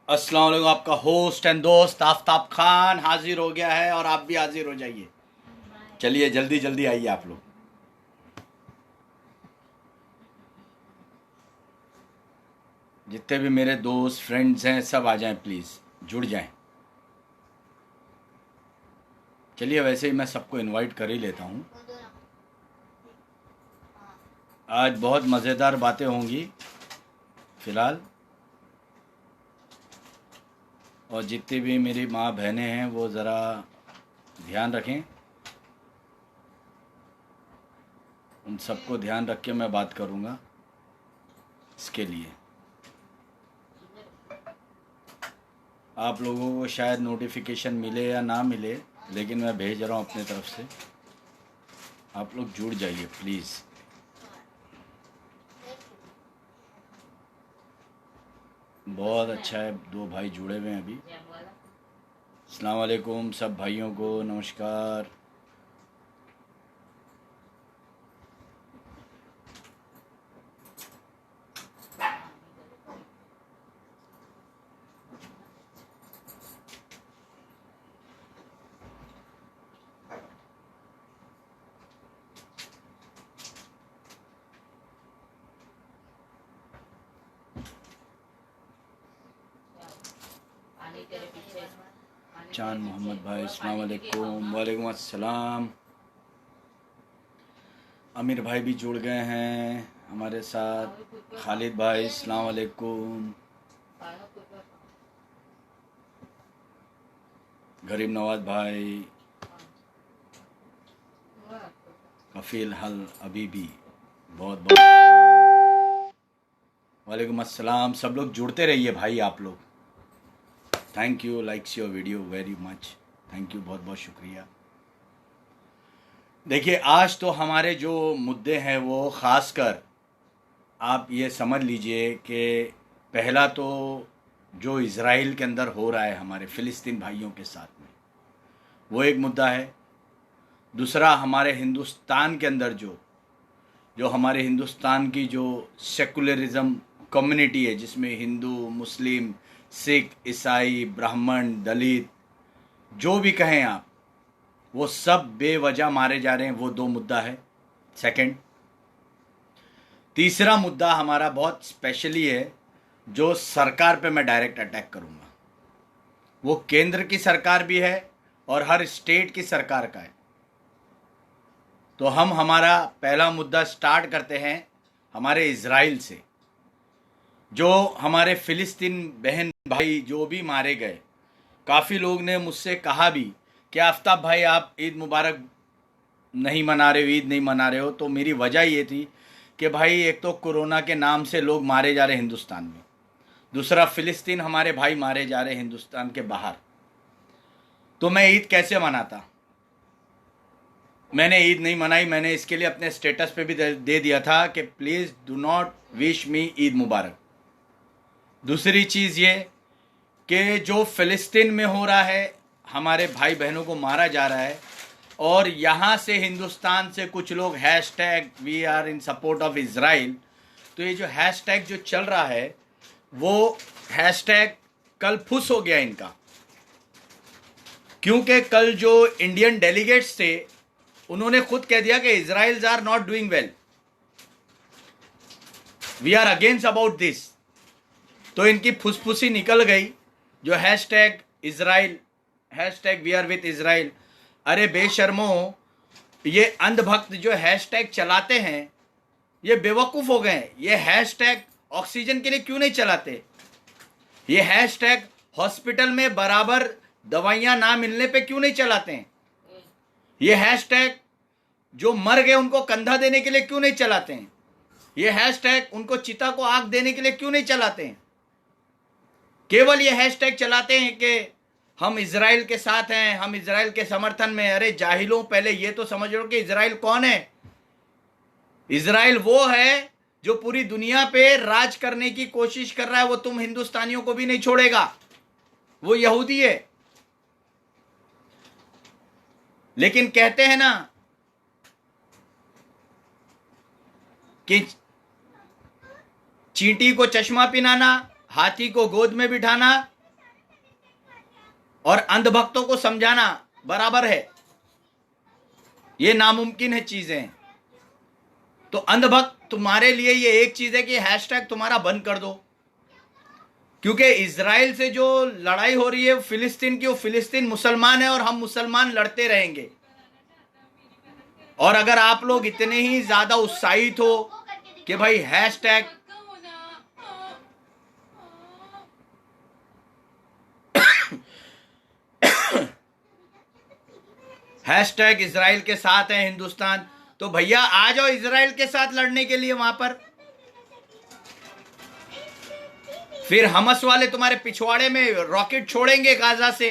अस्सलाम वालेकुम। आपका होस्ट एंड दोस्त आफ्ताब खान हाजिर हो गया है और आप भी हाजिर हो जाइए। चलिए जल्दी जल्दी आइए आप लोग। जितने भी मेरे दोस्त फ्रेंड्स हैं सब आ जाएं, प्लीज़ जुड़ जाएं। चलिए वैसे ही मैं सबको इनवाइट कर ही लेता हूँ। आज बहुत मज़ेदार बातें होंगी फ़िलहाल, और जितनी भी मेरी माँ बहनें हैं वो ज़रा ध्यान रखें। उन सबको ध्यान रख के मैं बात करूँगा। इसके लिए आप लोगों को शायद नोटिफिकेशन मिले या ना मिले, लेकिन मैं भेज रहा हूँ अपने तरफ से। आप लोग जुड़ जाइए प्लीज़। बहुत अच्छा है, दो भाई जुड़े हुए हैं अभी। अस्सलाम वालेकुम सब भाइयों को नमस्कार। चांद मोहम्मद भाई अस्सलाम वालेकुम। वालेकुम अस्सलाम। आमिर भाई भी जुड़ गए हैं हमारे साथ। खालिद भाई अस्सलाम वालेकुम। गरीब नवाज भाई, कफील हल अभी भी बहुत बहुत वालेकुम अस्सलाम। सब लोग जुड़ते रहिए भाई आप लोग। Thank you, likes your video very much. Thank you, बहुत बहुत शुक्रिया। देखिए आज तो हमारे जो मुद्दे हैं वो ख़ासकर आप ये समझ लीजिए कि पहला तो जो इज़राइल के अंदर हो रहा है हमारे फ़िलिस्तीन भाइयों के साथ में, वो एक मुद्दा है। दूसरा हमारे हिंदुस्तान के अंदर जो जो हमारे हिंदुस्तान की जो सेकुलरिज्म कम्युनिटी है, जिसमें हिंदू, मुस्लिम, सिख, ईसाई, ब्राह्मण, दलित, जो भी कहें आप, वो सब बेवजह मारे जा रहे हैं। वो दो मुद्दा है। सेकंड, तीसरा मुद्दा हमारा बहुत स्पेशली है, जो सरकार पे मैं डायरेक्ट अटैक करूंगा। वो केंद्र की सरकार भी है और हर स्टेट की सरकार का है। तो हम हमारा पहला मुद्दा स्टार्ट करते हैं हमारे इज़राइल से। जो हमारे फ़िलिस्तीन बहन भाई जो भी मारे गए, काफ़ी लोग ने मुझसे कहा भी कि आफ्ताब भाई आप ईद मुबारक नहीं मना रहे हो, ईद नहीं मना रहे हो। तो मेरी वजह ये थी कि भाई एक तो कोरोना के नाम से लोग मारे जा रहे हैं हिंदुस्तान में, दूसरा फ़िलिस्तीन हमारे भाई मारे जा रहे हैं हिंदुस्तान के बाहर। तो मैं ईद कैसे मनाता? मैंने ईद नहीं मनाई। मैंने इसके लिए अपने स्टेटस पे भी दे दिया था कि please do not wish me Eid मुबारक। दूसरी चीज़ ये कि जो फ़िलिस्तीन में हो रहा है, हमारे भाई बहनों को मारा जा रहा है, और यहाँ से हिंदुस्तान से कुछ लोग hashtag we are in support of Israel. तो ये जो हैशटैग जो चल रहा है, वो हैशटैग कल फुस हो गया इनका, क्योंकि कल जो इंडियन डेलीगेट्स थे उन्होंने खुद कह दिया कि Israelis are not doing well, we are against about this. तो इनकी फुसफुसी निकल गई, जो hashtag Israel, hashtag we are with Israel. अरे बेशर्मो, ये अंधभक्त जो हैशटैग चलाते हैं ये बेवकूफ़ हो गए हैं। ये हैशटैग ऑक्सीजन के लिए क्यों नहीं चलाते? ये हैशटैग हॉस्पिटल में बराबर दवाइयां ना मिलने पे क्यों नहीं चलाते हैं? ये हैशटैग जो मर गए उनको कंधा देने के लिए क्यों नहीं चलाते हैं? ये हैशटैग उनको चिता को आग देने के लिए क्यों नहीं चलाते हैं? केवल ये हैशटैग चलाते हैं कि हम इज़राइल के साथ हैं, हम इज़राइल के समर्थन में। अरे जाहिलों, पहले ये तो समझ लो कि इज़राइल कौन है। इज़राइल वो है जो पूरी दुनिया पे राज करने की कोशिश कर रहा है। वो तुम हिंदुस्तानियों को भी नहीं छोड़ेगा। वो यहूदी है। लेकिन कहते हैं ना कि चींटी को चश्मा पिनाना, हाथी को गोद में बिठाना, और अंधभक्तों को समझाना बराबर है, ये नामुमकिन है चीजें। तो अंधभक्त तुम्हारे लिए ये एक चीज है कि हैशटैग तुम्हारा बंद कर दो, क्योंकि इजराइल से जो लड़ाई हो रही है फिलिस्तीन की, वो फिलिस्तीन मुसलमान है और हम मुसलमान लड़ते रहेंगे। और अगर आप लोग इतने ही ज्यादा उत्साहित हो कि भाई हैशटैग इजराइल के साथ है हिंदुस्तान, तो भैया आ जाओ इजराइल के साथ लड़ने के लिए वहां पर। फिर हमस वाले तुम्हारे पिछवाड़े में रॉकेट छोड़ेंगे गाजा से,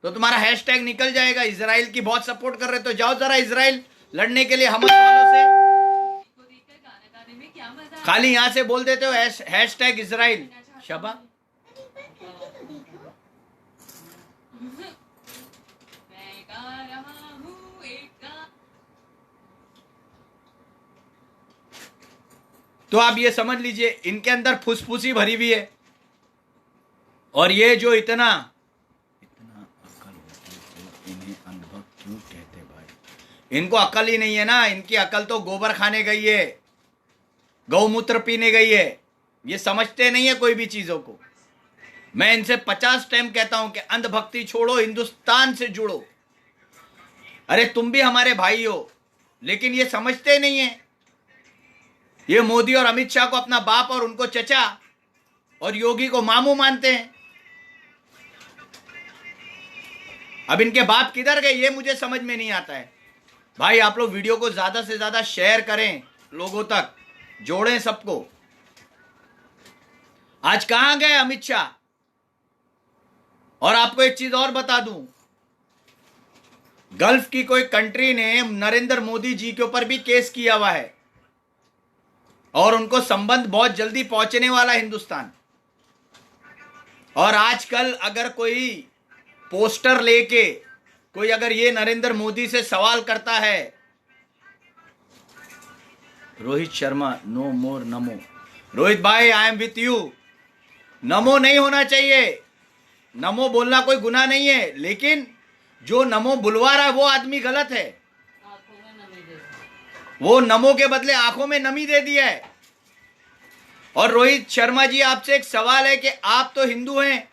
तो तुम्हारा हैशटैग निकल जाएगा। इजराइल की बहुत सपोर्ट कर रहे, तो जाओ जरा इजराइल लड़ने के लिए हमस वालों से। खाली यहां से बोल देते हो हैशटैग इजराइल, शबा। तो आप ये समझ लीजिए इनके अंदर फुसफुसी भरी हुई है। और ये जो इतना अकल होती है, इन्हें अनुभव क्यों कहते भाई? इनको अकल ही नहीं है ना, इनकी अकल तो गोबर खाने गई है, गौमूत्र पीने गई है। ये समझते नहीं है कोई भी चीजों को। मैं इनसे 50 टाइम कहता हूं कि अंधभक्ति छोड़ो, हिंदुस्तान से जुड़ो। अरे तुम भी हमारे भाई हो, लेकिन ये समझते नहीं है। ये मोदी और अमित शाह को अपना बाप और उनको चचा और योगी को मामू मानते हैं। अब इनके बाप किधर गए ये मुझे समझ में नहीं आता है। भाई आप लोग वीडियो को ज्यादा से ज्यादा शेयर करें, लोगों तक जोड़ें सबको। आज कहां गए अमित शाह? और आपको एक चीज और बता दूं, गल्फ की कोई कंट्री ने नरेंद्र मोदी जी के ऊपर भी केस किया हुआ है और उनको संबंध बहुत जल्दी पहुंचने वाला हिंदुस्तान। और आजकल अगर कोई पोस्टर लेके कोई अगर ये नरेंद्र मोदी से सवाल करता है, रोहित शर्मा नो मोर नमो। रोहित भाई आई एम विथ यू। नमो नहीं होना चाहिए, नमो बोलना कोई गुनाह नहीं है, लेकिन जो नमो बुलवा रहा है वो आदमी गलत है। वो नमो के बदले आंखों में नमी दे दिया है। और रोहित शर्मा जी आपसे एक सवाल है कि आप तो हिंदू हैं,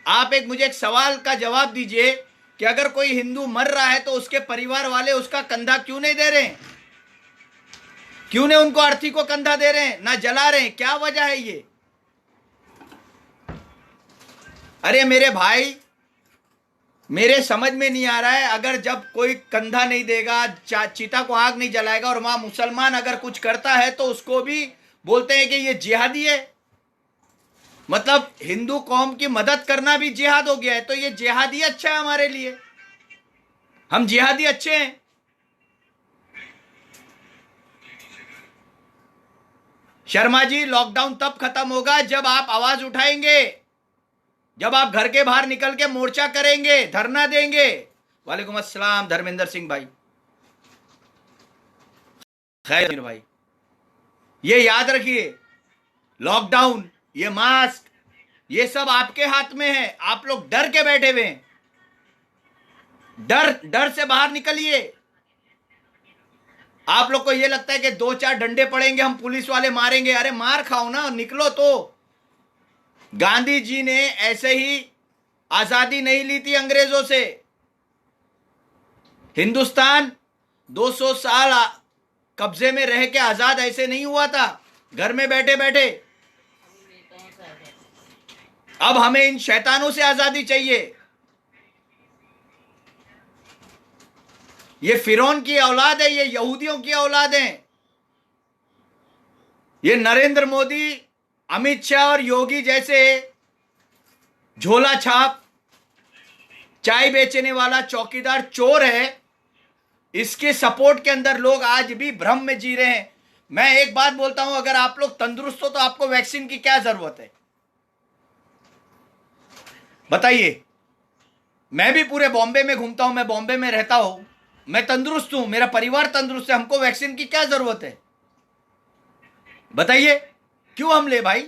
आप एक मुझे एक सवाल का जवाब दीजिए कि अगर कोई हिंदू मर रहा है तो उसके परिवार वाले उसका कंधा क्यों नहीं दे रहे हैं? क्यों नहीं उनको अर्थी को कंधा दे रहे हैं, ना जला रहे हैं? क्या वजह है ये? अरे मेरे भाई, मेरे समझ में नहीं आ रहा है। अगर जब कोई कंधा नहीं देगा, चिता को आग नहीं जलाएगा और वहां मुसलमान अगर कुछ करता है तो उसको भी बोलते हैं कि ये जिहादी है। मतलब हिंदू कौम की मदद करना भी जिहाद हो गया है। तो ये जिहादी अच्छा है हमारे लिए, हम जिहादी अच्छे हैं। शर्मा जी लॉकडाउन तब खत्म होगा जब आप आवाज उठाएंगे, जब आप घर के बाहर निकल के मोर्चा करेंगे, धरना देंगे। वालेकुम अस्सलाम धर्मेंद्र सिंह भाई, खैर भाई, ये याद रखिए, लॉकडाउन, ये मास्क, ये सब आपके हाथ में है। आप लोग डर के बैठे हुए हैं। डर से बाहर निकलिए। आप लोग को ये लगता है कि 2-4 डंडे पड़ेंगे, हम पुलिस वाले मारेंगे। अरे मार खाओ ना, निकलो तो। गांधी जी ने ऐसे ही आजादी नहीं ली थी अंग्रेजों से। हिंदुस्तान 200 साल कब्जे में रह के आजाद ऐसे नहीं हुआ था, घर में बैठे बैठे। अब हमें इन शैतानों से आजादी चाहिए। ये फिरौन की औलाद है, ये यहूदियों की औलाद है। ये नरेंद्र मोदी, अमित शाह और योगी जैसे झोला छाप, चाय बेचने वाला चौकीदार चोर है। इसके सपोर्ट के अंदर लोग आज भी भ्रम में जी रहे हैं। मैं एक बात बोलता हूं, अगर आप लोग तंदुरुस्त हो तो आपको वैक्सीन की क्या जरूरत है? बताइए। मैं भी पूरे बॉम्बे में घूमता हूं, मैं बॉम्बे में रहता हूं, मैं तंदुरुस्त हूं, मेरा परिवार तंदुरुस्त है। हमको वैक्सीन की क्या जरूरत है? बताइए, क्यों हम ले भाई?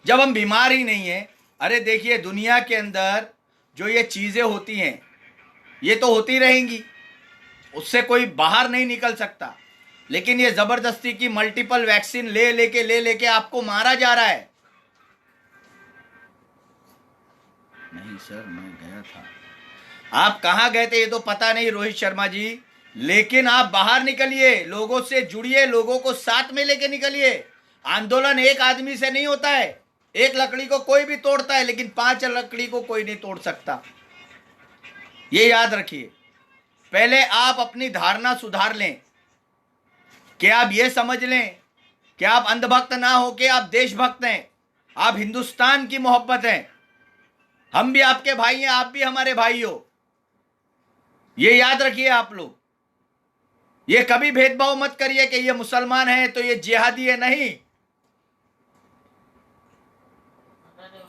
जब हम बीमार ही नहीं है, अरे देखिए, दुनिया के अंदर जो ये चीजें होती हैं ये तो होती रहेंगी, उससे कोई बाहर नहीं निकल सकता। लेकिन ये जबरदस्ती की मल्टीपल वैक्सीन ले लेके आपको मारा जा रहा है। नहीं सर, मैं गया था। आप कहां गए थे ये तो पता नहीं रोहित शर्मा जी, लेकिन आप बाहर निकलिए, लोगों से जुड़िए, लोगों को साथ में लेके निकलिए। आंदोलन एक आदमी से नहीं होता है। एक लकड़ी को कोई भी तोड़ता है, लेकिन 5 लकड़ी को कोई नहीं तोड़ सकता। ये याद रखिए। पहले आप अपनी धारणा सुधार लें कि आप ये समझ लें कि आप अंधभक्त ना हो के आप देशभक्त हैं, आप हिंदुस्तान की मोहब्बत हैं। हम भी आपके भाई हैं, आप भी हमारे भाई हो। ये याद रखिए आप लोग। ये कभी भेदभाव मत करिए कि ये मुसलमान है तो ये जिहादी है। नहीं,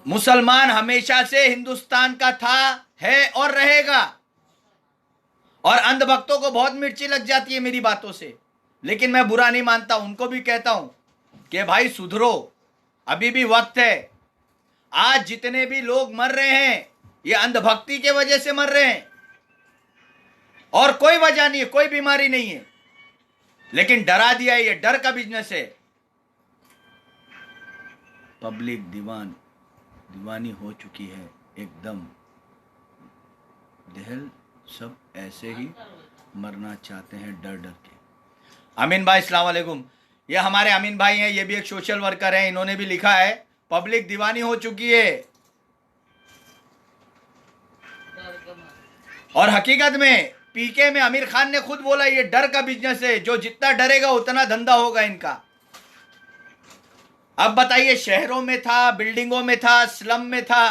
मुसलमान हमेशा से हिंदुस्तान का था, है और रहेगा। और अंधभक्तों को बहुत मिर्ची लग जाती है मेरी बातों से, लेकिन मैं बुरा नहीं मानता। उनको भी कहता हूं कि भाई सुधरो, अभी भी वक्त है। आज जितने भी लोग मर रहे हैं ये अंधभक्ति के वजह से मर रहे हैं, और कोई वजह नहीं है, कोई बीमारी नहीं है, लेकिन डरा दिया है। ये डर का बिजनेस है। पब्लिक दीवानी हो चुकी है एकदम। दहल सब ऐसे ही मरना चाहते हैं डर डर के। अमीन भाई अस्सलाम वालेकुम। ये हमारे अमीन भाई हैं, ये भी एक सोशल वर्कर हैं। इन्होंने भी लिखा है पब्लिक दीवानी हो चुकी है। और हकीकत में पीके में आमिर खान ने खुद बोला ये डर का बिजनेस है, जो जितना डरेगा उतना धंधा होगा इनका। अब बताइए, शहरों में था, बिल्डिंगों में था, स्लम में था,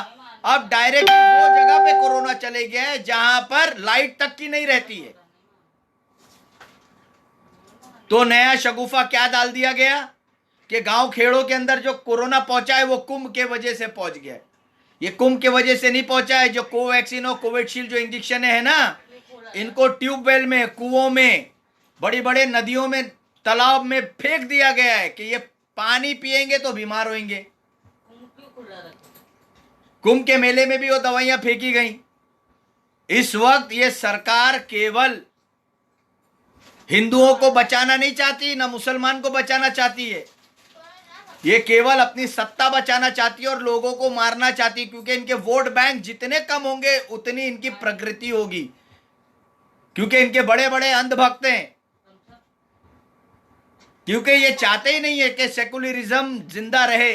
अब डायरेक्ट वो जगह पे कोरोना चले गया है जहां पर लाइट तक की नहीं रहती है। तो नया शगुफा क्या डाल दिया गया कि गांव खेड़ों के अंदर जो कोरोना पहुंचा है वो कुंभ के वजह से पहुंच गया है। ये कुंभ के वजह से नहीं पहुंचा है। जो कोवैक्सीन और कोविशील्ड जो इंजेक्शन है ना, इनको ट्यूबवेल में, कुओं में, बड़ी बड़े नदियों में, तालाब में फेंक दिया गया है कि ये पानी पिएंगे तो बीमार होंगे। कुंभ के मेले में भी वो दवाइयां फेंकी गई। इस वक्त ये सरकार केवल हिंदुओं को बचाना नहीं चाहती, ना मुसलमान को बचाना चाहती है। ये केवल अपनी सत्ता बचाना चाहती है और लोगों को मारना चाहती है, क्योंकि इनके वोट बैंक जितने कम होंगे उतनी इनकी प्रगति होगी, क्योंकि इनके बड़े बड़े अंधभक्त हैं। क्योंकि ये चाहते ही नहीं है कि सेकुलरिज्म जिंदा रहे।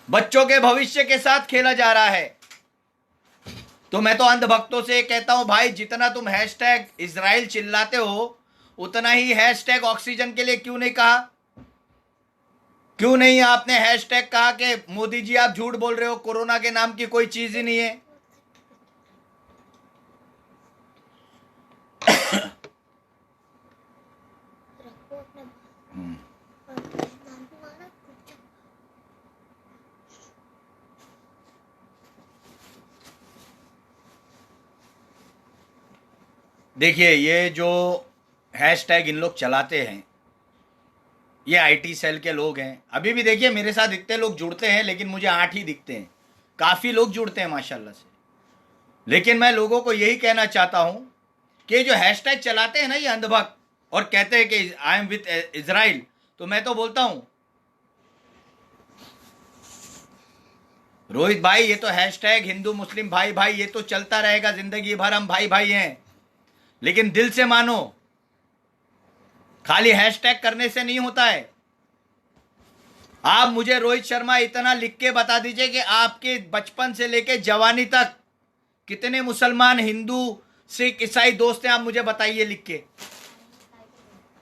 बच्चों के भविष्य के साथ खेला जा रहा है। तो मैं तो अंधभक्तों से कहता हूं, भाई जितना तुम हैशटैग इजराइल चिल्लाते हो उतना ही हैशटैग ऑक्सीजन के लिए क्यों नहीं कहा? क्यों नहीं आपने हैशटैग कहा कि मोदी जी आप झूठ बोल रहे हो, कोरोना के नाम की कोई चीज ही नहीं है। देखिए, ये जो हैशटैग इन लोग चलाते हैं ये आईटी सेल के लोग हैं। अभी भी देखिए मेरे साथ इतने लोग जुड़ते हैं, लेकिन मुझे 8 ही दिखते हैं। काफ़ी लोग जुड़ते हैं माशाल्लाह से। लेकिन मैं लोगों को यही कहना चाहता हूं कि जो हैशटैग चलाते हैं ना ये अंधभक्त, और कहते हैं कि आई एम विथ इजराइल, तो मैं तो बोलता हूं रोहित भाई, ये तो हैशटैग हिंदू मुस्लिम भाई भाई ये तो चलता रहेगा जिंदगी भर, हम भाई भाई हैं। लेकिन दिल से मानो, खाली हैशटैग करने से नहीं होता है। आप मुझे रोहित शर्मा इतना लिख के बता दीजिए कि आपके बचपन से लेके जवानी तक कितने मुसलमान, हिंदू, सिख, ईसाई दोस्त हैं, आप मुझे बताइए लिख के।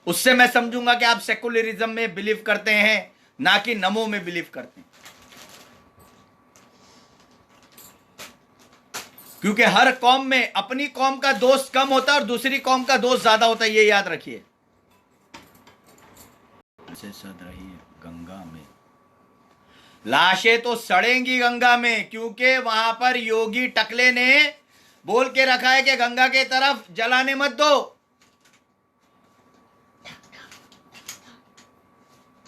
उससे मैं समझूंगा कि आप सेकुलरिज्म में बिलीव करते हैं, ना कि नमो में बिलीव करते हैं। क्योंकि हर कौम में अपनी कौम का दोस्त कम होता है और दूसरी कौम का दोस्त ज्यादा होता है, ये याद रखिए। से सद रही है गंगा में, लाशें तो सड़ेंगी गंगा में, क्योंकि वहां पर योगी टकले ने बोल के रखा है कि गंगा के तरफ जलाने मत दो।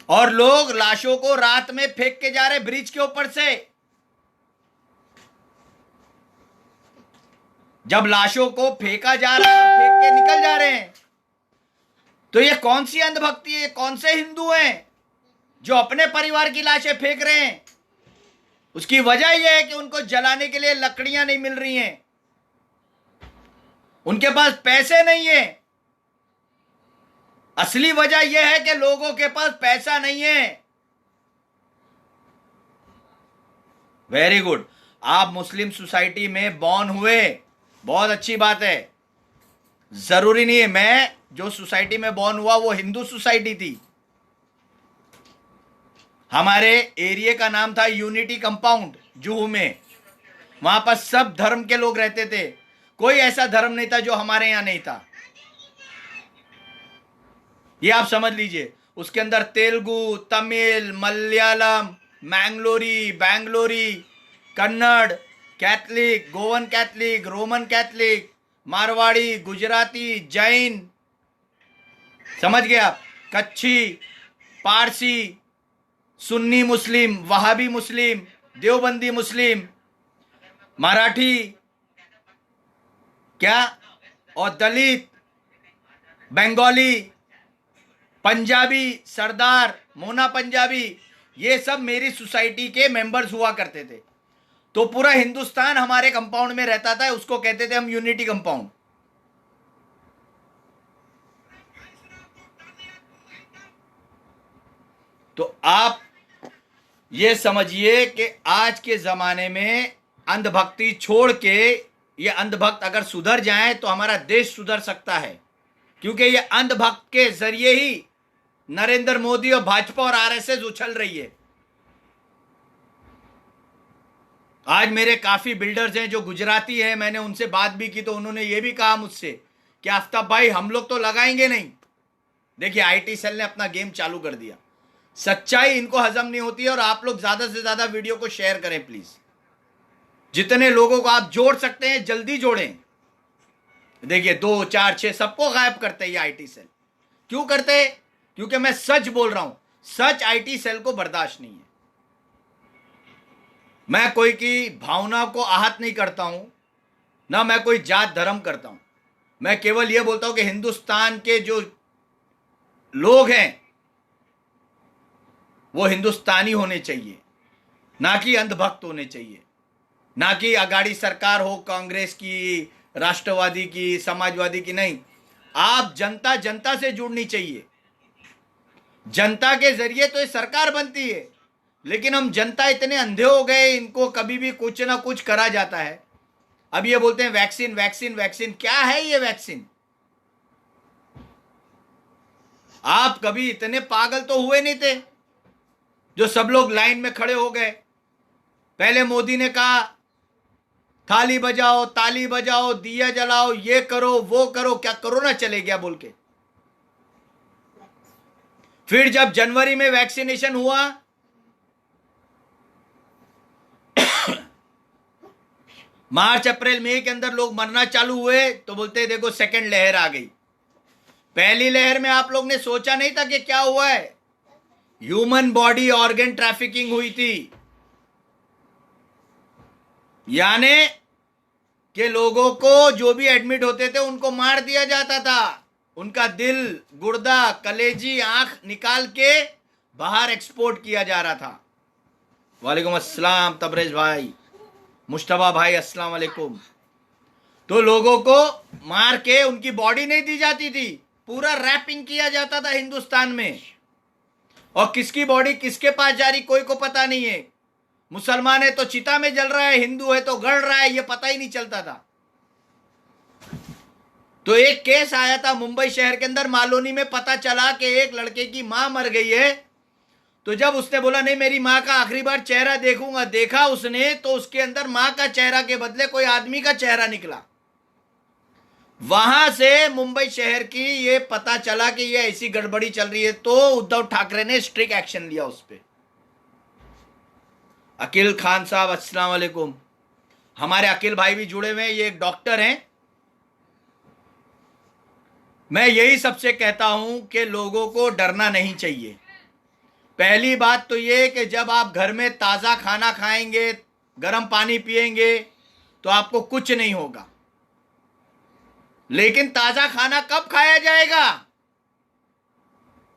और लोग लाशों को रात में फेंक के जा रहे ब्रिज के ऊपर से। जब लाशों को फेंका जा रहा है, फेंक के निकल जा रहे हैं, तो ये कौन सी अंधभक्ति है? कौन से हिंदू हैं जो अपने परिवार की लाशें फेंक रहे हैं? उसकी वजह यह है कि उनको जलाने के लिए लकड़ियां नहीं मिल रही हैं, उनके पास पैसे नहीं है। असली वजह यह है कि लोगों के पास पैसा नहीं है। वेरी गुड, आप मुस्लिम सोसाइटी में बॉर्न हुए, बहुत अच्छी बात है। जरूरी नहीं है, मैं जो सोसाइटी में बॉर्न हुआ वो हिंदू सोसाइटी थी। हमारे एरिया का नाम था यूनिटी कंपाउंड जुहू में। वहां पर सब धर्म के लोग रहते थे, कोई ऐसा धर्म नहीं था जो हमारे यहां नहीं था। ये आप समझ लीजिए। उसके अंदर Telugu, Tamil, Malayalam, Bangalori, Kannada, Catholic, Goan Catholic, Roman Catholic, Marwari, Gujarati, Jain, समझ गए आप, कच्छी, पारसी, सुन्नी मुस्लिम, वहाबी मुस्लिम, देवबंदी मुस्लिम, मराठी, क्या, और दलित, बंगाली, पंजाबी, सरदार, मोना पंजाबी, ये सब मेरी सोसाइटी के मेंबर्स हुआ करते थे। तो पूरा हिंदुस्तान हमारे कंपाउंड में रहता था, उसको कहते थे हम यूनिटी कंपाउंड। तो आप ये समझिए कि आज के जमाने में अंधभक्ति छोड़ के, ये अंधभक्त अगर सुधर जाए तो हमारा देश सुधर सकता है, क्योंकि ये अंधभक्त के जरिए ही नरेंद्र मोदी और भाजपा और आरएसएस उछल रही है। आज मेरे काफी बिल्डर्स हैं जो गुजराती हैं, मैंने उनसे बात भी की तो उन्होंने ये भी कहा मुझसे कि आफ्ताब भाई हम लोग तो लगाएंगे नहीं। देखिए, आईटी सेल ने अपना गेम चालू कर दिया। सच्चाई इनको हजम नहीं होती है, और आप लोग ज्यादा से ज्यादा वीडियो को शेयर करें प्लीज। जितने लोगों को आप जोड़ सकते हैं जल्दी जोड़ें। देखिए 2, 4, 6 सबको गायब करते हैं ये आईटी सेल। क्यों करते हैं? क्योंकि मैं सच बोल रहा हूं, सच आईटी सेल को बर्दाश्त नहीं है। मैं कोई की भावना को आहत नहीं करता हूं, ना मैं कोई जात धर्म करता हूं। मैं केवल यह बोलता हूं कि हिंदुस्तान के जो लोग हैं वो हिंदुस्तानी होने चाहिए, ना कि अंधभक्त होने चाहिए, ना कि अगाड़ी सरकार हो कांग्रेस की, राष्ट्रवादी की, समाजवादी की। नहीं, आप जनता से जुड़नी चाहिए। जनता के जरिए तो ये सरकार बनती है, लेकिन हम जनता इतने अंधे हो गए, इनको कभी भी कुछ ना कुछ करा जाता है। अब ये बोलते हैं वैक्सीन वैक्सीन वैक्सीन। क्या है ये वैक्सीन? आप कभी इतने पागल तो हुए नहीं थे जो सब लोग लाइन में खड़े हो गए। पहले मोदी ने कहा थाली बजाओ, ताली बजाओ, दिया जलाओ, ये करो वो करो, क्या कोरोना चले गया बोल के। फिर जब जनवरी में वैक्सीनेशन हुआ, मार्च अप्रैल मई के अंदर लोग मरना चालू हुए तो बोलते देखो सेकंड लहर आ गई। पहली लहर में आप लोग ने सोचा नहीं था कि क्या हुआ है। ह्यूमन बॉडी ऑर्गन ट्रैफिकिंग हुई थी, यानी कि लोगों को जो भी एडमिट होते थे उनको मार दिया जाता था। उनका दिल, गुर्दा, कलेजी, आंख निकाल के बाहर एक्सपोर्ट किया जा रहा था। वालेकुम अस्सलाम तबरेज भाई, मुश्तबा भाई अस्सलाम वालेकुम। तो लोगों को मार के उनकी बॉडी नहीं दी जाती थी, पूरा रैपिंग किया जाता था हिंदुस्तान में। और किसकी बॉडी किसके पास जा रही कोई को पता नहीं है। मुसलमान है तो चिता में जल रहा है, हिंदू है तो गड़ रहा है, ये पता ही नहीं चलता था। तो एक केस आया था मुंबई शहर के अंदर, मालोनी में पता चला कि एक लड़के की मां मर गई है। तो जब उसने बोला नहीं मेरी मां का आखिरी बार चेहरा देखूंगा, देखा उसने तो उसके अंदर मां का चेहरा के बदले कोई आदमी का चेहरा निकला। वहां से मुंबई शहर की ये पता चला कि ये ऐसी गड़बड़ी चल रही है, तो उद्धव ठाकरे ने स्ट्रिक्ट एक्शन लिया उस पर। अकील खान साहब अस्सलाम वालेकुम। हमारे अकील भाई भी जुड़े हुए हैं, ये एक डॉक्टर हैं। मैं यही सबसे कहता हूं कि लोगों को डरना नहीं चाहिए। पहली बात तो ये कि जब आप घर में ताजा खाना खाएंगे, गर्म पानी पिएंगे, तो आपको कुछ नहीं होगा। लेकिन ताजा खाना कब खाया जाएगा?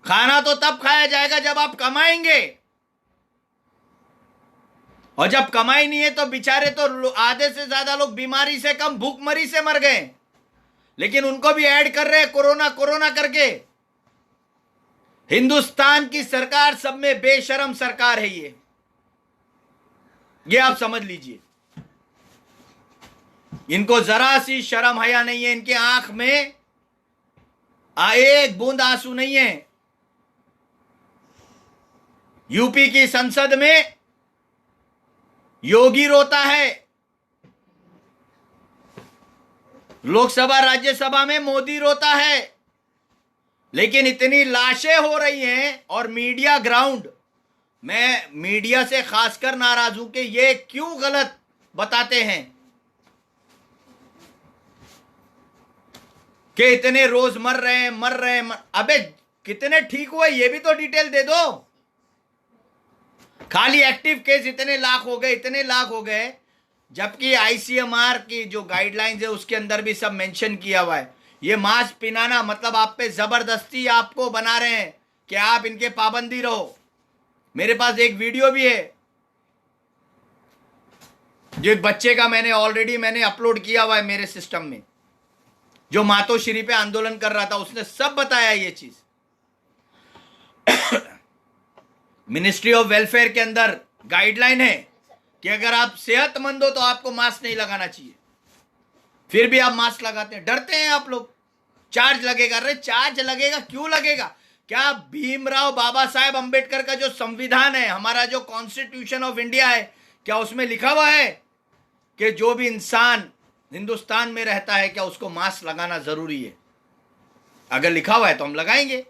खाना तो तब खाया जाएगा जब आप कमाएंगे, और जब कमाई नहीं है तो बेचारे तो आधे से ज्यादा लोग बीमारी से कम भूखमरी से मर गए, लेकिन उनको भी ऐड कर रहे हैं कोरोना कोरोना करके। हिंदुस्तान की सरकार सब में बेशरम सरकार है ये आप समझ लीजिए। इनको जरा सी शर्म हया नहीं है, इनके आंख में एक बूंद आंसू नहीं है। यूपी की संसद में योगी रोता है, लोकसभा राज्यसभा में मोदी रोता है, लेकिन इतनी लाशें हो रही हैं और मीडिया ग्राउंड, मैं मीडिया से खासकर नाराज हूं कि ये क्यों गलत बताते हैं कि इतने रोज मर रहे हैं। अबे कितने ठीक हुए ये भी तो डिटेल दे दो। खाली एक्टिव केस इतने लाख हो गए, जबकि आईसीएमआर की जो गाइडलाइंस है उसके अंदर भी सब मेंशन किया हुआ है। ये मास्क पिनाना मतलब आप पे जबरदस्ती आपको बना रहे हैं कि आप इनके पाबंदी रहो। मेरे पास एक वीडियो भी है जो एक बच्चे का मैंने अपलोड किया हुआ है मेरे सिस्टम में, जो मातोश्री पे आंदोलन कर रहा था, उसने सब बताया ये चीज। मिनिस्ट्री ऑफ वेलफेयर के अंदर गाइडलाइन है कि अगर आप सेहतमंद हो तो आपको मास्क नहीं लगाना चाहिए, फिर भी आप मास्क लगाते हैं। डरते हैं आप लोग, चार्ज लगेगा। अरे चार्ज लगेगा, क्यों लगेगा? क्या भीमराव बाबा साहेब अंबेडकर का जो संविधान है, हमारा जो कॉन्स्टिट्यूशन ऑफ इंडिया है, क्या उसमें लिखा हुआ है कि जो भी इंसान हिंदुस्तान में रहता है क्या उसको मास्क लगाना जरूरी है? अगर लिखा हुआ है तो हम लगाएंगे।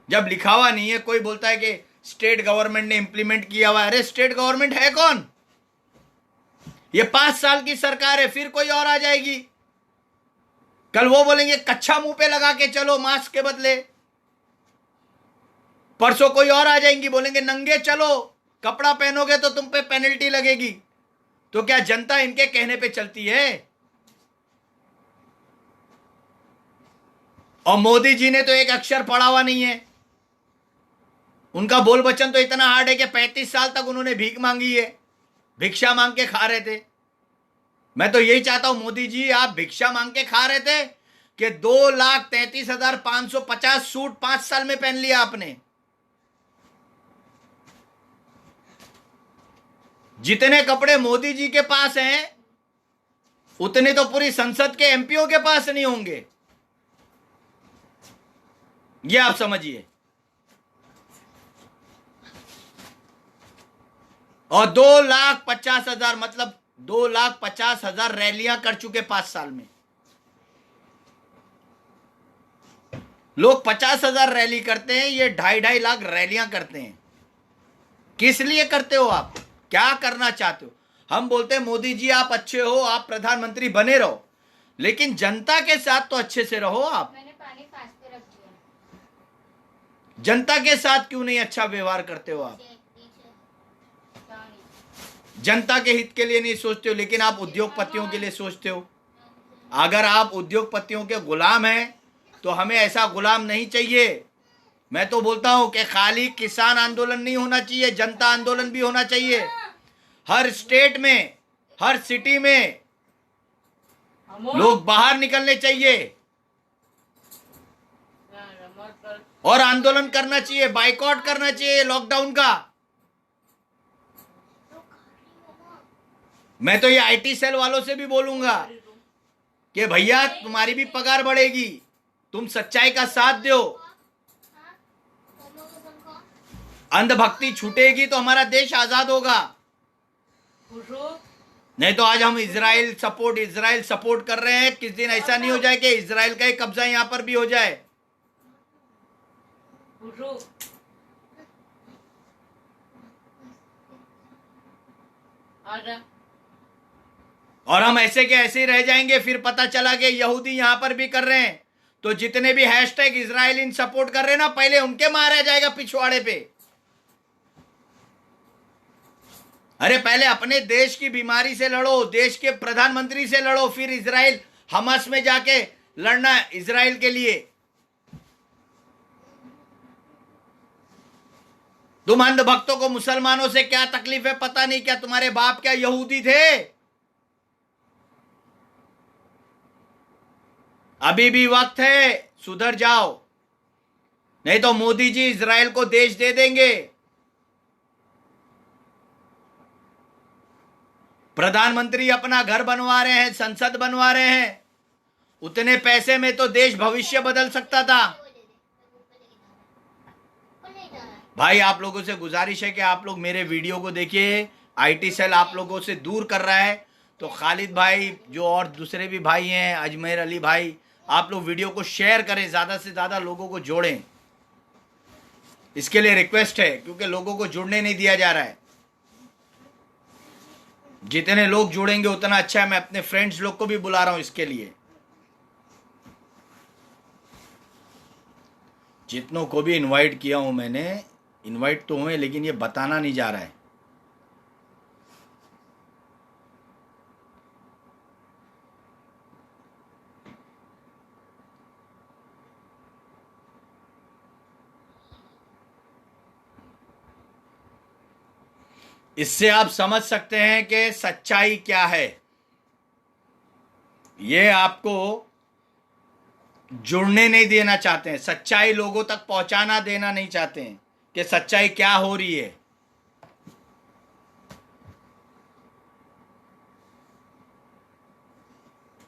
जब लिखा हुआ नहीं है, कोई बोलता है कि स्टेट गवर्नमेंट ने इंप्लीमेंट किया हुआ है। अरे स्टेट गवर्नमेंट है कौन? ये 5 साल की सरकार है, फिर कोई और आ जाएगी। कल वो बोलेंगे कच्छा मुंह पे लगा के चलो मास्क के बदले, परसों कोई और आ जाएंगी बोलेंगे नंगे चलो, कपड़ा पहनोगे तो तुम पे पेनल्टी लगेगी। तो क्या जनता इनके कहने पे चलती है? और मोदी जी ने तो एक अक्षर पढ़ा हुआ नहीं है। उनका बोल बच्चन तो इतना हार्ड है कि 35 साल तक उन्होंने भीख मांगी है, भिक्षा मांग के खा रहे थे। मैं तो यही चाहता हूं मोदी जी, आप भिक्षा मांग के खा रहे थे कि 2,33,550 सूट 5 साल में पहन लिया आपने। जितने कपड़े मोदी जी के पास हैं उतने तो पूरी संसद के एमपीओ के पास नहीं होंगे, ये आप समझिए। और 2,50,000 मतलब 2,50,000 रैलियां कर चुके 5 साल में। लोग 50,000 रैली करते हैं, ये 2.5 लाख रैलियां करते हैं। किस लिए करते हो आप? क्या करना चाहते हो? हम बोलते हैं मोदी जी आप अच्छे हो, आप प्रधानमंत्री बने रहो, लेकिन जनता के साथ तो अच्छे से रहो। आप मैंने पानी पास पे रख दिया। जनता के साथ क्यों नहीं अच्छा व्यवहार करते हो? आप जनता के हित के लिए नहीं सोचते हो, लेकिन आप उद्योगपतियों के लिए सोचते हो। अगर आप उद्योगपतियों के गुलाम हैं तो हमें ऐसा गुलाम नहीं चाहिए। मैं तो बोलता हूं कि खाली किसान आंदोलन नहीं होना चाहिए, जनता आंदोलन भी होना चाहिए। हर स्टेट में, हर सिटी में लोग बाहर निकलने चाहिए और आंदोलन करना चाहिए, बाइकआउट करना चाहिए लॉकडाउन का। मैं तो ये आईटी सेल वालों से भी बोलूंगा कि भैया तुम्हारी भी पगार बढ़ेगी, तुम सच्चाई का साथ दो। अंधभक्ति छूटेगी तो हमारा देश आजाद होगा। नहीं तो आज हम इजराइल सपोर्ट कर रहे हैं, किस दिन ऐसा नहीं हो जाए कि इजराइल का ही कब्जा यहां पर भी हो जाए। और हम ऐसे के ऐसे ही रह जाएंगे, फिर पता चला कि यहूदी यहां पर भी कर रहे हैं तो जितने भी हैशटैग इजराइल इन सपोर्ट कर रहे हैं ना, पहले उनके मारा जाएगा पिछवाड़े पे। अरे पहले अपने देश की बीमारी से लड़ो, देश के प्रधानमंत्री से लड़ो, फिर इजराइल हमास में जाके लड़ना इजराइल के लिए। तुम अंधभक्तों को मुसलमानों से क्या तकलीफ है पता नहीं क्या? तुम्हारे बाप क्या यहूदी थे? अभी भी वक्त है, सुधर जाओ, नहीं तो मोदी जी इजराइल को देश दे देंगे। प्रधानमंत्री अपना घर बनवा रहे हैं, संसद बनवा रहे हैं, उतने पैसे में तो देश भविष्य बदल सकता था। भाई आप लोगों से गुजारिश है कि आप लोग मेरे वीडियो को देखिए। आईटी सेल आप लोगों से दूर कर रहा है, तो खालिद भाई जो और दूसरे भी भाई हैं, अजमेर अली भाई, आप लोग वीडियो को शेयर करें, ज्यादा से ज्यादा लोगों को जोड़ें। इसके लिए रिक्वेस्ट है, क्योंकि लोगों को जुड़ने नहीं दिया जा रहा है। जितने लोग जुड़ेंगे उतना अच्छा है। मैं अपने फ्रेंड्स लोग को भी बुला रहा हूं इसके लिए। जितनों को भी इनवाइट किया हूं मैंने, इनवाइट तो हुए, लेकिन ये बताना नहीं जा रहा है। इससे आप समझ सकते हैं कि सच्चाई क्या है। ये आपको जुड़ने नहीं देना चाहते हैं, सच्चाई लोगों तक पहुंचाना देना नहीं चाहते हैं कि सच्चाई क्या हो रही है।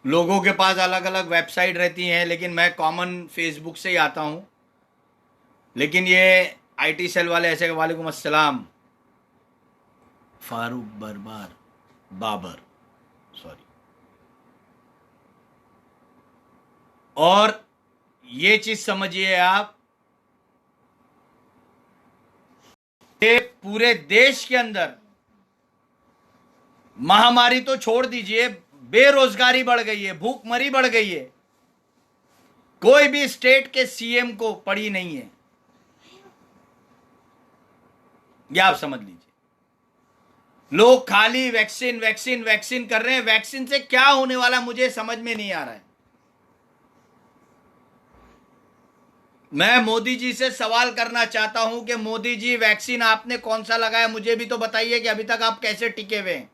लोगों के पास अलग अलग वेबसाइट रहती हैं, लेकिन मैं कॉमन फेसबुक से ही आता हूं। लेकिन ये आईटी सेल वाले ऐसे, वालेकुम अस्सलाम फारूक बाबर, सॉरी। और ये चीज समझिए आप, ये पूरे देश के अंदर महामारी तो छोड़ दीजिए, बेरोजगारी बढ़ गई है, भूखमरी बढ़ गई है। कोई भी स्टेट के सीएम को पड़ी नहीं है, ये आप समझ लीजिए। लोग खाली वैक्सीन वैक्सीन वैक्सीन कर रहे हैं। वैक्सीन से क्या होने वाला मुझे समझ में नहीं आ रहा है। मैं मोदी जी से सवाल करना चाहता हूं कि मोदी जी, वैक्सीन आपने कौन सा लगाया, मुझे भी तो बताइए कि अभी तक आप कैसे टिके हुए हैं।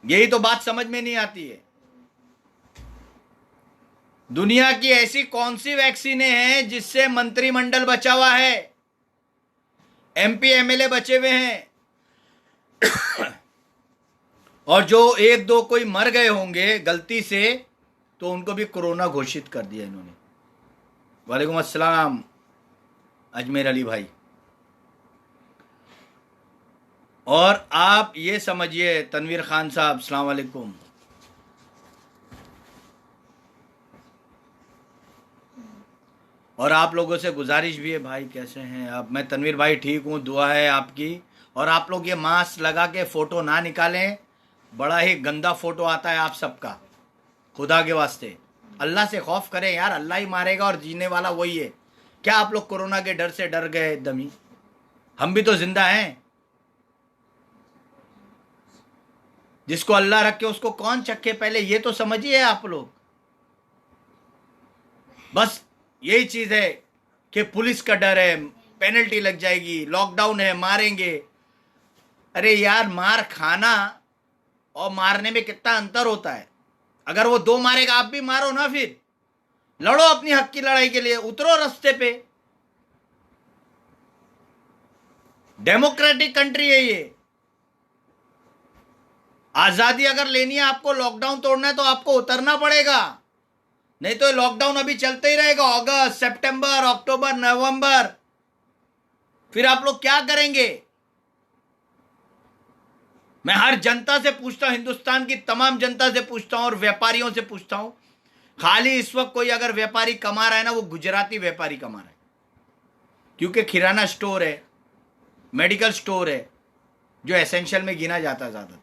यही तो बात समझ में नहीं आती है। दुनिया की ऐसी कौन सी वैक्सीनें हैं जिससे मंत्रिमंडल बचा हुआ है, एमपी एमएलए बचे हुए हैं, और जो एक दो कोई मर गए होंगे गलती से, तो उनको भी कोरोना घोषित कर दिया इन्होंने। वालेकुम अस्सलाम अजमेर अली भाई। और आप ये समझिए, तनवीर खान साहब अस्सलाम वालेकुम। और आप लोगों से गुजारिश भी है, भाई कैसे हैं आप? मैं तनवीर भाई ठीक हूँ, दुआ है आपकी। और आप लोग ये मास्क लगा के फोटो ना निकालें, बड़ा ही गंदा फोटो आता है आप सबका। खुदा के वास्ते अल्लाह से खौफ करें यार, अल्लाह ही मारेगा और जीने वाला वही है। क्या आप लोग कोरोना के डर से डर गए एकदम ही? हम भी तो जिंदा हैं। जिसको अल्लाह रखे उसको कौन चखे, पहले ये तो समझिए आप लोग। बस यही चीज है कि पुलिस का डर है, पेनल्टी लग जाएगी, लॉकडाउन है, मारेंगे। अरे यार, मार खाना और मारने में कितना अंतर होता है। अगर वो दो मारेगा, आप भी मारो ना, फिर लड़ो अपनी हक की लड़ाई के लिए, उतरो रास्ते पे। डेमोक्रेटिक कंट्री है ये। आजादी अगर लेनी है आपको, लॉकडाउन तोड़ना है, तो आपको उतरना पड़ेगा, नहीं तो लॉकडाउन अभी चलते ही रहेगा। अगस्त, सितंबर, अक्टूबर, नवंबर, फिर आप लोग क्या करेंगे? मैं हर जनता से पूछता हूं, हिंदुस्तान की तमाम जनता से पूछता हूं और व्यापारियों से पूछता हूं। खाली इस वक्त कोई अगर व्यापारी कमा रहा है ना, वो गुजराती व्यापारी कमा रहा है, क्योंकि किराना स्टोर है, मेडिकल स्टोर है, जो एसेंशियल में गिना जाता है। ज्यादातर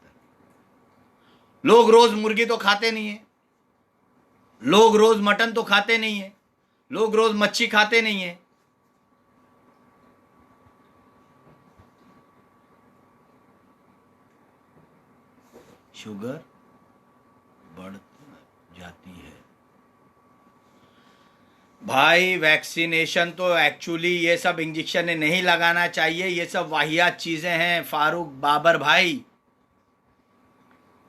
लोग रोज मुर्गी तो खाते नहीं है, लोग रोज मटन तो खाते नहीं है, लोग रोज मच्छी खाते नहीं है। शुगर बढ़ जाती है भाई। वैक्सीनेशन तो एक्चुअली ये सब इंजेक्शन नहीं लगाना चाहिए, ये सब वाहियात चीजें हैं फारूक बाबर भाई।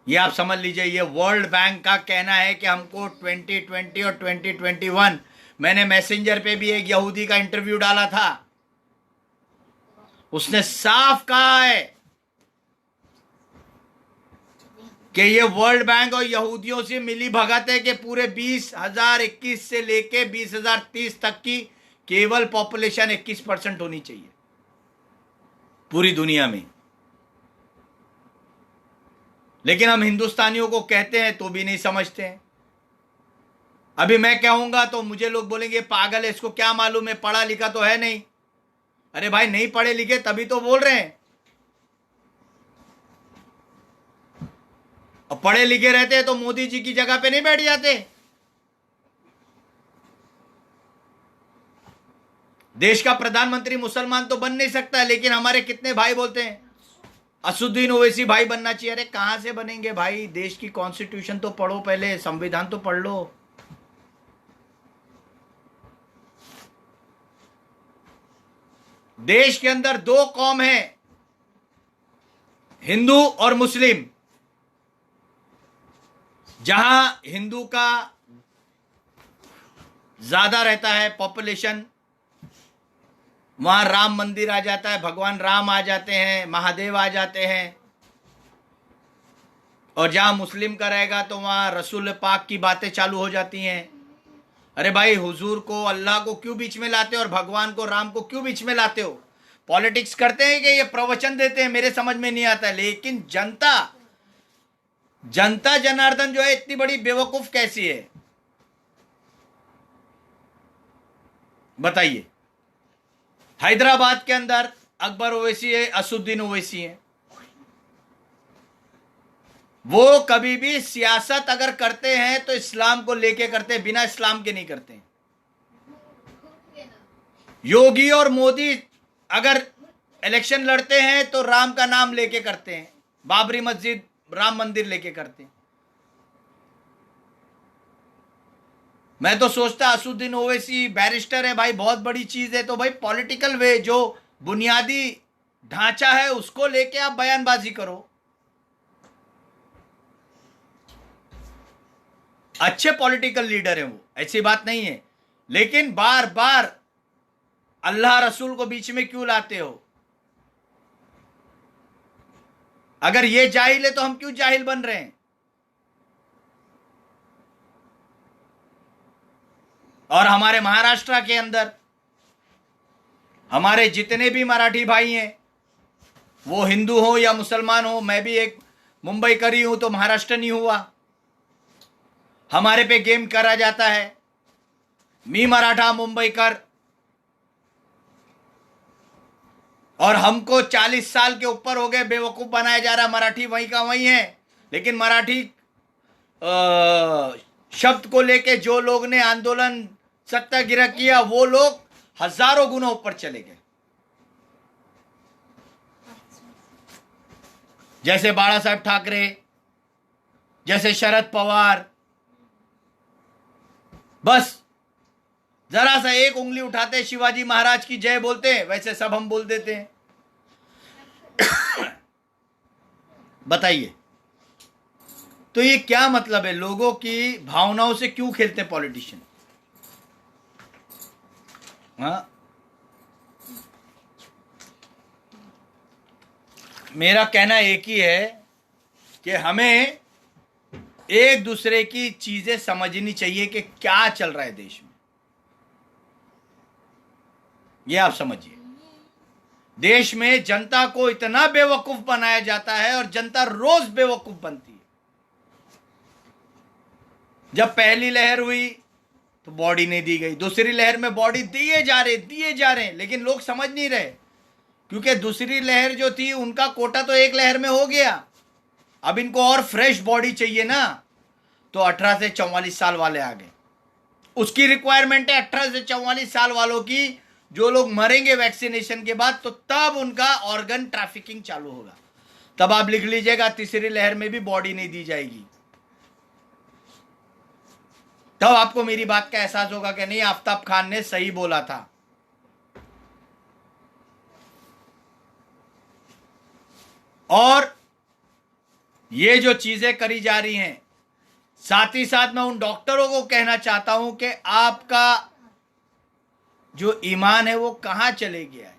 ये आप समझ लीजिए, ये वर्ल्ड बैंक का कहना है कि हमको 2020 और 2021, मैंने मैसेंजर पे भी एक यहूदी का इंटरव्यू डाला था, उसने साफ कहा है कि ये वर्ल्ड बैंक और यहूदियों से मिली भगत है कि पूरे 20,021 से लेके 20,030 तक की केवल पॉपुलेशन 21% होनी चाहिए पूरी दुनिया में। लेकिन हम हिंदुस्तानियों को कहते हैं तो भी नहीं समझते हैं। अभी मैं कहूंगा तो मुझे लोग बोलेंगे पागल है, इसको क्या मालूम है, पढ़ा लिखा तो है नहीं। अरे भाई नहीं पढ़े लिखे तभी तो बोल रहे हैं, और पढ़े लिखे रहते हैं तो मोदी जी की जगह पे नहीं बैठ जाते। देश का प्रधानमंत्री मुसलमान तो बन नहीं सकता, लेकिन हमारे कितने भाई बोलते हैं असुद्दीन ओवैसी भाई बनना चाहिए। अरे कहां से बनेंगे भाई, देश की कॉन्स्टिट्यूशन तो पढ़ो, पहले संविधान तो पढ़ लो। देश के अंदर दो कौम है, हिंदू और मुस्लिम। जहां हिंदू का ज्यादा रहता है पॉपुलेशन, वहां राम मंदिर आ जाता है, भगवान राम आ जाते हैं, महादेव आ जाते हैं। और जहां मुस्लिम का रहेगा तो वहां रसूल पाक की बातें चालू हो जाती हैं। अरे भाई हुजूर को, अल्लाह को क्यों बीच में लाते हो, और भगवान को, राम को क्यों बीच में लाते हो? पॉलिटिक्स करते हैं कि ये प्रवचन देते हैं, मेरे समझ में नहीं आता। लेकिन जनता जनार्दन जो है इतनी बड़ी बेवकूफ कैसी है बताइए। हैदराबाद के अंदर अकबर ओवैसी है, असुद्दीन ओवैसी है। वो कभी भी सियासत अगर करते हैं तो इस्लाम को लेके करते हैं, बिना इस्लाम के नहीं करते। योगी और मोदी अगर इलेक्शन लड़ते हैं तो राम का नाम लेके करते हैं, बाबरी मस्जिद, राम मंदिर लेके करते हैं। मैं तो सोचता असुद्दीन ओवैसी बैरिस्टर है भाई, बहुत बड़ी चीज है। तो भाई पॉलिटिकल वे, जो बुनियादी ढांचा है उसको लेके आप बयानबाजी करो। अच्छे पॉलिटिकल लीडर हैं वो, ऐसी बात नहीं है। लेकिन बार बार अल्लाह रसूल को बीच में क्यों लाते हो? अगर ये जाहिल है तो हम क्यों जाहिल बन रहे हैं? और हमारे महाराष्ट्र के अंदर हमारे जितने भी मराठी भाई हैं, वो हिंदू हो या मुसलमान हो, मैं भी एक मुंबई करी हूं तो महाराष्ट्र नहीं हुआ। हमारे पे गेम करा जाता है, मी मराठा मुंबईकर, और हमको 40 साल के ऊपर हो गए बेवकूफ बनाया जा रहा। मराठी वहीं का वहीं है, लेकिन मराठी शब्द को लेके जो लोग ने आंदोलन सत्याग्रह किया, वो लोग हजारों गुना ऊपर चले गए। जैसे बाला साहब ठाकरे, जैसे शरद पवार, बस जरा सा एक उंगली उठाते शिवाजी महाराज की जय बोलते हैं, वैसे सब हम बोल देते हैं। बताइए, तो ये क्या मतलब है? लोगों की भावनाओं से क्यों खेलते हैं पॉलिटिशियन? हाँ, मेरा कहना एक ही है कि हमें एक दूसरे की चीजें समझनी चाहिए कि क्या चल रहा है देश में। ये आप समझिए, देश में जनता को इतना बेवकूफ बनाया जाता है और जनता रोज बेवकूफ बनती है। जब पहली लहर हुई तो बॉडी नहीं दी गई, दूसरी लहर में बॉडी दिए जा रहे, लेकिन लोग समझ नहीं रहे, क्योंकि दूसरी लहर जो थी उनका कोटा तो एक लहर में हो गया। अब इनको और फ्रेश बॉडी चाहिए ना, तो 18 से 44 साल वाले आ गए। उसकी रिक्वायरमेंट है 18 से 44 साल वालों की, जो लोग मरेंगे वैक्सीनेशन के बाद, तो तब उनका ऑर्गन ट्रैफिकिंग चालू होगा। तब आप लिख लीजिएगा तीसरी लहर में भी बॉडी नहीं दी जाएगी। तब आपको मेरी बात का एहसास होगा कि नहीं, आफ्ताब खान ने सही बोला था। और ये जो चीजें करी जा रही हैं, साथ ही साथ मैं उन डॉक्टरों को कहना चाहता हूं कि आपका जो ईमान है वो कहां चले गया है।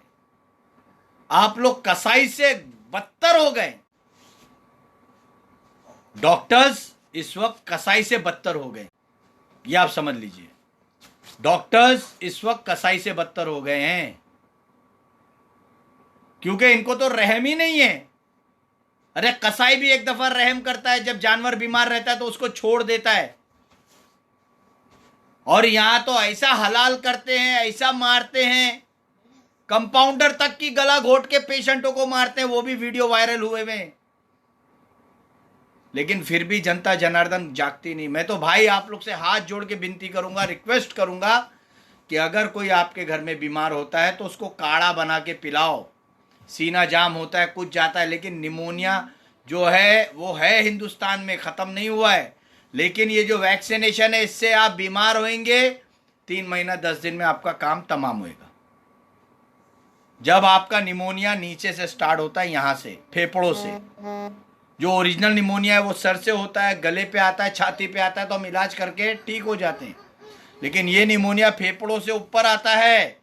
आप लोग कसाई से बदतर हो गए। डॉक्टर्स इस वक्त कसाई से बदतर हो गए, ये आप समझ लीजिए। डॉक्टर्स इस वक्त कसाई से बदतर हो गए हैं, क्योंकि इनको तो रहम ही नहीं है। अरे कसाई भी एक दफा रहम करता है, जब जानवर बीमार रहता है तो उसको छोड़ देता है। और यहां तो ऐसा हलाल करते हैं, ऐसा मारते हैं, कंपाउंडर तक की गला घोट के पेशेंटों को मारते हैं, वो भी वीडियो वायरल हुए में। लेकिन फिर भी जनता जनार्दन जागती नहीं। मैं तो भाई आप लोग से हाथ जोड़ के विनती करूंगा, रिक्वेस्ट करूंगा कि अगर कोई आपके घर में बीमार होता है तो उसको काढ़ा बना के पिलाओ। सीना जाम होता है, कुछ जाता है, लेकिन निमोनिया जो है वो है हिंदुस्तान में, ख़त्म नहीं हुआ है। लेकिन ये जो वैक्सीनेशन है, इससे आप बीमार होंगे, 3 महीना 10 दिन में आपका काम तमाम होएगा। जब आपका निमोनिया नीचे से स्टार्ट होता है, यहाँ से फेफड़ों से, जो ओरिजिनल निमोनिया है वो सर से होता है, गले पे आता है, छाती पे आता है, तो हम इलाज करके ठीक हो जाते हैं। लेकिन ये निमोनिया फेफड़ों से ऊपर आता है।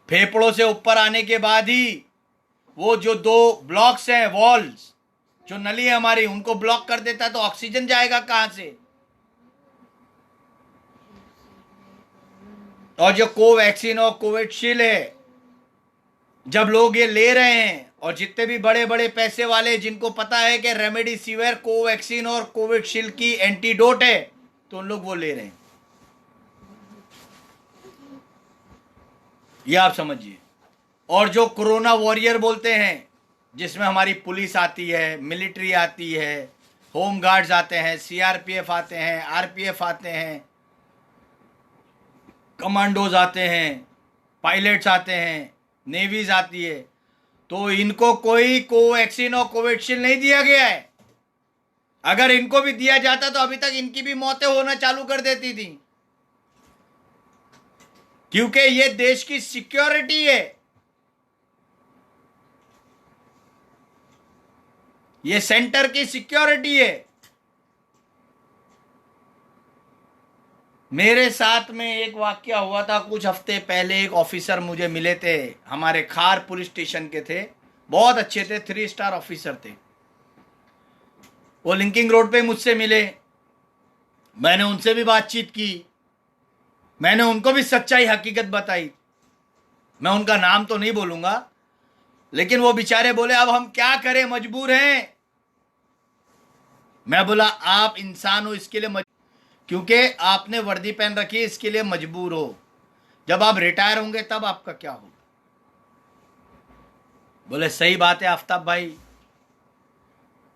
फेफड़ों से ऊपर आने के बाद ही वो जो 2 ब्लॉक्स हैं, वॉल्स, जो नली है हमारी, उनको ब्लॉक कर देता है, तो ऑक्सीजन जाएगा कहां से। और जो कोवैक्सीन और कोविशील्ड है, जब लोग ये ले रहे हैं, और जितने भी बड़े बड़े पैसे वाले जिनको पता है कि रेमडेसिविर, कोवैक्सीन और कोविशील्ड की एंटीडोट है, तो उन लोग वो ले रहे हैं। ये आप समझिए। और जो कोरोना वॉरियर बोलते हैं, जिसमें हमारी पुलिस आती है, मिलिट्री आती है, होम गार्ड्स आते हैं, सीआरपीएफ आते हैं, आरपीएफ आते हैं, कमांडोज आते हैं, पायलट्स आते हैं, नेवीज आती है, तो इनको कोई कोवैक्सीन और कोविशील्ड नहीं दिया गया है। अगर इनको भी दिया जाता तो अभी तक इनकी भी मौतें होना चालू कर देती थी, क्योंकि ये देश की सिक्योरिटी है, ये सेंटर की सिक्योरिटी है। मेरे साथ में एक वाकया हुआ था कुछ हफ्ते पहले। एक ऑफिसर मुझे मिले थे, हमारे खार पुलिस स्टेशन के थे, बहुत अच्छे थे, 3 स्टार ऑफिसर थे। वो लिंकिंग रोड पे मुझसे मिले, मैंने उनसे भी बातचीत की, मैंने उनको भी सच्चाई हकीकत बताई। मैं उनका नाम तो नहीं बोलूंगा, लेकिन वो बेचारे बोले अब हम क्या करें, मजबूर हैं। मैं बोला आप इंसान हो, इसके लिए क्योंकि आपने वर्दी पहन रखी है, इसके लिए मजबूर हो। जब आप रिटायर होंगे तब आपका क्या होगा। बोले सही बात है आफ्ताब भाई।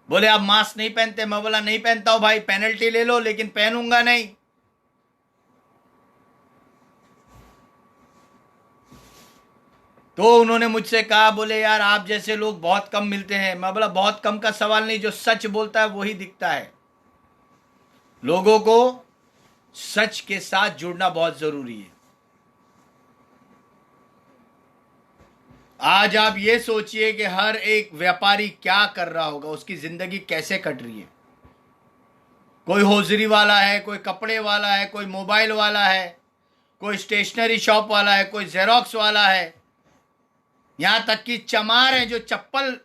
बोले आप मास्क नहीं पहनते। मैं बोला नहीं पहनता हूं भाई, पेनल्टी ले लो, लेकिन पहनूंगा नहीं। तो उन्होंने मुझसे कहा, बोले यार आप जैसे लोग बहुत कम मिलते हैं। मैं बोला बहुत कम का सवाल नहीं, जो सच बोलता है वही दिखता है। लोगों को सच के साथ जुड़ना बहुत जरूरी है। आज आप ये सोचिए कि हर एक व्यापारी क्या कर रहा होगा, उसकी जिंदगी कैसे कट रही है। कोई होजरी वाला है, कोई कपड़े वाला है, कोई मोबाइल वाला है, कोई स्टेशनरी शॉप वाला है, कोई जेरोक्स वाला है, यहां तक कि चमार है जो चप्पल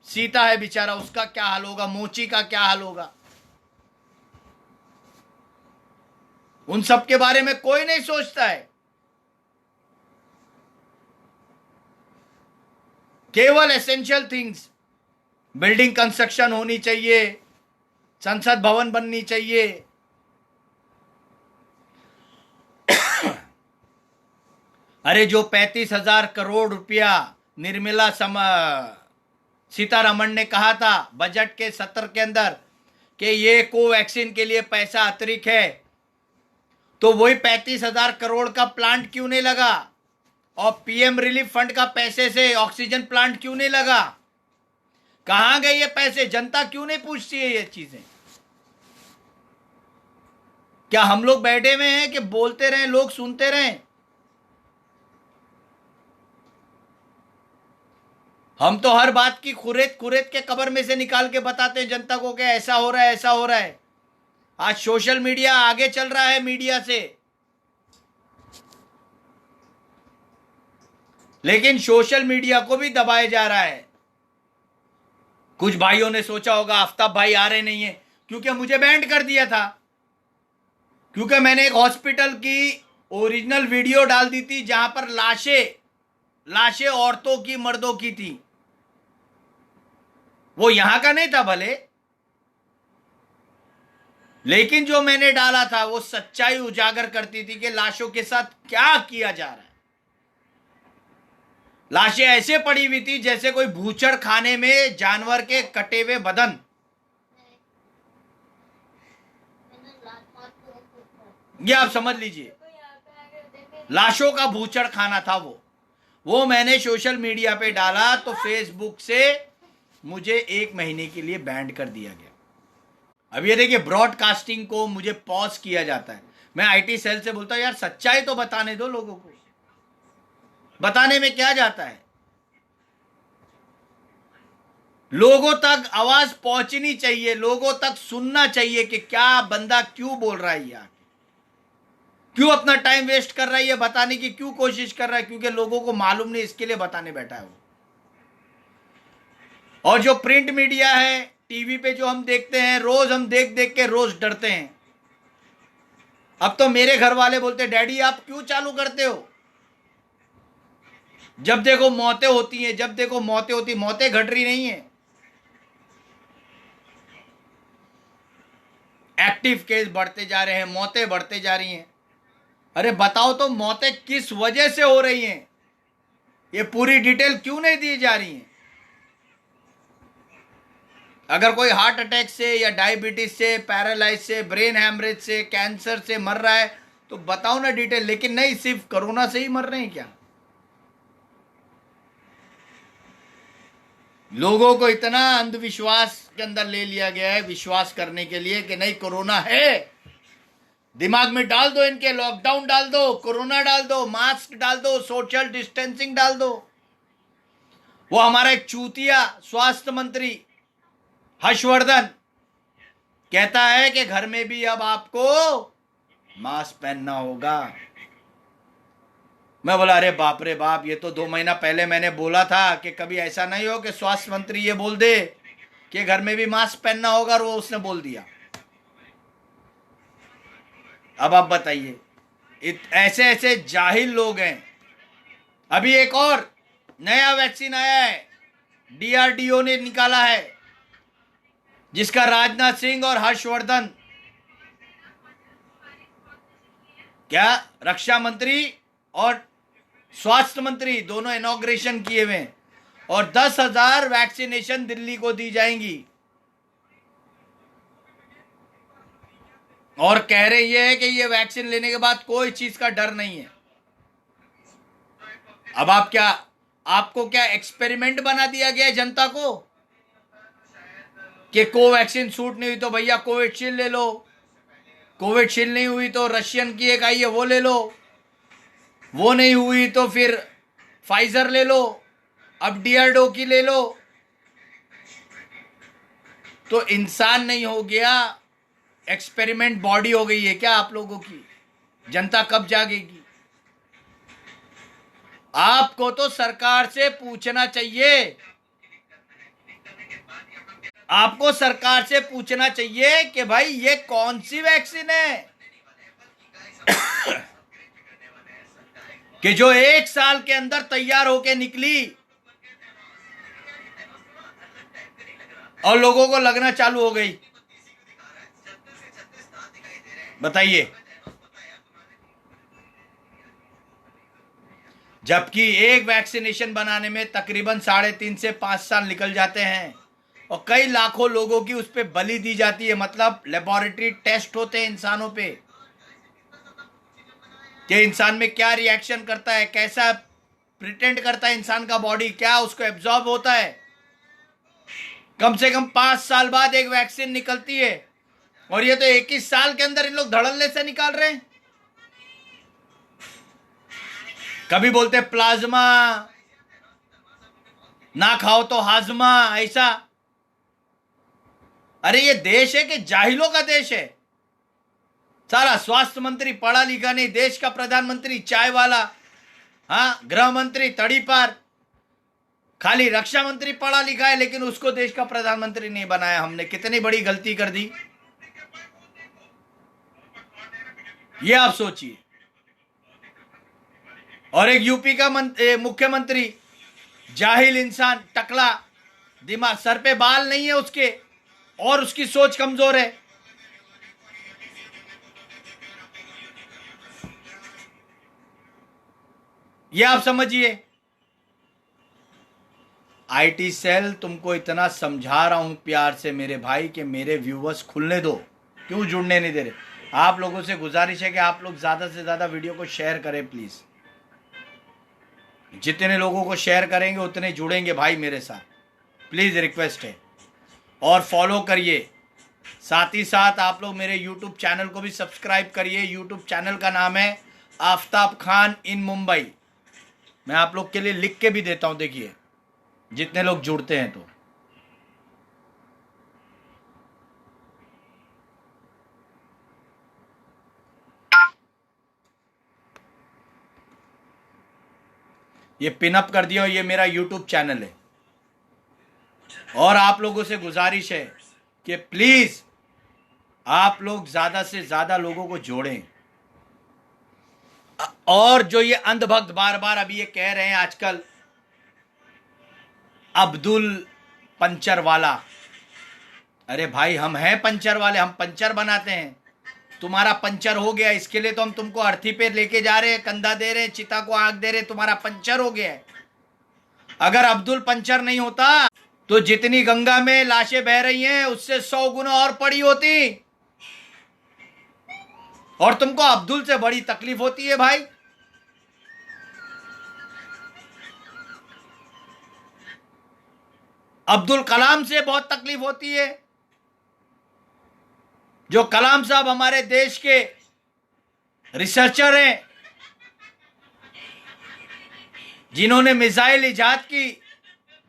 सीता है बेचारा, उसका क्या हाल होगा, मोची का क्या हाल होगा। उन सब के बारे में कोई नहीं सोचता है। केवल एसेंशियल थिंग्स, बिल्डिंग कंस्ट्रक्शन होनी चाहिए, संसद भवन बननी चाहिए, अरे जो 35,000 करोड़ रुपया निर्मला सीतारमण ने कहा था बजट के सत्र के अंदर कि ये कोवैक्सीन के लिए पैसा अतिरिक्त है, तो वही 35,000 करोड़ का प्लांट क्यों नहीं लगा? और पीएम रिलीफ फंड का पैसे से ऑक्सीजन प्लांट क्यों नहीं लगा? कहां गए ये पैसे? जनता क्यों नहीं पूछती है ये चीजें? क्या हम लोग बैठे हुए हैं कि बोलते रहें, लोग सुनते रहें? हम तो हर बात की खुरेद खुरेद के कब्र में से निकाल के बताते हैं जनता को कि ऐसा हो रहा है, ऐसा हो रहा है। आज सोशल मीडिया आगे चल रहा है मीडिया से, लेकिन सोशल मीडिया को भी दबाया जा रहा है। कुछ भाइयों ने सोचा होगा आफ्ताब भाई आ रहे नहीं है, क्योंकि मुझे बैंड कर दिया था, क्योंकि मैंने एक हॉस्पिटल की ओरिजिनल वीडियो डाल दी थी जहां पर लाशें औरतों की, मर्दों की थी। वो यहां का नहीं था भले, लेकिन जो मैंने डाला था वो सच्चाई उजागर करती थी कि लाशों के साथ क्या किया जा रहा है। लाशें ऐसे पड़ी हुई थी जैसे कोई भूचड़ खाने में जानवर के कटे हुए बदन। ये आप समझ लीजिए, लाशों का भूचड़ खाना था वो मैंने सोशल मीडिया पे डाला तो फेसबुक से मुझे 1 महीने के लिए बैंड कर दिया गया। अब ये देखिए, ब्रॉडकास्टिंग को मुझे पॉज किया जाता है। मैं आईटी सेल से बोलता हूं यार सच्चाई तो बताने दो लोगों को, बताने में क्या जाता है? लोगों तक आवाज पहुंचनी चाहिए, लोगों तक सुनना चाहिए कि क्या बंदा क्यों बोल रहा है, यार क्यों अपना टाइम वेस्ट कर रहा है, ये बताने की क्यों कोशिश कर रहा है, क्योंकि लोगों को मालूम नहीं, इसके लिए बताने बैठा है वो। और जो प्रिंट मीडिया है, टीवी पे जो हम देखते हैं, रोज हम देख देख के रोज डरते हैं। अब तो मेरे घर वाले बोलते डैडी आप क्यों चालू करते हो? जब देखो मौतें होती हैं, जब देखो मौतें होती, मौतें घट रही नहीं है, एक्टिव केस बढ़ते जा रहे हैं, मौतें बढ़ते जा रही हैं। अरे बताओ तो मौतें किस वजह से हो रही हैं? ये पूरी डिटेल क्यों नहीं दी जा रही है? अगर कोई हार्ट अटैक से या डायबिटीज से, पैरालाइज से, ब्रेन हैमरेज से, कैंसर से मर रहा है तो बताओ ना डिटेल, लेकिन नहीं, सिर्फ कोरोना से ही मर रहे हैं क्या? लोगों को इतना अंधविश्वास के अंदर ले लिया गया है विश्वास करने के लिए कि नहीं कोरोना है। दिमाग में डाल दो इनके, लॉकडाउन डाल दो, कोरोना डाल दो, मास्क डाल दो, सोशल डिस्टेंसिंग डाल दो। वो हमारा एक चूतिया स्वास्थ्य मंत्री हर्षवर्धन कहता है कि घर में भी अब आपको मास्क पहनना होगा। मैं बोला अरे बाप रे बाप, ये तो 2 महीना पहले मैंने बोला था कि कभी ऐसा नहीं हो कि स्वास्थ्य मंत्री ये बोल दे कि घर में भी मास्क पहनना होगा, और वो उसने बोल दिया। अब आप बताइए, ऐसे ऐसे जाहिल लोग हैं। अभी एक और नया वैक्सीन आया है, डीआरडीओ ने निकाला है, जिसका राजनाथ सिंह और हर्षवर्धन, क्या रक्षा मंत्री और स्वास्थ्य मंत्री दोनों इनॉग्रेशन किए हुए हैं, और 10,000 वैक्सीनेशन दिल्ली को दी जाएंगी। और कह रहे ये है कि ये वैक्सीन लेने के बाद कोई चीज का डर नहीं है। अब आपको क्या एक्सपेरिमेंट बना दिया गया है जनता को कि कोवैक्सीन सूट नहीं हुई तो भैया कोविशील्ड ले लो, कोविशील्ड नहीं हुई तो रशियन की एक आई है वो ले लो, वो नहीं हुई तो फिर फाइजर ले लो, अब डीआरडीओ की ले लो। तो इंसान नहीं हो गया, एक्सपेरिमेंट बॉडी हो गई है क्या आप लोगों की? जनता कब जागेगी? आपको तो सरकार से पूछना चाहिए, आपको सरकार से पूछना चाहिए कि भाई ये कौन सी वैक्सीन है कि जो 1 साल के अंदर तैयार होके निकली और लोगों को लगना चालू हो गई। बताइए, जबकि एक वैक्सीनेशन बनाने में तकरीबन 3.5 से 5 साल निकल जाते हैं, और कई लाखों लोगों की उस पर बलि दी जाती है। मतलब लेबोरेटरी टेस्ट होते हैं इंसानों पे कि इंसान में क्या रिएक्शन करता है, कैसा प्रिटेंड करता है इंसान का बॉडी, क्या उसको एब्जॉर्ब होता है। कम से कम 5 साल बाद एक वैक्सीन निकलती है और ये तो 21 साल के अंदर इन लोग धड़ल्ले से निकाल रहे हैं। कभी बोलते प्लाज्मा, ना खाओ तो हाजमा, ऐसा। अरे ये देश है कि जाहिलों का देश है। सारा स्वास्थ्य मंत्री पढ़ा लिखा नहीं, देश का प्रधानमंत्री चाय वाला, हाँ, गृह मंत्री तड़ी पार, खाली रक्षा मंत्री पढ़ा लिखा है लेकिन उसको देश का प्रधानमंत्री नहीं बनाया। हमने कितनी बड़ी गलती कर दी, ये आप सोचिए। और एक यूपी का मुख्यमंत्री जाहिल इंसान, टकला, दिमाग, सर पे बाल नहीं है उसके और उसकी सोच कमजोर है। ये आप समझिए। आईटी सेल, तुमको इतना समझा रहा हूं प्यार से मेरे भाई कि मेरे व्यूवर्स खुलने दो, क्यों जुड़ने नहीं दे रहे। आप लोगों से गुजारिश है कि आप लोग ज्यादा से ज्यादा वीडियो को शेयर करें प्लीज। जितने लोगों को शेयर करेंगे उतने जुड़ेंगे भाई मेरे साथ, प्लीज रिक्वेस्ट है। और फॉलो करिए, साथ ही साथ आप लोग मेरे यूट्यूब चैनल को भी सब्सक्राइब करिए। यूट्यूब चैनल का नाम है आफ्ताब खान इन मुंबई। मैं आप लोग के लिए लिख के भी देता हूं, देखिए जितने लोग जुड़ते हैं तो। ये पिनअप कर दिया, ये मेरा यूट्यूब चैनल है। और आप लोगों से गुजारिश है कि प्लीज आप लोग ज्यादा से ज्यादा लोगों को जोड़ें। और जो ये अंधभक्त बार बार अभी ये कह रहे हैं आजकल, अब्दुल पंचर वाला, अरे भाई हम हैं पंचर वाले, हम पंचर बनाते हैं। तुम्हारा पंचर हो गया, इसके लिए तो हम तुमको अर्थी पे लेके जा रहे हैं, कंधा दे रहे हैं, चिता को आग दे रहे हैं, तुम्हारा पंचर हो गया है। अगर अब्दुल पंचर नहीं होता तो जितनी गंगा में लाशें बह रही हैं उससे 100 गुना और पड़ी होती। और तुमको अब्दुल से बड़ी तकलीफ होती है भाई। अब्दुल कलाम से बहुत तकलीफ होती है। जो कलाम साहब हमारे देश के रिसर्चर हैं, जिन्होंने मिसाइल इजाद की,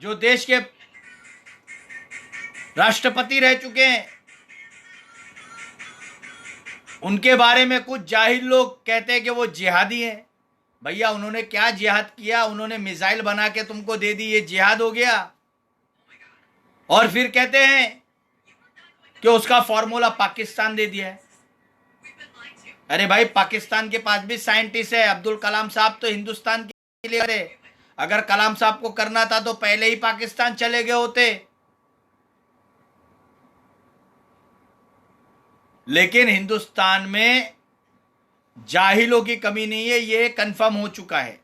जो देश के राष्ट्रपति रह चुके हैं, उनके बारे में कुछ जाहिल लोग कहते हैं कि वो जिहादी हैं। भैया उन्होंने क्या जिहाद किया? उन्होंने मिसाइल बना के तुमको दे दी, ये जिहाद हो गया? और फिर कहते हैं कि उसका फॉर्मूला पाकिस्तान दे दिया है। अरे भाई पाकिस्तान के पास भी साइंटिस्ट है, अब्दुल कलाम साहब तो हिंदुस्तान के लिए करे। अगर कलाम साहब को करना था तो पहले ही पाकिस्तान चले गए होते। लेकिन हिंदुस्तान में जाहिलों की कमी नहीं है, ये कंफर्म हो चुका है,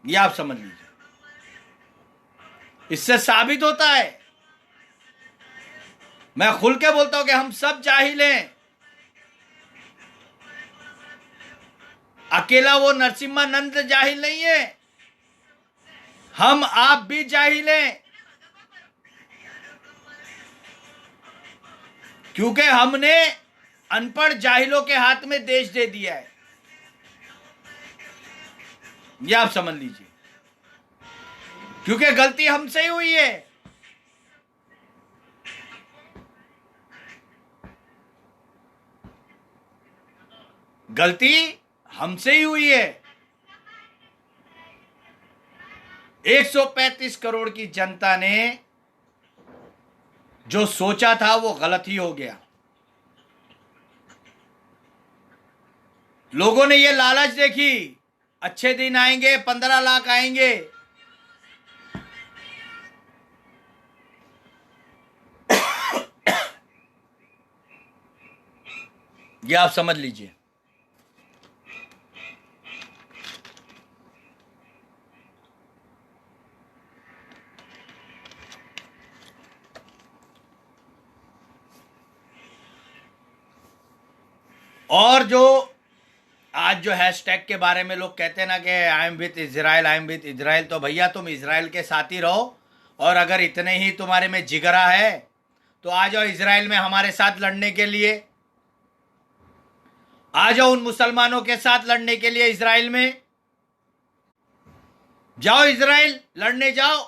ये आप समझ लीजिए। इससे साबित होता है, मैं खुल के बोलता हूं कि हम सब जाहिल हैं। अकेला वो नरसिम्हानंद जाहिल नहीं है, हम आप भी जाहिल हैं। क्योंकि हमने अनपढ़ जाहिलों के हाथ में देश दे दिया है, ये आप समझ लीजिए। क्योंकि गलती हमसे ही हुई है। गलती हमसे ही हुई है। 135 करोड़ की जनता ने जो सोचा था वो गलत ही हो गया। लोगों ने ये लालच देखी, अच्छे दिन आएंगे, 15 लाख आएंगे। ये आप समझ लीजिए। और जो आज जो हैशटैग के बारे में लोग कहते हैं ना कि आई am with Israel, I am with Israel, तो भैया तुम इजराइल के साथ ही रहो, और अगर इतने ही तुम्हारे में जिगरा है तो आ जाओ इजराइल में हमारे साथ लड़ने के लिए, आ जाओ उन मुसलमानों के साथ लड़ने के लिए इजराइल में, जाओ इजराइल लड़ने जाओ,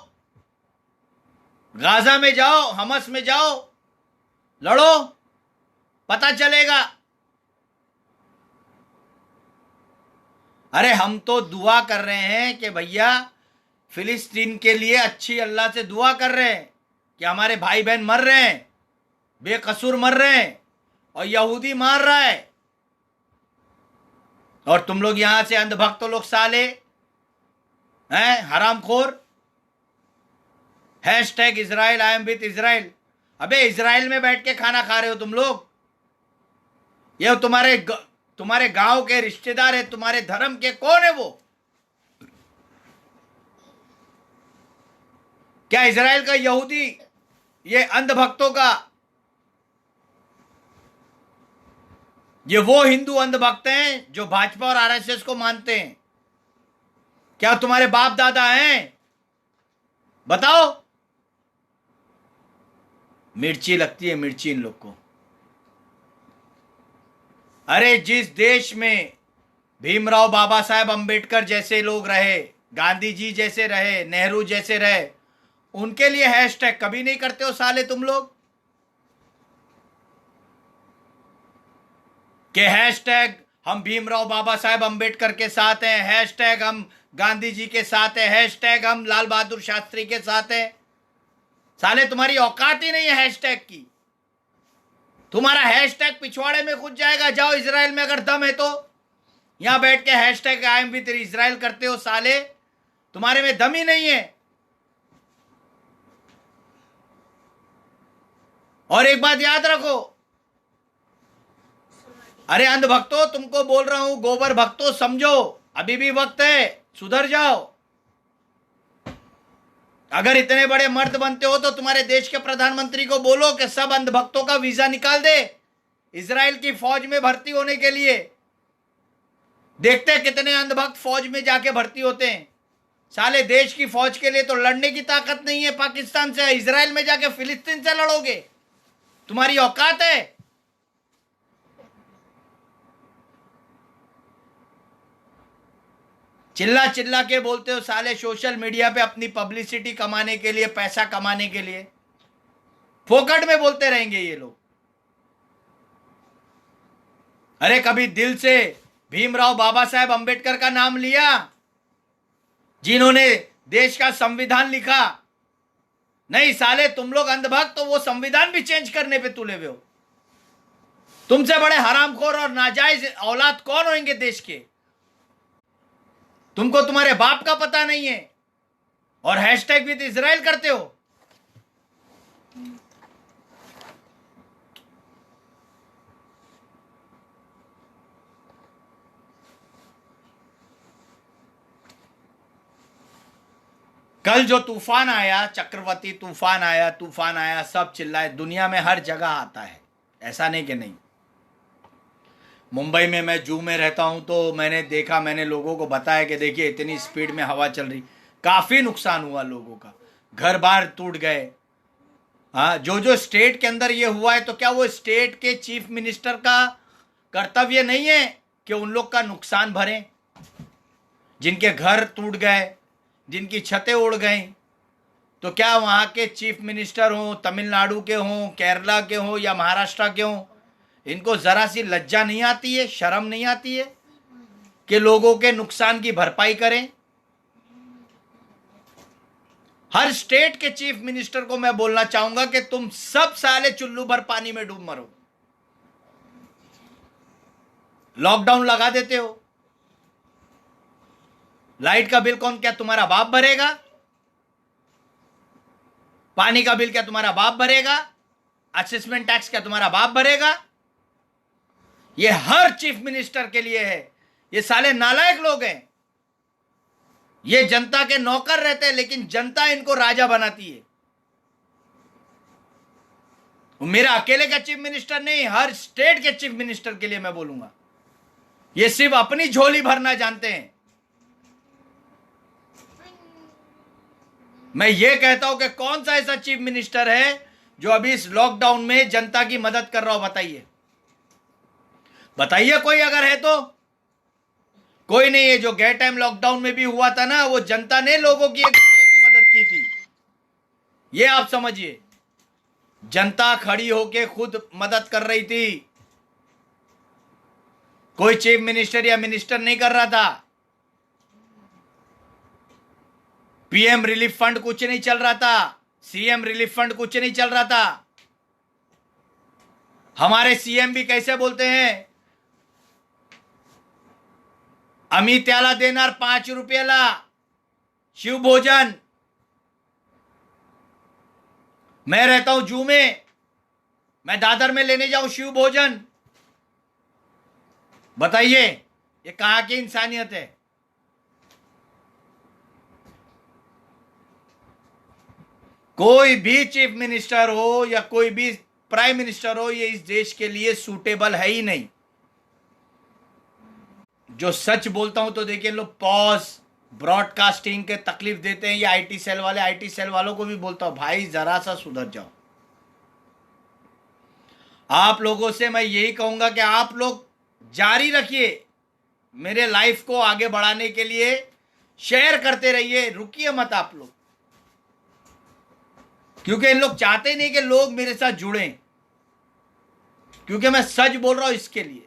गाजा में जाओ, हमस में जाओ, लड़ो, पता चलेगा। अरे हम तो दुआ कर रहे हैं कि भैया फिलिस्तीन के लिए अच्छी अल्लाह से दुआ कर रहे हैं कि हमारे भाई बहन मर रहे हैं, बेकसूर मर रहे हैं, और यहूदी मार रहा है, और तुम लोग यहां से अंधभक्त लोग साले हैं, हरामखोर, hashtag Israel, I am with Israel. अबे इजराइल में बैठ के खाना खा रहे हो तुम लोग, ये तुम्हारे गांव के रिश्तेदार है, तुम्हारे धर्म के, कौन है वो? क्या इजराइल का यहूदी ये अंधभक्तों का, ये वो हिंदू अंधभक्त हैं जो भाजपा और आरएसएस को मानते हैं? क्या तुम्हारे बाप दादा हैं? बताओ। मिर्ची लगती है, मिर्ची इन लोग को। अरे जिस देश में भीमराव बाबा साहेब अंबेडकर जैसे लोग रहे, गांधी जी जैसे रहे, नेहरू जैसे रहे, उनके लिए हैशटैग कभी नहीं करते हो साले तुम लोग, कि हैशटैग हम भीमराव बाबा साहेब अंबेडकर के साथ हैं, हैशटैग हम गांधी जी के साथ हैं, हैशटैग हम लाल बहादुर शास्त्री के साथ हैं। साले तुम्हारी औकात ही नहीं है हैशटैग की। तुम्हारा हैशटैग पिछवाड़े में घुस जाएगा। जाओ इजराइल में अगर दम है तो, यहां बैठ के hashtag I am with Israel करते हो साले, तुम्हारे में दम ही नहीं है। और एक बात याद रखो, अरे अंधभक्तों तुमको बोल रहा हूं, गोबर भक्तों समझो, अभी भी वक्त है, सुधर जाओ। अगर इतने बड़े मर्द बनते हो तो तुम्हारे देश के प्रधानमंत्री को बोलो कि सब अंधभक्तों का वीजा निकाल दे इजराइल की फौज में भर्ती होने के लिए। देखते हैं कितने अंधभक्त फौज में जाके भर्ती होते हैं। साले देश की फौज के लिए तो लड़ने की ताकत नहीं है पाकिस्तान से, इजराइल में जाके फिलिस्तीन से लड़ोगे? तुम्हारी औकात है? चिल्ला चिल्ला के बोलते हो साले सोशल मीडिया पे अपनी पब्लिसिटी कमाने के लिए, पैसा कमाने के लिए, फोकट में बोलते रहेंगे ये लोग। अरे कभी दिल से भीमराव बाबा साहेब अंबेडकर का नाम लिया, जिन्होंने देश का संविधान लिखा? नहीं साले, तुम लोग अंधभक्त तो वो संविधान भी चेंज करने पे तुले हुए हो। तुमसे बड़े हरामखोर और नाजायज औलाद कौन होंगे देश के? तुमको तुम्हारे बाप का पता नहीं है और हैशटैग विद इजराइल करते हो। कल जो तूफान आया, चक्रवाती तूफान आया, सब चिल्लाए, दुनिया में हर जगह आता है, ऐसा नहीं कि नहीं। मुंबई में मैं जू में रहता हूं तो मैंने देखा, मैंने लोगों को बताया कि देखिए इतनी स्पीड में हवा चल रही, काफी नुकसान हुआ लोगों का, घर बार टूट गए। हाँ, जो स्टेट के अंदर ये हुआ है तो क्या वो स्टेट के चीफ मिनिस्टर का कर्तव्य नहीं है कि उन लोग का नुकसान भरें? जिनके घर टूट गए, जिनकी छतें उड़ गई, तो क्या वहाँ के चीफ मिनिस्टर हों, तमिलनाडु के हों, केरला के हों या महाराष्ट्र के हों, इनको जरा सी लज्जा नहीं आती है, शर्म नहीं आती है कि लोगों के नुकसान की भरपाई करें? हर स्टेट के चीफ मिनिस्टर को मैं बोलना चाहूंगा कि तुम सब साले चुल्लू भर पानी में डूब मरो। लॉकडाउन लगा देते हो, लाइट का बिल कौन, क्या तुम्हारा बाप भरेगा? पानी का बिल क्या तुम्हारा बाप भरेगा? असेसमेंट टैक्स क्या तुम्हारा बाप भरेगा? ये हर चीफ मिनिस्टर के लिए है। ये साले नालायक लोग हैं, ये जनता के नौकर रहते हैं लेकिन जनता इनको राजा बनाती है। मेरा अकेले का चीफ मिनिस्टर नहीं, हर स्टेट के चीफ मिनिस्टर के लिए मैं बोलूंगा, ये सिर्फ अपनी झोली भरना जानते हैं। मैं ये कहता हूं कि कौन सा ऐसा चीफ मिनिस्टर है जो अभी इस लॉकडाउन में जनता की मदद कर रहा हो, बताइए, बताइए कोई अगर है तो। कोई नहीं है। जो गैर टाइम लॉकडाउन में भी हुआ था ना, वो जनता ने लोगों की एक दूसरे की मदद की थी, ये आप समझिए। जनता खड़ी होके खुद मदद कर रही थी, कोई चीफ मिनिस्टर या मिनिस्टर नहीं कर रहा था। पीएम रिलीफ फंड कुछ नहीं चल रहा था, सीएम रिलीफ फंड कुछ नहीं चल रहा था। हमारे सीएम भी कैसे बोलते हैं, अमित याला देणार 5 रुपयाला शिव भोजन। मैं रहता हूं जू में, मैं दादर में लेने जाऊं शिव भोजन, बताइए ये कहां की इंसानियत है। कोई भी चीफ मिनिस्टर हो या कोई भी प्राइम मिनिस्टर हो, ये इस देश के लिए सूटेबल है ही नहीं। जो सच बोलता हूं तो देखिए, लोग पॉज ब्रॉडकास्टिंग के तकलीफ देते हैं, ये आईटी सेल वाले, आईटी सेल वालों को भी बोलता हूं, भाई जरा सा सुधर जाओ। आप लोगों से मैं यही कहूंगा कि आप लोग जारी रखिए, मेरे लाइफ को आगे बढ़ाने के लिए शेयर करते रहिए, रुकिए मत आप लोग, क्योंकि इन लोग चाहते नहीं कि लोग मेरे साथ जुड़ें, क्योंकि मैं सच बोल रहा हूं इसके लिए।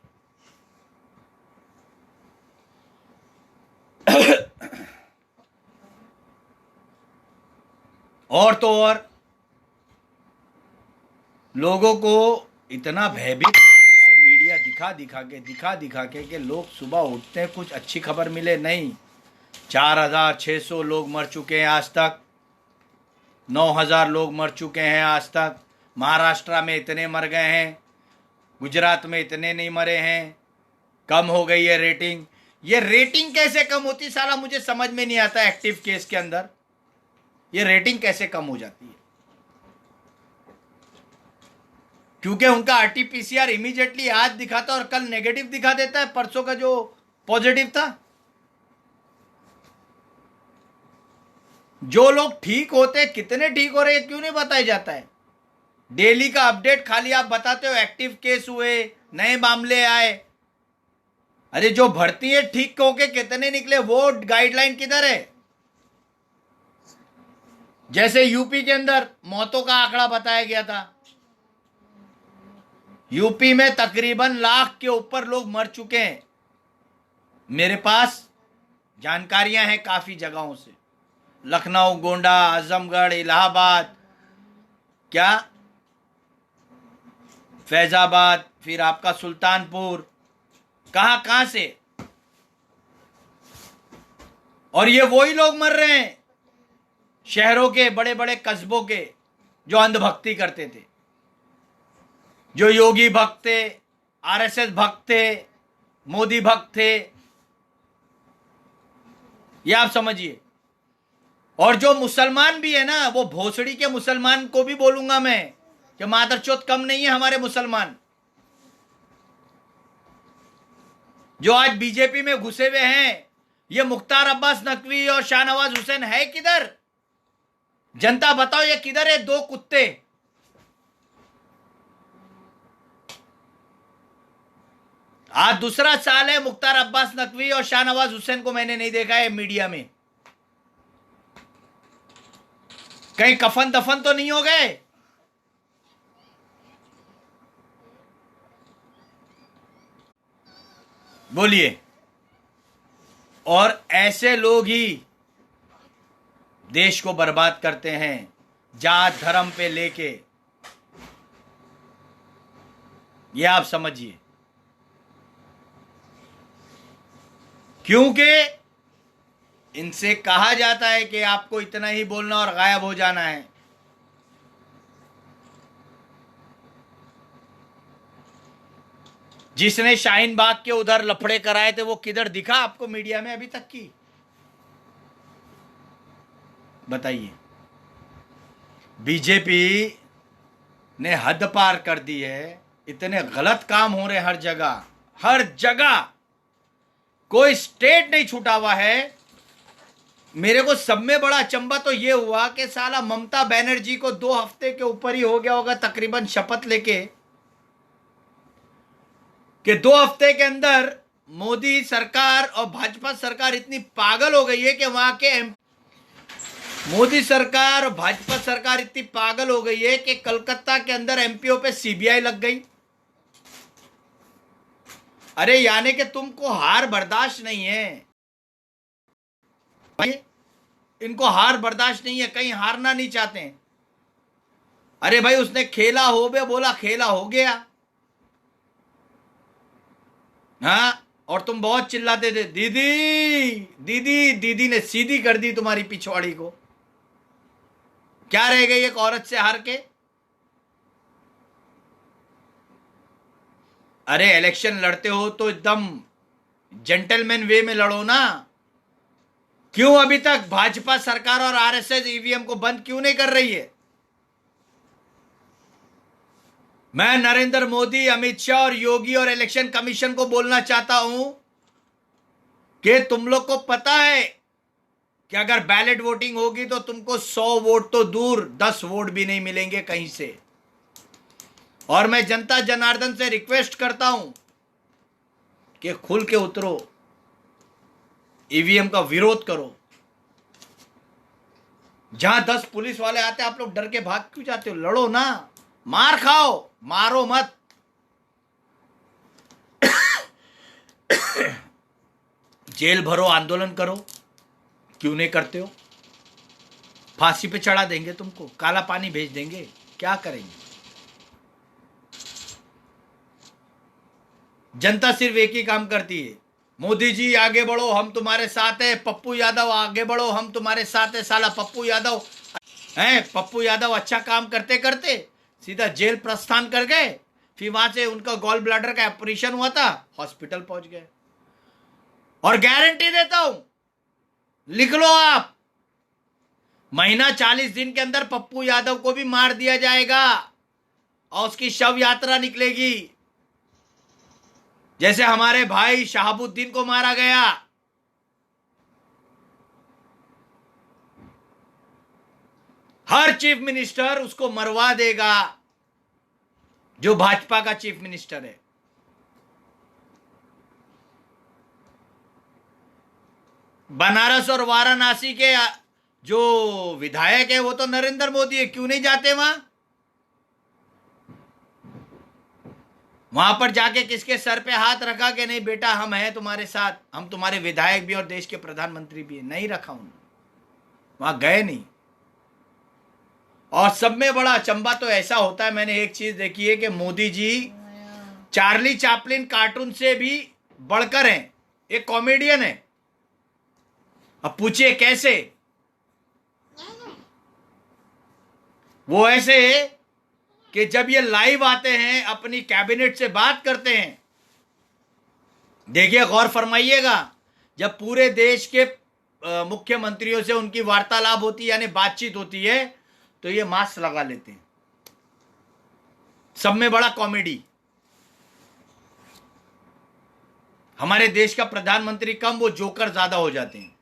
और तो और लोगों को इतना भयभीत कर दिया है मीडिया दिखा दिखा के कि लोग सुबह उठते हैं, कुछ अच्छी खबर मिले नहीं। 4600 लोग मर चुके हैं आज तक, 9000 लोग मर चुके हैं आज तक, महाराष्ट्र में इतने मर गए हैं, गुजरात में इतने नहीं मरे हैं, कम हो गई है रेटिंग। ये रेटिंग कैसे कम होती साला, मुझे समझ में नहीं आता। एक्टिव केस के अंदर ये रेटिंग कैसे कम हो जाती है? क्योंकि उनका आरटीपीसीआर इमीडिएटली आज दिखाता और कल नेगेटिव दिखा देता है, परसों का जो पॉजिटिव था। जो लोग ठीक होते, कितने ठीक हो रहे क्यों नहीं बताया जाता है? डेली का अपडेट खाली आप बताते हो, एक्टिव केस हुए, नए मामले आए। अरे जो भर्ती है ठीक होके कितने निकले, वो गाइडलाइन किधर है? जैसे यूपी के अंदर मौतों का आंकड़ा बताया गया था, यूपी में तकरीबन लाख के ऊपर लोग मर चुके हैं। मेरे पास जानकारियां हैं काफी जगहों से, लखनऊ, गोंडा, आजमगढ़, इलाहाबाद, क्या फैजाबाद, फिर आपका सुल्तानपुर, कहां से। और ये वही लोग मर रहे हैं शहरों के, बड़े बड़े कस्बों के, जो अंधभक्ति करते थे, जो योगी भक्त थे, आरएसएस भक्त थे, मोदी भक्त थे, ये आप समझिए। और जो मुसलमान भी है ना, वो भोसड़ी के मुसलमान को भी बोलूंगा मैं कि मादरचोद कम नहीं है हमारे मुसलमान, जो आज बीजेपी में घुसे हुए हैं। ये मुख्तार अब्बास नकवी और शाहनवाज हुसैन है किधर? जनता बताओ, ये किधर है? दो कुत्ते। आज दूसरा साल है, मुख्तार अब्बास नकवी और शाहनवाज हुसैन को मैंने नहीं देखा है मीडिया में। कहीं कफन दफन तो नहीं हो गए? बोलिए। और ऐसे लोग ही देश को बर्बाद करते हैं, जात धर्म पे लेके, ये आप समझिए। क्योंकि इनसे कहा जाता है कि आपको इतना ही बोलना और गायब हो जाना है। जिसने शाहीन बाग के उधर लफड़े कराए थे, वो किधर दिखा आपको मीडिया में अभी तक की? बताइए। बीजेपी ने हद पार कर दी है। इतने गलत काम हो रहे हर जगह, हर जगह, कोई स्टेट नहीं छूटा हुआ है। मेरे को सब में बड़ा अचंबा तो ये हुआ कि साला ममता बनर्जी को 2 हफ्ते के ऊपर ही हो गया होगा तकरीबन शपथ लेके, कि 2 हफ्ते के अंदर मोदी सरकार और भाजपा सरकार इतनी पागल हो गई है कि वहां के मोदी सरकार और भाजपा सरकार इतनी पागल हो गई है कि कलकत्ता के अंदर एमपीओ पे सीबीआई लग गई। अरे यानी कि तुमको हार बर्दाश्त नहीं है भाई, इनको हार बर्दाश्त नहीं है, कहीं हारना नहीं चाहते हैं। अरे भाई उसने खेला हो बे, बोला खेला हो गया। हाँ, और तुम बहुत चिल्लाते थे दीदी दीदी, दीदी ने सीधी कर दी तुम्हारी पिछवाड़ी को। क्या रह गई एक औरत से हार के? अरे इलेक्शन लड़ते हो तो एकदम जेंटलमैन वे में लड़ो ना। क्यों अभी तक भाजपा सरकार और आरएसएस ईवीएम को बंद क्यों नहीं कर रही है? मैं नरेंद्र मोदी, अमित शाह और योगी और इलेक्शन कमीशन को बोलना चाहता हूं कि तुम लोग को पता है कि अगर बैलेट वोटिंग होगी तो तुमको 100 वोट तो दूर 10 वोट भी नहीं मिलेंगे कहीं से। और मैं जनता जनार्दन से रिक्वेस्ट करता हूं कि खुल के उतरो, ईवीएम का विरोध करो। जहां 10 पुलिस वाले आते आप लोग डर के भाग क्यों जाते हो? लड़ो ना, मार खाओ, मारो मत। जेल भरो, आंदोलन करो, क्यों नहीं करते हो? फांसी पे चढ़ा देंगे तुमको, काला पानी भेज देंगे, क्या करेंगे? जनता सिर्फ एक ही काम करती है, मोदी जी आगे बढ़ो हम तुम्हारे साथ है, पप्पू यादव आगे बढ़ो हम तुम्हारे साथ है। साला पप्पू यादव हैं, पप्पू यादव अच्छा काम करते करते सीधा जेल प्रस्थान कर गए, फिर वहां से उनका गॉल ब्लैडर का ऑपरेशन हुआ था, हॉस्पिटल पहुंच गए। और गारंटी देता हूं, लिख लो आप, महीना 40 दिन के अंदर पप्पू यादव को भी मार दिया जाएगा और उसकी शव यात्रा निकलेगी, जैसे हमारे भाई शहाबुद्दीन को मारा गया। हर चीफ मिनिस्टर उसको मरवा देगा जो भाजपा का चीफ मिनिस्टर है। बनारस और वाराणसी के जो विधायक है वो तो नरेंद्र मोदी है, क्यों नहीं जाते वहां? वहां पर जाके किसके सर पे हाथ रखा कि नहीं बेटा हम हैं तुम्हारे साथ, हम तुम्हारे विधायक भी और देश के प्रधानमंत्री भी है? नहीं रखा उन्होंने, वहां गए नहीं। और सब में बड़ा अचंबा तो ऐसा होता है, मैंने एक चीज देखी है कि Modi ji Charlie Chaplin cartoon से भी बढ़कर हैं, एक कॉमेडियन है। अब पूछिए कैसे? वो ऐसे कि जब ये लाइव आते हैं अपनी कैबिनेट से बात करते हैं, देखिए गौर फरमाइएगा, जब पूरे देश के मुख्यमंत्रियों से उनकी वार्तालाप होती है यानी बातचीत होती है, तो ये मास्क लगा लेते हैं। सब में बड़ा कॉमेडी। हमारे देश का प्रधानमंत्री कम, वो जोकर ज्यादा हो जाते हैं।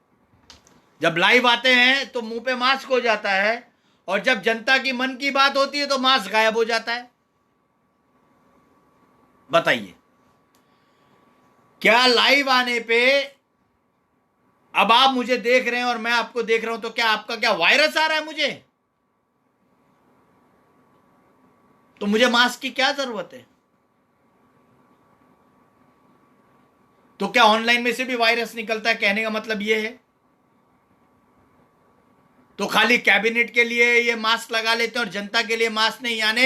जब लाइव आते हैं तो मुंह पे मास्क हो जाता है, और जब जनता की मन की बात होती है तो मास्क गायब हो जाता है। बताइए, क्या लाइव आने पे, अब आप मुझे देख रहे हैं और मैं आपको देख रहा हूं, तो क्या आपका क्या वायरस आ रहा है मुझे? तो मुझे मास्क की क्या जरूरत है? तो क्या ऑनलाइन में से भी वायरस निकलता है? कहने का मतलब यह है तो खाली कैबिनेट के लिए ये मास्क लगा लेते हैं और जनता के लिए मास्क नहीं, यानी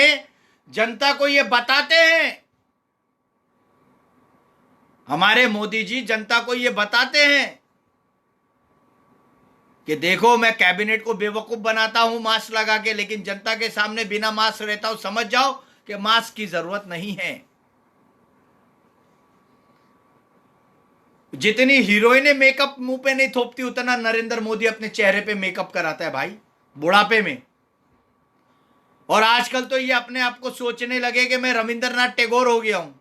जनता को ये बताते हैं, हमारे मोदी जी जनता को ये बताते हैं कि देखो मैं कैबिनेट को बेवकूफ बनाता हूं मास्क लगा के, लेकिन जनता के सामने बिना मास्क रहता हूं, समझ जाओ कि मास्क की जरूरत नहीं है। जितनी हीरोइनें मेकअप मुंह पे नहीं थोपती, उतना नरेंद्र मोदी अपने चेहरे पे मेकअप कराता है भाई, बुढ़ापे में। और आजकल तो ये अपने आप को सोचने लगे कि मैं रविंद्रनाथ टैगोर हो गया हूं।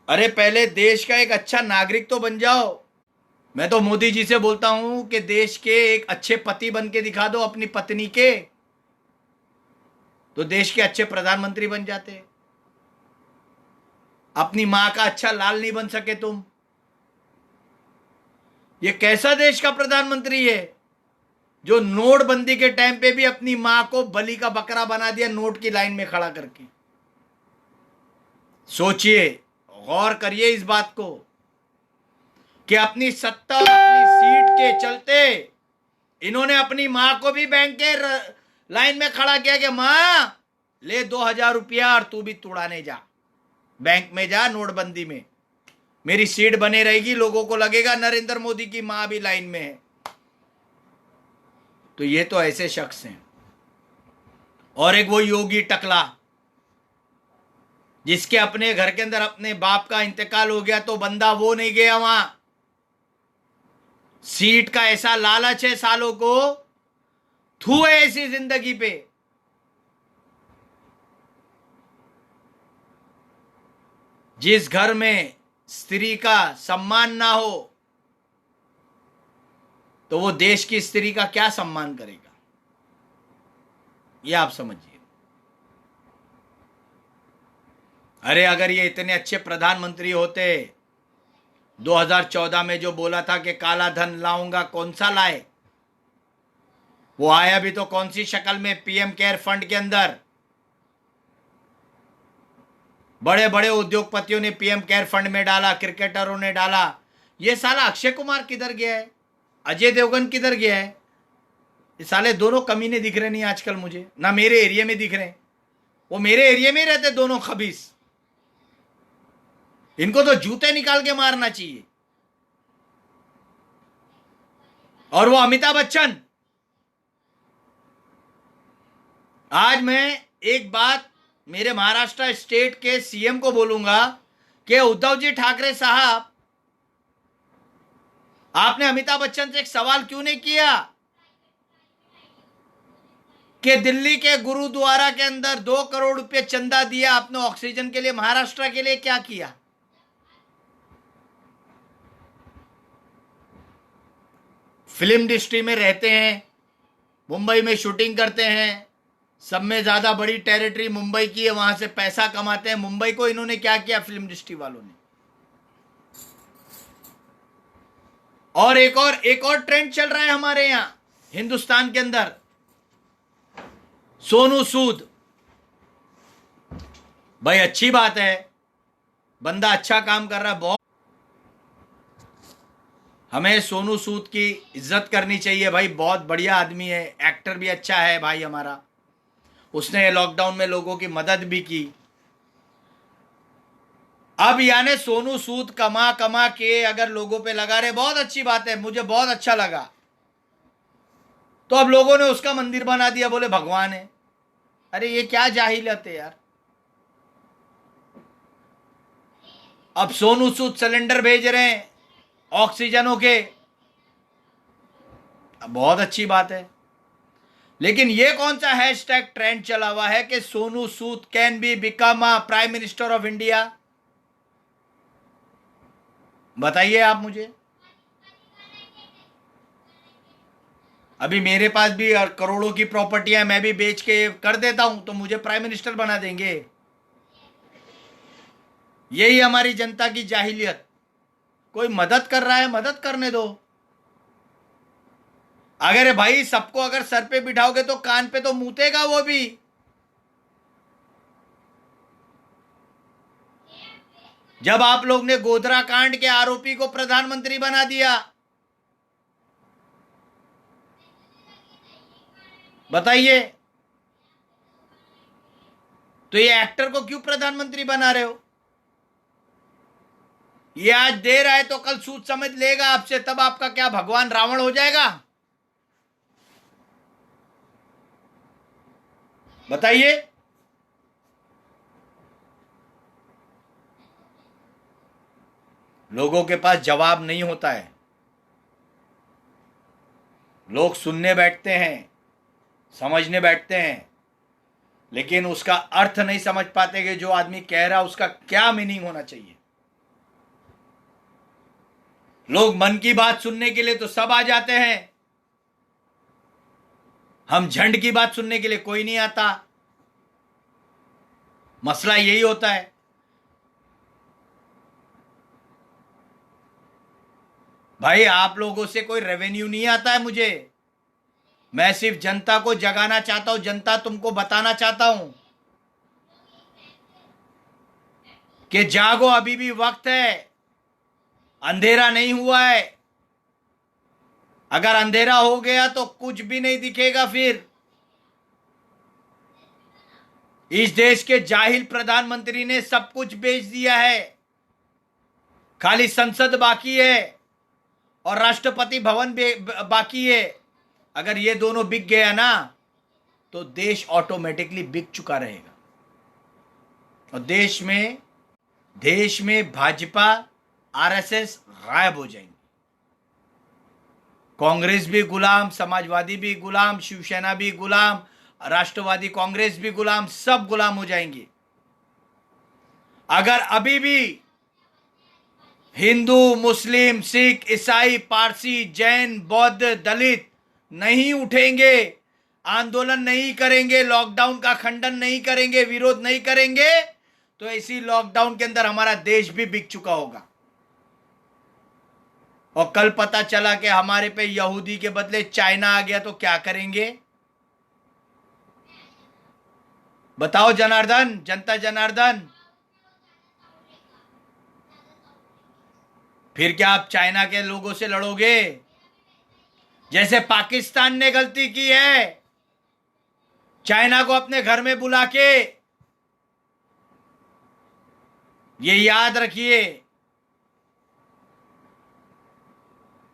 अरे पहले देश का एक अच्छा नागरिक तो बन जाओ। मैं तो मोदी जी से बोलता हूं कि देश के एक अच्छे पति बन के दिखा दो अपनी पत्नी के, तो देश के अच्छे प्रधानमंत्री बन जाते। अपनी मां का अच्छा लाल नहीं बन सके तुम, ये कैसा देश का प्रधानमंत्री है जो नोटबंदी के टाइम पे भी अपनी मां को बलि का बकरा बना दिया नोट की लाइन में खड़ा करके। सोचिए, गौर करिए इस बात को कि अपनी सत्ता और अपनी सीट के चलते इन्होंने अपनी मां को भी बैंक के लाइन में खड़ा किया कि मां ले 2,000 रुपया और तू भी तुड़ाने जा, बैंक में जा, नोटबंदी में मेरी सीट बने रहेगी, लोगों को लगेगा नरेंद्र मोदी की मां भी लाइन में है। तो ये तो ऐसे शख्स हैं। और एक वो योगी टकला जिसके अपने घर के अंदर अपने बाप का इंतकाल हो गया तो बंदा वो नहीं गया वहां। सीट का ऐसा लालच है सालों को, थू है ऐसी जिंदगी पे। जिस घर में स्त्री का सम्मान ना हो तो वो देश की स्त्री का क्या सम्मान करेगा, ये आप समझिए। अरे अगर ये इतने अच्छे प्रधानमंत्री होते, 2014 में जो बोला था कि काला धन लाऊंगा, कौन सा लाए? वो आया भी तो कौन सी शक्ल में? पीएम केयर फंड के अंदर बड़े बड़े उद्योगपतियों ने पीएम केयर फंड में डाला, क्रिकेटरों ने डाला। ये साला अक्षय कुमार किधर गया है? अजय देवगन किधर गया है? ये साले दोनों कमीने दिख रहे नहीं आजकल मुझे, ना मेरे एरिया में दिख रहे। वो मेरे एरिया में रहते दोनों खबीस, इनको तो जूते निकाल के मारना चाहिए। और वो अमिताभ बच्चन, आज मैं एक बात मेरे महाराष्ट्र स्टेट के सीएम को बोलूंगा कि उद्धव जी ठाकरे साहब, आपने अमिताभ बच्चन से एक सवाल क्यों नहीं किया कि दिल्ली के गुरुद्वारा के अंदर 2 करोड़ रुपए चंदा दिया आपने ऑक्सीजन के लिए, महाराष्ट्र के लिए क्या किया? फिल्म इंडस्ट्री में रहते हैं, मुंबई में शूटिंग करते हैं, सब में ज्यादा बड़ी टेरिटरी मुंबई की है, वहां से पैसा कमाते हैं। मुंबई को इन्होंने क्या किया फिल्म इंडस्ट्री वालों ने? और एक और ट्रेंड चल रहा है हमारे यहां हिंदुस्तान के अंदर, सोनू सूद। भाई अच्छी बात है, बंदा अच्छा काम कर रहा है, बहुत, हमें सोनू सूद की इज्जत करनी चाहिए भाई, बहुत बढ़िया आदमी है, एक्टर भी अच्छा है भाई हमारा। उसने लॉकडाउन में लोगों की मदद भी की। अब यानी सोनू सूद कमा कमा के अगर लोगों पे लगा रहे, बहुत अच्छी बात है, मुझे बहुत अच्छा लगा। तो अब लोगों ने उसका मंदिर बना दिया, बोले भगवान है। अरे ये क्या जाहिलियत है यार। अब सोनू सूद सिलेंडर भेज रहे हैं ऑक्सीजनों के, बहुत अच्छी बात है। लेकिन ये कौन सा हैशटैग ट्रेंड चला हुआ है कि Sonu Sood can be become a prime minister of India? बताइए आप मुझे। अभी मेरे पास भी करोड़ों की प्रॉपर्टियां, मैं भी बेच के कर देता हूं तो मुझे प्राइम मिनिस्टर बना देंगे। यही हमारी जनता की जाहिलियत। कोई मदद कर रहा है, मदद करने दो। अगर भाई सबको अगर सर पे बिठाओगे तो कान पे तो मूतेगा वो भी। जब आप लोग ने गोधरा कांड के आरोपी को प्रधानमंत्री बना दिया, बताइए, तो ये एक्टर को क्यों प्रधानमंत्री बना रहे हो? ये आज दे रहा है तो कल सूद समझ लेगा आपसे, तब आपका क्या भगवान रावण हो जाएगा? बताइए। लोगों के पास जवाब नहीं होता है, लोग सुनने बैठते हैं, समझने बैठते हैं, लेकिन उसका अर्थ नहीं समझ पाते कि जो आदमी कह रहा उसका क्या मीनिंग होना चाहिए। लोग मन की बात सुनने के लिए तो सब आ जाते हैं, हम झंड की बात सुनने के लिए कोई नहीं आता। मसला यही होता है। भाई आप लोगों से कोई रेवेन्यू नहीं आता है मुझे, मैं सिर्फ जनता को जगाना चाहता हूं, जनता तुमको बताना चाहता हूं कि जागो, अभी भी वक्त है, अंधेरा नहीं हुआ है। अगर अंधेरा हो गया तो कुछ भी नहीं दिखेगा। फिर इस देश के जाहिल प्रधानमंत्री ने सब कुछ बेच दिया है, खाली संसद बाकी है और राष्ट्रपति भवन बाकी है। अगर ये दोनों बिक गया ना तो देश ऑटोमेटिकली बिक चुका रहेगा। और देश में भाजपा आरएसएस गायब हो जाएंगे। कांग्रेस भी गुलाम, समाजवादी भी गुलाम, शिवसेना भी गुलाम, राष्ट्रवादी कांग्रेस भी गुलाम, सब गुलाम हो जाएंगे। अगर अभी भी हिंदू, मुस्लिम, सिख, ईसाई, पारसी, जैन, बौद्ध, दलित नहीं उठेंगे, आंदोलन नहीं करेंगे, लॉकडाउन का खंडन नहीं करेंगे, विरोध नहीं करेंगे, तो इसी लॉकडाउन के अंदर हमारा देश भी बिक चुका होगा। और कल पता चला कि हमारे पे यहूदी के बदले चाइना आ गया तो क्या करेंगे? बताओ जनार्दन, जनता जनार्दन, फिर क्या आप चाइना के लोगों से लड़ोगे? जैसे पाकिस्तान ने गलती की है, चाइना को अपने घर में बुला के, ये याद रखिए,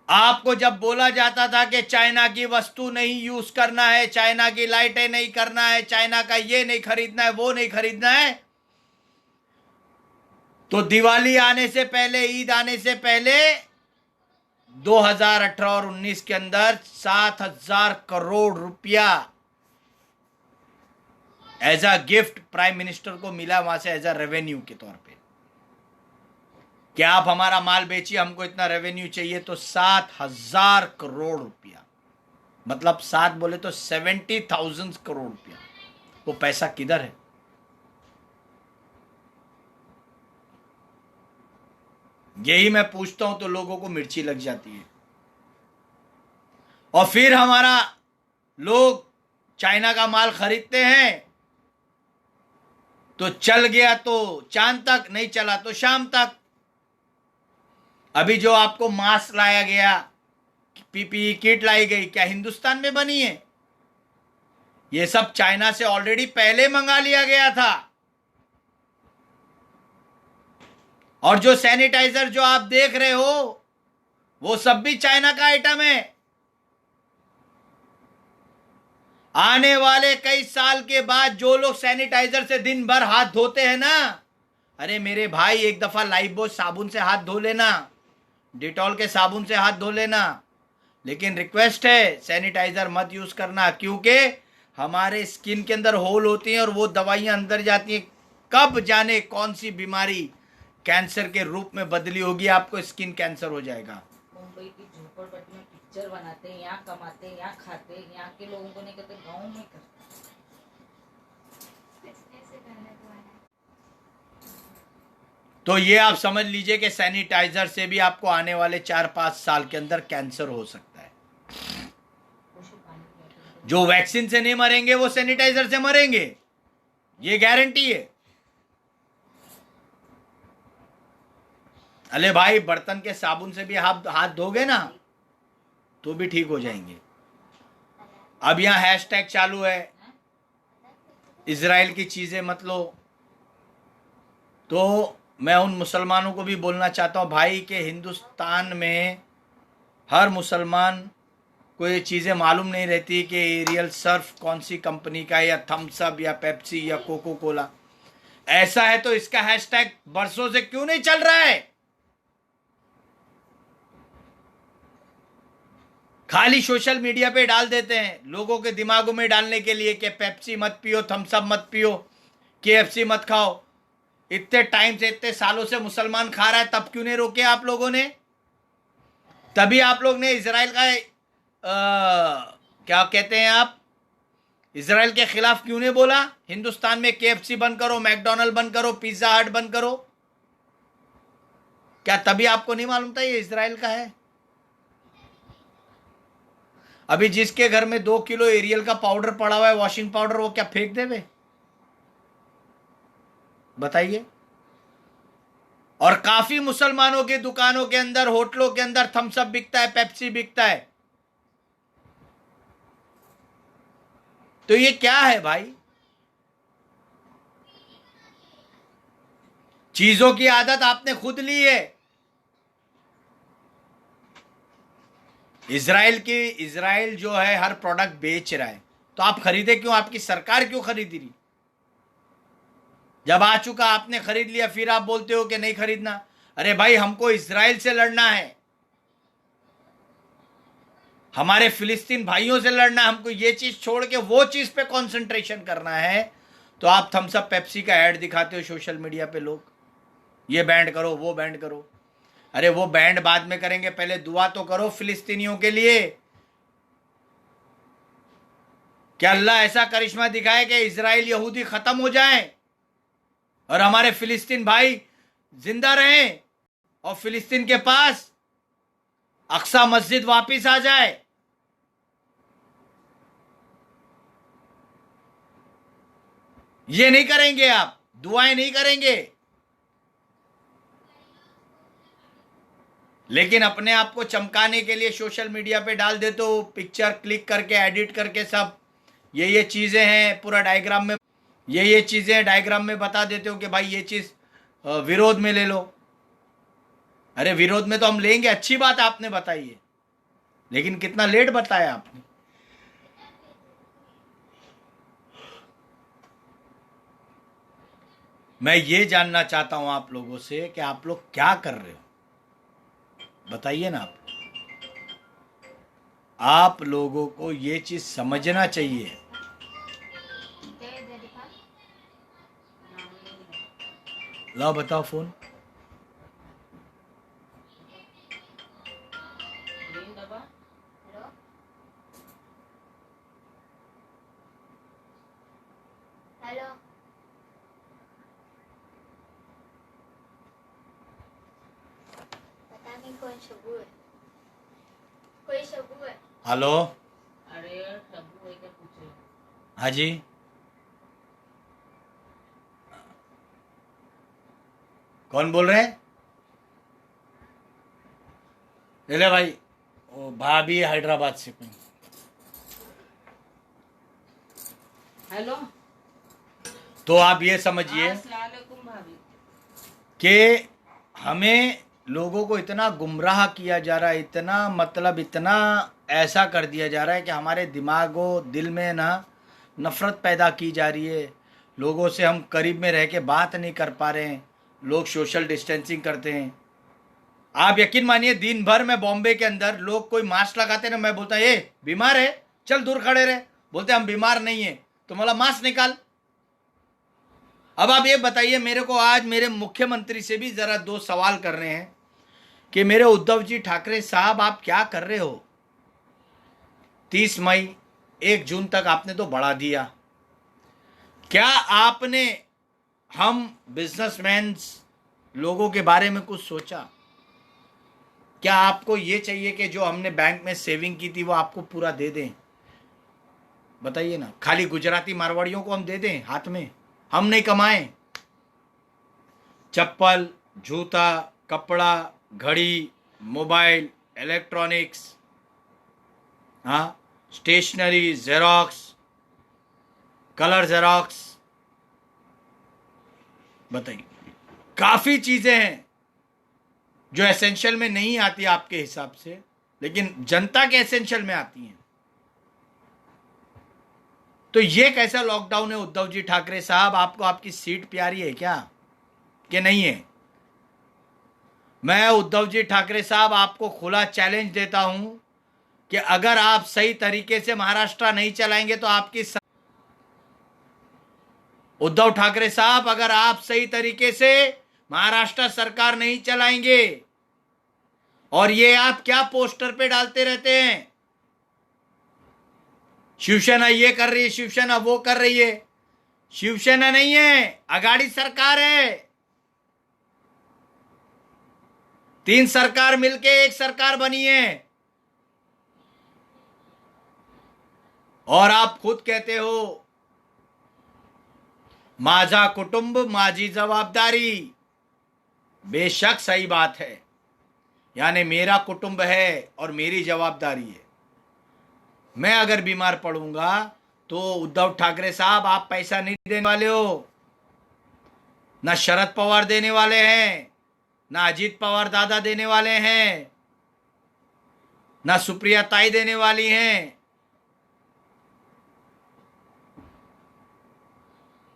आपको जब बोला जाता था कि चाइना की वस्तु नहीं यूज करना है, चाइना की लाइटें नहीं करना है, चाइना का ये नहीं खरीदना है, वो नहीं खरीदना है, तो दिवाली आने से पहले, ईद आने से पहले 2018 और 19 के अंदर 7,000 करोड़ रुपया as a gift prime minister को मिला वहां से, एज अ रेवेन्यू के तौर पे। क्या आप हमारा माल बेचिए, हमको इतना रेवेन्यू चाहिए, तो 7,000 करोड़ रुपया, मतलब 7 बोले तो 70,000 करोड़ रुपया। वो पैसा किधर है? यही मैं पूछता हूं तो लोगों को मिर्ची लग जाती है। और फिर हमारा लोग चाइना का माल खरीदते हैं, तो चल गया तो चांद तक, नहीं चला तो शाम तक। अभी जो आपको मास्क लाया गया, पीपीई किट लाई गई, क्या हिंदुस्तान में बनी है? ये सब चाइना से ऑलरेडी पहले मंगा लिया गया था। और जो सैनिटाइजर जो आप देख रहे हो, वो सब भी चाइना का आइटम है। आने वाले कई साल के बाद जो लोग सैनिटाइजर से दिन भर हाथ धोते हैं ना, अरे मेरे भाई, एक दफा लाइफबॉय साबुन से हाथ धो लेना, डिटॉल के साबुन से हाथ धो लेना, लेकिन रिक्वेस्ट है सैनिटाइजर मत यूज करना, क्योंकि हमारे स्किन के अंदर होल होती हैं और वो दवाइयां अंदर जाती हैं। कब जाने कौन सी बीमारी कैंसर के रूप में बदली होगी, आपको स्किन कैंसर हो जाएगा। मुंबई की झोपड़पट्टी में पिक्चर बनाते हैं, यहाँ कमाते हैं, यहाँ खाते हैं, यहाँ के लोगों को नहीं करते, गाँव में करते। तो ये आप समझ लीजिए कि सैनिटाइजर से भी आपको आने वाले 4-5 साल के अंदर कैंसर हो सकता है। जो वैक्सीन से नहीं मरेंगे वो सैनिटाइजर से मरेंगे, ये गारंटी है। अरे भाई, बर्तन के साबुन से भी हाथ धोगे ना तो भी ठीक हो जाएंगे। अब यहां हैशटैग चालू है, इजराइल की चीजें मत लो, तो मैं उन मुसलमानों को भी बोलना चाहता हूं भाई कि हिंदुस्तान में हर मुसलमान को ये चीज़ें मालूम नहीं रहती कि एरियल सर्फ कौन सी कंपनी का है, या थम्स अप या पेप्सी या कोको कोला। ऐसा है तो इसका हैशटैग बरसों से क्यों नहीं चल रहा है? खाली सोशल मीडिया पे डाल देते हैं लोगों के दिमागों में डालने के लिए कि पेप्सी मत पियो, थम्स अप मत पियो, केएफसी मत खाओ। इतने टाइम से, इतने सालों से मुसलमान खा रहा है, तब क्यों नहीं रोके आप लोगों ने? तभी आप लोग ने इजराइल का क्या कहते हैं आप, इजराइल के खिलाफ क्यों नहीं बोला? हिंदुस्तान में केएफसी बंद करो, मैकडोनल्ड बंद करो, पिज्जा हट बंद करो। क्या तभी आपको नहीं मालूम था ये इजराइल का है? अभी जिसके घर में 2 किलो एरियल का पाउडर पड़ा हुआ है, वॉशिंग पाउडर, वो क्या फेंक देवे? बताइए। और काफी मुसलमानों की दुकानों के अंदर, होटलों के अंदर थम्स अप बिकता है, पेप्सी बिकता है। तो ये क्या है भाई? चीजों की आदत आपने खुद ली है। इजराइल जो है हर प्रोडक्ट बेच रहा है, तो आप खरीदे क्यों? आपकी सरकार क्यों खरीद रही? जब आ चुका आपने खरीद लिया, फिर आप बोलते हो कि नहीं खरीदना। अरे भाई, हमको इजराइल से लड़ना है, हमारे फिलिस्तीन भाइयों से लड़ना है। हमको ये चीज छोड़ के वो चीज पे कंसंट्रेशन करना है। तो आप थम्स अप पेप्सी का ऐड दिखाते हो सोशल मीडिया पे, लोग ये बैंड करो, वो बैंड करो। अरे वो बैंड बाद में करेंगे, पहले दुआ तो करो फिलिस्तीनियों के लिए। क्या अल्लाह ऐसा करिश्मा दिखाए कि इजराइल यहूदी खत्म हो जाए और हमारे फिलिस्तीन भाई जिंदा रहें और फिलिस्तीन के पास अक्सा मस्जिद वापिस आ जाए? ये नहीं करेंगे आप, दुआएं नहीं करेंगे। लेकिन अपने आप को चमकाने के लिए सोशल मीडिया पे डाल देते हो, पिक्चर क्लिक करके, एडिट करके, सब ये चीजें हैं पूरा डायग्राम में, ये चीजें डायग्राम में बता देते हो कि भाई ये चीज विरोध में ले लो। अरे विरोध में तो हम लेंगे, अच्छी बात आपने बताई है, लेकिन कितना लेट बताया आपने। मैं ये जानना चाहता हूं आप लोगों से कि आप लोग क्या कर रहे हो, बताइए ना। आप लोगों को ये चीज समझना चाहिए। लाओ बताओ फोन। ग्रीन डब्बा। हेलो। पता नहीं कौन शबू है, कोई शबू है। हेलो। अरे शब्बू है क्या पूछे? हाँ जी। कौन बोल रहे हैं? ले भाई, वो भाभी हैदराबाद से कोई। हेलो। तो आप ये समझिए अस्सलाम वालेकुम भाभी। कि हमें लोगों को इतना गुमराह किया जा रहा है, इतना मतलब इतना ऐसा कर दिया जा रहा है कि हमारे दिमागों दिल में ना नफरत पैदा की जा रही है। लोगों से हम करीब में रह के बात नहीं कर पा रहे हैं, लोग सोशल डिस्टेंसिंग करते हैं। आप यकीन मानिए, दिन भर में बॉम्बे के अंदर लोग कोई मास्क लगाते ना, मैं बोलता ये बीमार है, चल दूर खड़े रहे। बोलते हम बीमार नहीं है, तो बोला मास्क निकाल। अब आप ये बताइए मेरे को, आज मेरे मुख्यमंत्री से भी जरा 2 सवाल कर रहे हैं कि मेरे उद्धव जी ठाकरे साहब, आप क्या कर रहे हो? 30 मई 1 जून तक आपने तो बढ़ा दिया। क्या आपने हम बिजनेसमैन लोगों के बारे में कुछ सोचा? क्या आपको ये चाहिए कि जो हमने बैंक में सेविंग की थी वो आपको पूरा दे दें? बताइए ना। खाली गुजराती मारवाड़ियों को हम दे दें हाथ में, हम नहीं कमाएं? चप्पल, जूता, कपड़ा, घड़ी, मोबाइल, इलेक्ट्रॉनिक्स, हाँ, स्टेशनरी, जेरोक्स, कलर जेरोक्स, बताइए। काफी चीजें हैं जो एसेंशियल में नहीं आती आपके हिसाब से, लेकिन जनता के एसेंशियल में आती हैं। तो ये कैसा लॉकडाउन है उद्धव जी ठाकरे साहब? आपको आपकी सीट प्यारी है क्या कि नहीं है? मैं उद्धव जी ठाकरे साहब आपको खुला चैलेंज देता हूं कि अगर आप सही तरीके से महाराष्ट्र नहीं चलाएंगे तो आपकी उद्धव ठाकरे साहब, अगर आप सही तरीके से महाराष्ट्र सरकार नहीं चलाएंगे, और ये आप क्या पोस्टर पे डालते रहते हैं, शिवसेना ये कर रही है, शिवसेना वो कर रही है। शिवसेना नहीं है, आघाड़ी सरकार है। 3 सरकार मिलके एक सरकार बनी है। और आप खुद कहते हो माझा कुटुंब माझी जवाबदारी। बेशक सही बात है, यानी मेरा कुटुंब है और मेरी जवाबदारी है। मैं अगर बीमार पड़ूंगा तो उद्धव ठाकरे साहब आप पैसा नहीं देने वाले हो, ना शरद पवार देने वाले हैं, ना अजीत पवार दादा देने वाले हैं, ना सुप्रिया ताई देने वाली हैं।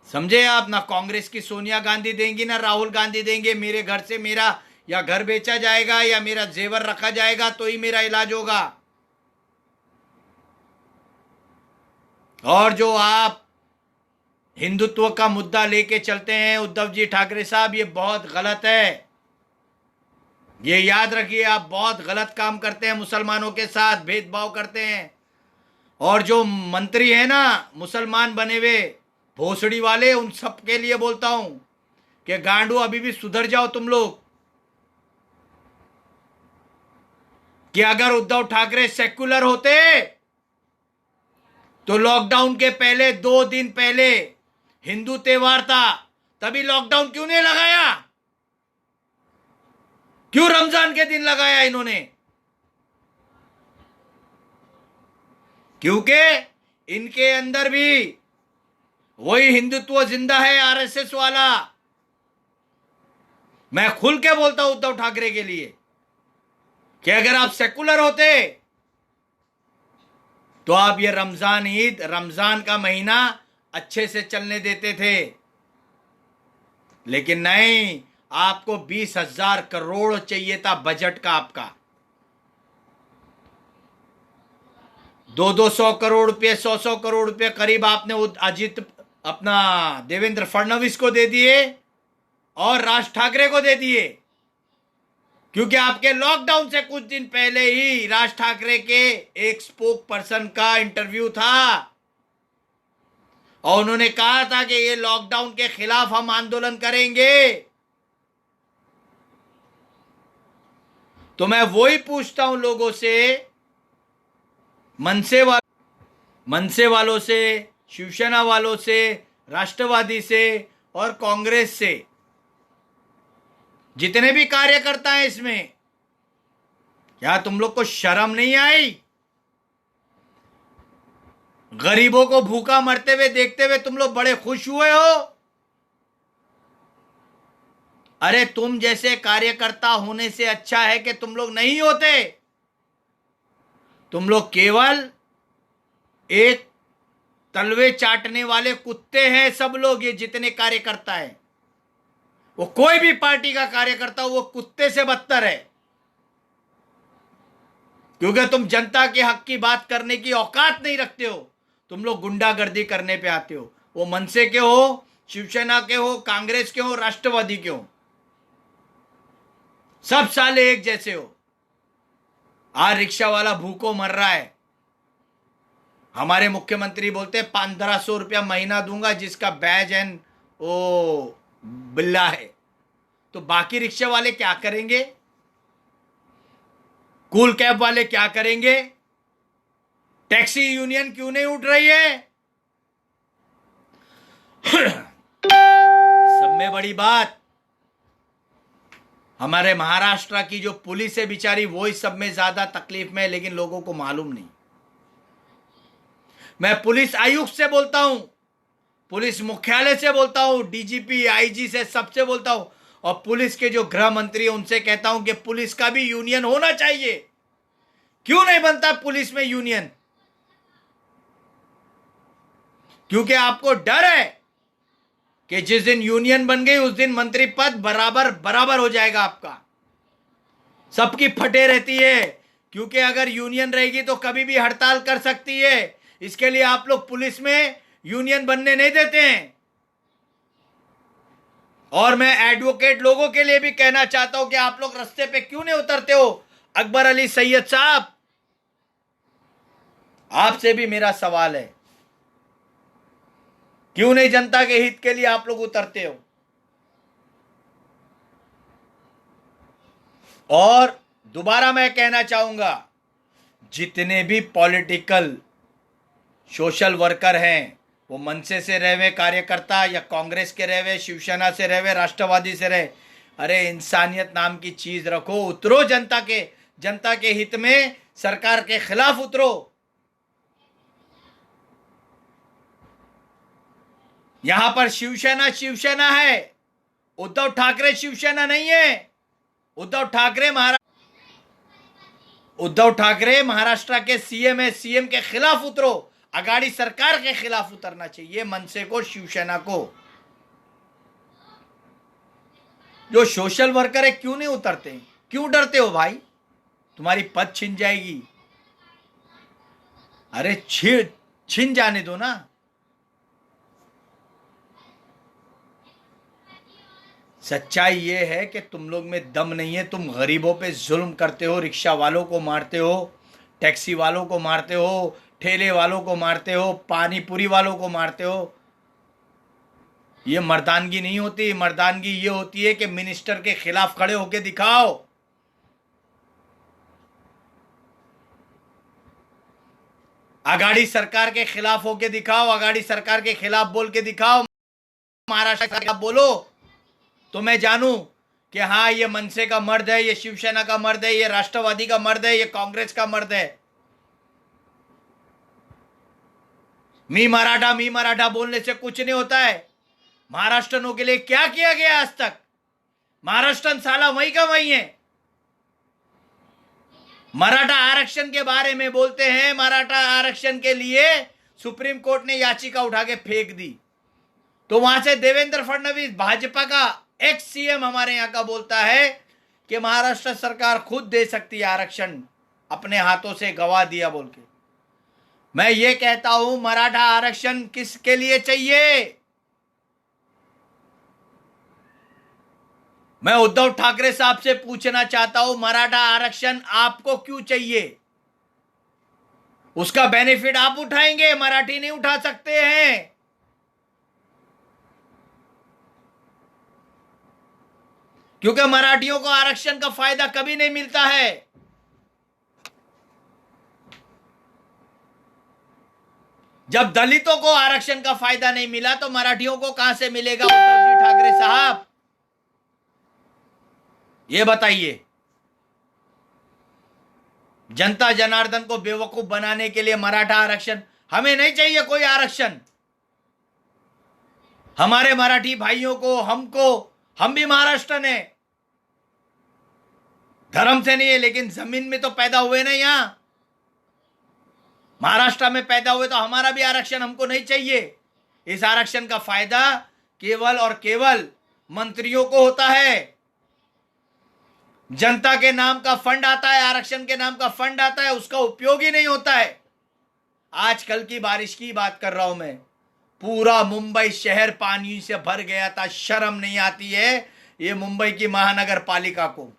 समझे आप? ना कांग्रेस की सोनिया गांधी देंगी, ना राहुल गांधी देंगे। मेरे घर से मेरा या घर बेचा जाएगा या मेरा जेवर रखा जाएगा तो ही मेरा इलाज होगा। और जो आप हिंदुत्व का मुद्दा लेके चलते हैं उद्धव जी ठाकरे साहब, ये बहुत गलत है। ये याद रखिए, आप बहुत गलत काम करते हैं, मुसलमानों के साथ भेदभाव करते हैं। और जो मंत्री है ना मुसलमान बने हुए भोसड़ी वाले, उन सब के लिए बोलता हूं कि गांडू अभी भी सुधर जाओ तुम लोग। कि अगर उद्धव ठाकरे सेक्युलर होते तो लॉकडाउन के पहले 2 दिन पहले हिंदू त्योहार था, तभी लॉकडाउन क्यों नहीं लगाया? क्यों रमजान के दिन लगाया इन्होंने? क्योंकि इनके अंदर भी वही हिंदुत्व जिंदा है, आरएसएस वाला। मैं खुल के बोलता हूं उद्धव ठाकरे के लिए कि अगर आप सेकुलर होते तो आप ये रमजान ईद, रमजान का महीना अच्छे से चलने देते थे। लेकिन नहीं, आपको 20,000 करोड़ चाहिए था बजट का आपका। 200 करोड़ रुपए, 100 करोड़ रुपए करीब आपने अजित अपना देवेंद्र फडणवीस को दे दिए और राज ठाकरे को दे दिए। क्योंकि आपके लॉकडाउन से कुछ दिन पहले ही राज ठाकरे के एक स्पोक पर्सन का इंटरव्यू था और उन्होंने कहा था कि ये लॉकडाउन के खिलाफ हम आंदोलन करेंगे। तो मैं वही पूछता हूं लोगों से, मनसे वालों से, शिवसेना वालों से, राष्ट्रवादी से और कांग्रेस से, जितने भी कार्यकर्ता हैं इसमें, क्या तुम लोग को शर्म नहीं आई? गरीबों को भूखा मरते हुए देखते हुए तुम लोग बड़े खुश हुए हो? अरे तुम जैसे कार्यकर्ता होने से अच्छा है कि तुम लोग नहीं होते। तुम लोग केवल एक तलवे चाटने वाले कुत्ते हैं सब लोग। ये जितने कार्यकर्ता हैं, वो कोई भी पार्टी का कार्यकर्ता, वो कुत्ते से बदतर है। क्योंकि तुम जनता के हक की बात करने की औकात नहीं रखते हो। तुम लोग गुंडागर्दी करने पे आते हो। वो मनसे के हो, शिवसेना के हो, कांग्रेस के हो, राष्ट्रवादी के हो, सब साले एक जैसे हो। आज रिक्शा वाला भूखों मर रहा है। हमारे मुख्यमंत्री बोलते 1500 रुपया महीना दूंगा जिसका बैज एंड ओ बिल्ला है। तो बाकी रिक्शा वाले क्या करेंगे? कूल कैब वाले क्या करेंगे? टैक्सी यूनियन क्यों नहीं उठ रही है? सब में बड़ी बात, हमारे महाराष्ट्र की जो पुलिस है बेचारी, वो ही सब में ज्यादा तकलीफ में है, लेकिन लोगों को मालूम नहीं। मैं पुलिस आयुक्त से बोलता हूं, पुलिस मुख्यालय से बोलता हूं, डीजीपी, आईजी से, सबसे बोलता हूं, और पुलिस के जो गृह मंत्री है उनसे कहता हूं कि पुलिस का भी यूनियन होना चाहिए। क्यों नहीं बनता पुलिस में यूनियन? क्योंकि आपको डर है कि जिस दिन यूनियन बन गई उस दिन मंत्री पद बराबर हो जाएगा आपका। सबकी फटे रहती है क्योंकि अगर यूनियन रहेगी तो कभी भी हड़ताल कर सकती है। इसके लिए आप लोग पुलिस में यूनियन बनने नहीं देते हैं। और मैं एडवोकेट लोगों के लिए भी कहना चाहता हूं कि आप लोग रास्ते पे क्यों नहीं उतरते हो। अकबर अली सैयद साहब, आपसे भी मेरा सवाल है, क्यों नहीं जनता के हित के लिए आप लोग उतरते हो। और दोबारा मैं कहना चाहूंगा, जितने भी पॉलिटिकल सोशल वर्कर हैं, वो मनसे से रहे कार्यकर्ता या कांग्रेस के रहे, शिवसेना से रहे, राष्ट्रवादी से रहे, अरे इंसानियत नाम की चीज रखो। उतरो जनता के हित में, सरकार के खिलाफ उतरो। यहां पर शिवसेना है, उद्धव ठाकरे शिवसेना नहीं है। उद्धव ठाकरे महाराष्ट्र के सीएम है। सीएम के खिलाफ उतरो। आघाड़ी सरकार के खिलाफ उतरना चाहिए मनसे को, शिवसेना को। जो सोशल वर्कर है क्यों नहीं उतरते, क्यों डरते हो भाई? तुम्हारी पद छिन जाएगी। अरे छिन जाने दो ना। सच्चाई ये है कि तुम लोग में दम नहीं है। तुम गरीबों पे जुल्म करते हो, रिक्शा वालों को मारते हो, टैक्सी वालों को मारते हो, ठेले वालों को मारते हो, पानी पूरी वालों को मारते हो। ये मर्दानगी नहीं होती। मर्दानगी ये होती है कि मिनिस्टर के खिलाफ खड़े होके दिखाओ। आघाड़ी सरकार के खिलाफ होके दिखाओ। आघाड़ी सरकार के खिलाफ बोल के दिखाओ। महाराष्ट्र का बोलो तो मैं जानूं कि हाँ, ये मनसे का मर्द है, ये शिवसेना का मर्द है, ये राष्ट्रवादी का मर्द है, ये कांग्रेस का मर्द है। मी मराठा बोलने से कुछ नहीं होता है। महाराष्ट्रनों के लिए क्या किया गया आज तक? महाराष्ट्रन साला वही का वही है। मराठा आरक्षण के बारे में बोलते हैं। मराठा आरक्षण के लिए सुप्रीम कोर्ट ने याचिका उठा के फेंक दी, तो वहां से देवेंद्र फडणवीस, भाजपा का एक्स सीएम हमारे यहां का, बोलता है कि महाराष्ट्र सरकार खुद दे सकती है आरक्षण, अपने हाथों से गवा दिया बोल के। मैं ये कहता हूं, मराठा आरक्षण किसके लिए चाहिए? मैं उद्धव ठाकरे साहब से पूछना चाहता हूं, मराठा आरक्षण आपको क्यों चाहिए? उसका बेनिफिट आप उठाएंगे, मराठी नहीं उठा सकते हैं। क्योंकि मराठियों को आरक्षण का फायदा कभी नहीं मिलता है। जब दलितों को आरक्षण का फायदा नहीं मिला तो मराठियों को कहां से मिलेगा? उद्धव जी ठाकरे साहब, ये बताइए। जनता जनार्दन को बेवकूफ बनाने के लिए मराठा आरक्षण, हमें नहीं चाहिए कोई आरक्षण। हमारे मराठी भाइयों को, हमको, हम भी महाराष्ट्र हैं, धर्म से नहीं है लेकिन जमीन में तो पैदा हुए ना। यहां महाराष्ट्र में पैदा हुए, तो हमारा भी आरक्षण हमको नहीं चाहिए। इस आरक्षण का फायदा केवल और केवल मंत्रियों को होता है। जनता के नाम का फंड आता है, आरक्षण के नाम का फंड आता है, उसका उपयोग ही नहीं होता है। आज कल की बारिश की बात कर रहा हूं मैं। पूरा मुंबई शहर पानी से भर गया था। शर्म नहीं आती है ये मुंबई की महानगर पालिका को?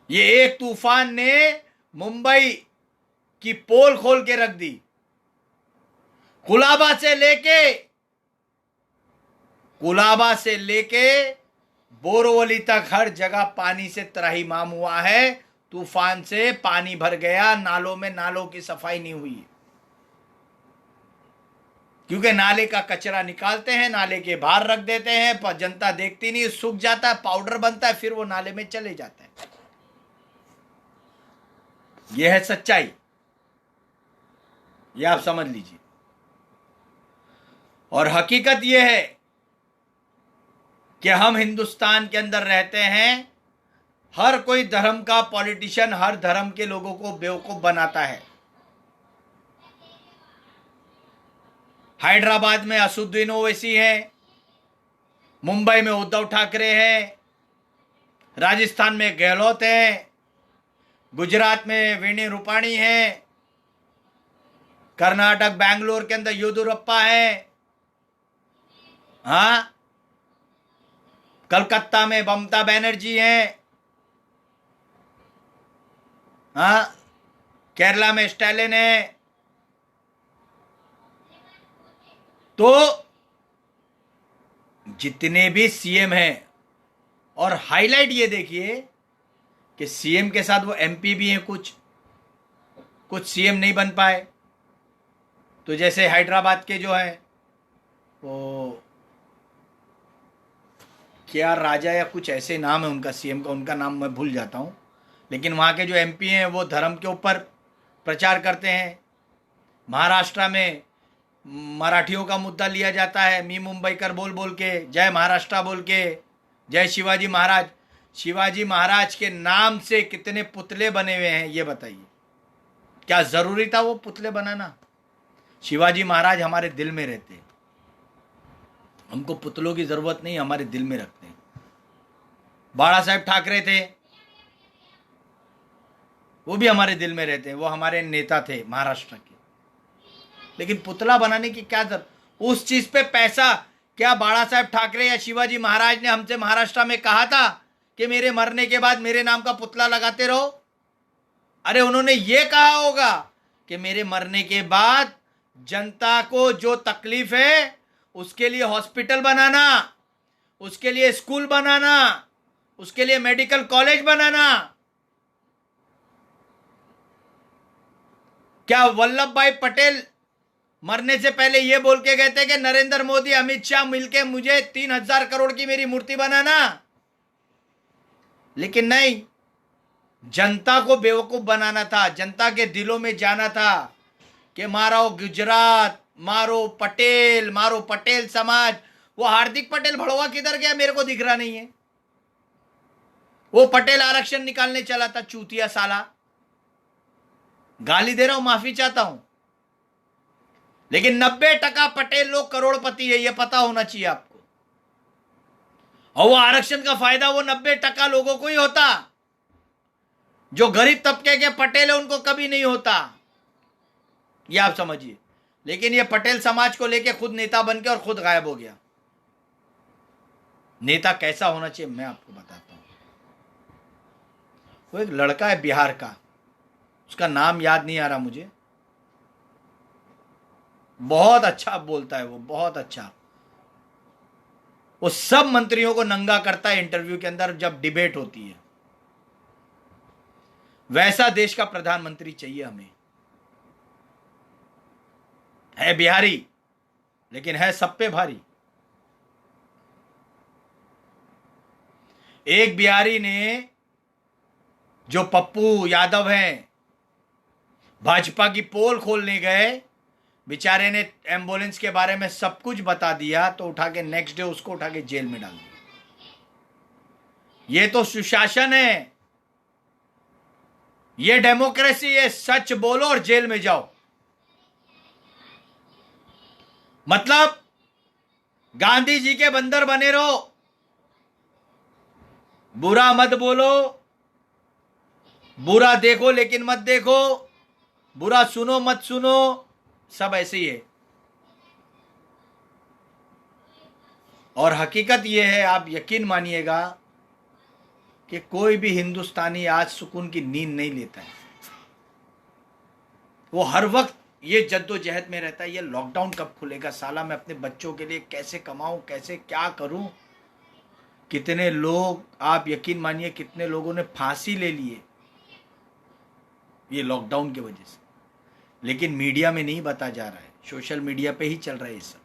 ये एक तूफान ने मुंबई की पोल खोल के रख दी। कुलाबा से लेके बोरोवली तक हर जगह पानी से त्राहिमाम हुआ है। तूफान से पानी भर गया, नालों की सफाई नहीं हुई, क्योंकि नाले का कचरा निकालते हैं, नाले के बाहर रख देते हैं, पर जनता देखती नहीं, सूख जाता है, पाउडर बनता है, फिर वो नाले में चले जाता है। यह है सच्चाई, यह आप समझ लीजिए। और हकीकत यह है कि हम हिंदुस्तान के अंदर रहते हैं। हर कोई धर्म का पॉलिटिशियन हर धर्म के लोगों को बेवकूफ बनाता है। हैदराबाद में असदुद्दीन ओवैसी है, मुंबई में उद्धव ठाकरे हैं, राजस्थान में गहलोत है, गुजरात में वेणी रूपाणी है, कर्नाटक बैंगलोर के अंदर येदियुरप्पा है, हाँ, कलकत्ता में ममता बनर्जी है, हाँ, केरला में स्टालिन है। तो जितने भी सीएम हैं, और हाईलाइट ये देखिए कि सीएम के साथ वो एमपी भी हैं, कुछ सीएम नहीं बन पाए। तो जैसे हैदराबाद के जो हैं वो क्या राजा या कुछ ऐसे नाम है उनका, सीएम का, उनका नाम मैं भूल जाता हूं, लेकिन वहाँ के जो एमपी हैं वो धर्म के ऊपर प्रचार करते हैं। महाराष्ट्र में मराठियों का मुद्दा लिया जाता है, मी मुंबईकर बोल बोल के, जय महाराष्ट्र बोल के, जय शिवाजी महाराज। शिवाजी महाराज के नाम से कितने पुतले बने हुए हैं ये बताइए, क्या जरूरी था वो पुतले बनाना? शिवाजी महाराज हमारे दिल में रहते हैं, हमको पुतलों की जरूरत नहीं, हमारे दिल में रखते हैं। बाला साहेब ठाकरे थे, वो भी हमारे दिल में रहते हैं, वो हमारे नेता थे महाराष्ट्र के। लेकिन पुतला बनाने की क्या जरूरत? उस चीज पे पैसा, क्या बाला साहेब ठाकरे या शिवाजी महाराज ने हमसे महाराष्ट्र में कहा था कि मेरे मरने के बाद मेरे नाम का पुतला लगाते रहो? अरे उन्होंने ये कहा होगा कि मेरे मरने के बाद जनता को जो तकलीफ है उसके लिए हॉस्पिटल बनाना, उसके लिए स्कूल बनाना, उसके लिए मेडिकल कॉलेज बनाना। क्या वल्लभ भाई पटेल मरने से पहले ये बोल के गए थे कि नरेंद्र मोदी, अमित शाह मिलके मुझे 3,000 करोड़ की मेरी मूर्ति बनाना? लेकिन नहीं, जनता को बेवकूफ बनाना था, जनता के दिलों में जाना था कि मारो गुजरात, मारो पटेल समाज। वो हार्दिक पटेल भड़वा किधर गया? मेरे को दिख रहा नहीं है। वो पटेल आरक्षण निकालने चला था, चूतिया साला। गाली दे रहा हूं, माफी चाहता हूं, लेकिन 90% पटेल लोग करोड़पति है, ये पता होना चाहिए आपको। और वो आरक्षण का फायदा वो 90% लोगों को ही होता, जो गरीब तबके के पटेल है उनको कभी नहीं होता, ये आप समझिए। लेकिन ये पटेल समाज को लेके खुद नेता बन के और खुद गायब हो गया। नेता कैसा होना चाहिए मैं आपको बताता हूं। वो एक लड़का है बिहार का, उसका नाम याद नहीं आ रहा मुझे, बहुत अच्छा बोलता है वो, बहुत अच्छा। वो सब मंत्रियों को नंगा करता है इंटरव्यू के अंदर जब डिबेट होती है। वैसा देश का प्रधानमंत्री चाहिए हमें। है बिहारी, लेकिन है सब पे भारी। एक बिहारी ने, जो पप्पू यादव हैं, भाजपा की पोल खोलने गए, बेचारे ने एम्बुलेंस के बारे में सब कुछ बता दिया, तो उठा के नेक्स्ट डे उसको उठा के जेल में डाल दिया। ये तो सुशासन है, ये डेमोक्रेसी है। सच बोलो और जेल में जाओ। मतलब गांधी जी के बंदर बने रहो, बुरा मत बोलो, बुरा देखो लेकिन मत देखो, बुरा सुनो मत सुनो, सब ऐसे ही है। और हकीकत यह है, आप यकीन मानिएगा कि कोई भी हिंदुस्तानी आज सुकून की नींद नहीं लेता है। वो हर वक्त ये जद्दोजहद में रहता है, ये लॉकडाउन कब खुलेगा साला, मैं अपने बच्चों के लिए कैसे कमाऊं, कैसे क्या करूं। कितने लोग, आप यकीन मानिए कितने लोगों ने फांसी ले लिए ये लॉकडाउन की वजह से। लेकिन मीडिया में नहीं बता जा रहा है, सोशल मीडिया पे ही चल रहा है ये सब।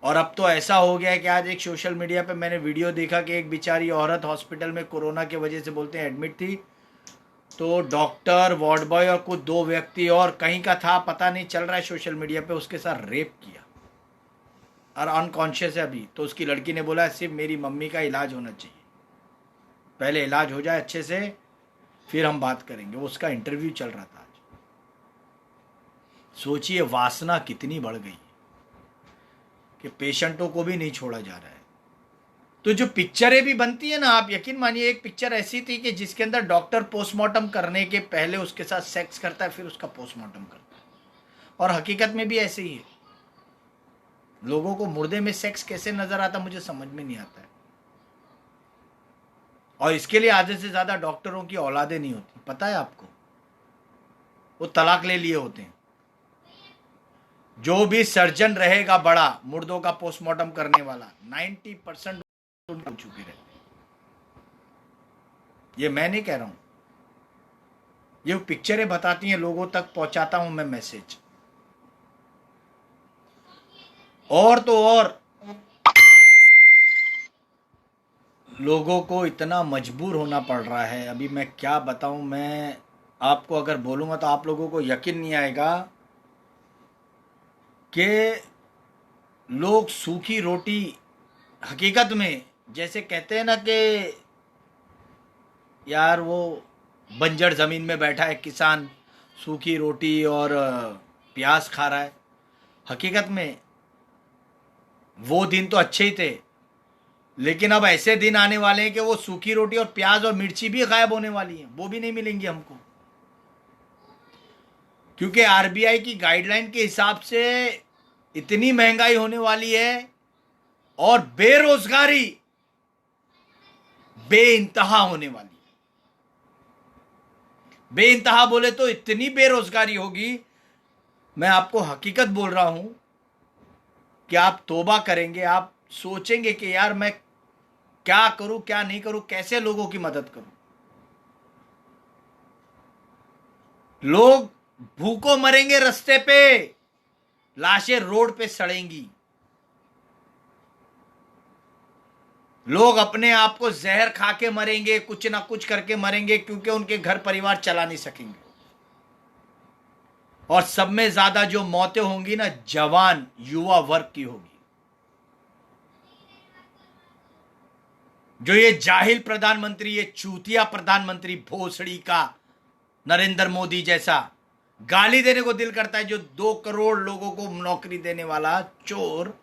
और अब तो ऐसा हो गया है कि आज एक सोशल मीडिया पे मैंने वीडियो देखा कि एक बेचारी औरत हॉस्पिटल में कोरोना की वजह से बोलते हैं एडमिट थी, तो डॉक्टर, वार्ड बॉय और कुछ 2 व्यक्ति और कहीं का था पता नहीं, चल रहा है सोशल मीडिया पे, उसके साथ रेप किया और अनकॉन्शियस है अभी। तो उसकी लड़की ने बोला सिर्फ मेरी मम्मी का इलाज होना चाहिए, पहले इलाज हो जाए अच्छे से फिर हम बात करेंगे। उसका इंटरव्यू चल रहा था आज। सोचिए वासना कितनी बढ़ गई कि पेशेंटों को भी नहीं छोड़ा जा रहा है। तो जो पिक्चरें भी बनती है ना, आप यकीन मानिए, एक पिक्चर ऐसी थी कि जिसके अंदर डॉक्टर पोस्टमार्टम करने के पहले उसके साथ सेक्स करता है, फिर उसका पोस्टमार्टम करता है। और हकीकत में भी ऐसे ही है। लोगों को मुर्दे में सेक्स कैसे नजर आता मुझे समझ में नहीं आता है। और इसके लिए आधे से ज्यादा डॉक्टरों की औलादे नहीं होती, पता है आपको, वो तलाक ले लिए होते हैं। जो भी सर्जन रहेगा बड़ा मुर्दों का पोस्टमार्टम करने वाला, 90% हो चुके रहते हैं। ये मैं नहीं कह रहा हूं, ये पिक्चरें बताती हैं, लोगों तक पहुंचाता हूं मैं मैसेज। और तो और लोगों को इतना मजबूर होना पड़ रहा है, अभी मैं क्या बताऊं। मैं आपको अगर बोलूंगा तो आप लोगों को यकीन नहीं आएगा कि लोग सूखी रोटी, हकीकत में जैसे कहते हैं ना कि यार वो बंजर ज़मीन में बैठा है किसान, सूखी रोटी और प्याज खा रहा है। हकीकत में वो दिन तो अच्छे ही थे, लेकिन अब ऐसे दिन आने वाले हैं कि वो सूखी रोटी और प्याज और मिर्ची भी गायब होने वाली है, वो भी नहीं मिलेंगी हमको। क्योंकि आरबीआई की गाइडलाइन के हिसाब से इतनी महंगाई होने वाली है और बेरोजगारी बेइंतहा होने वाली है। बेइंतहा बोले तो इतनी बेरोजगारी होगी, मैं आपको हकीकत बोल रहा हूं कि आप तौबा करेंगे, आप सोचेंगे कि यार मैं क्या करूं, क्या नहीं करूं, कैसे लोगों की मदद करूं। लोग भूखों मरेंगे रास्ते पे, लाशें रोड पे सड़ेंगी, लोग अपने आप को जहर खा के मरेंगे, कुछ ना कुछ करके मरेंगे, क्योंकि उनके घर परिवार चला नहीं सकेंगे। और सब में ज्यादा जो मौतें होंगी ना, जवान युवा वर्ग की होगी। जो ये जाहिल प्रधानमंत्री, ये चूतिया प्रधानमंत्री भोसड़ी का नरेंद्र मोदी जैसा, गाली देने को दिल करता है, जो 2 करोड़ लोगों को नौकरी देने वाला चोर,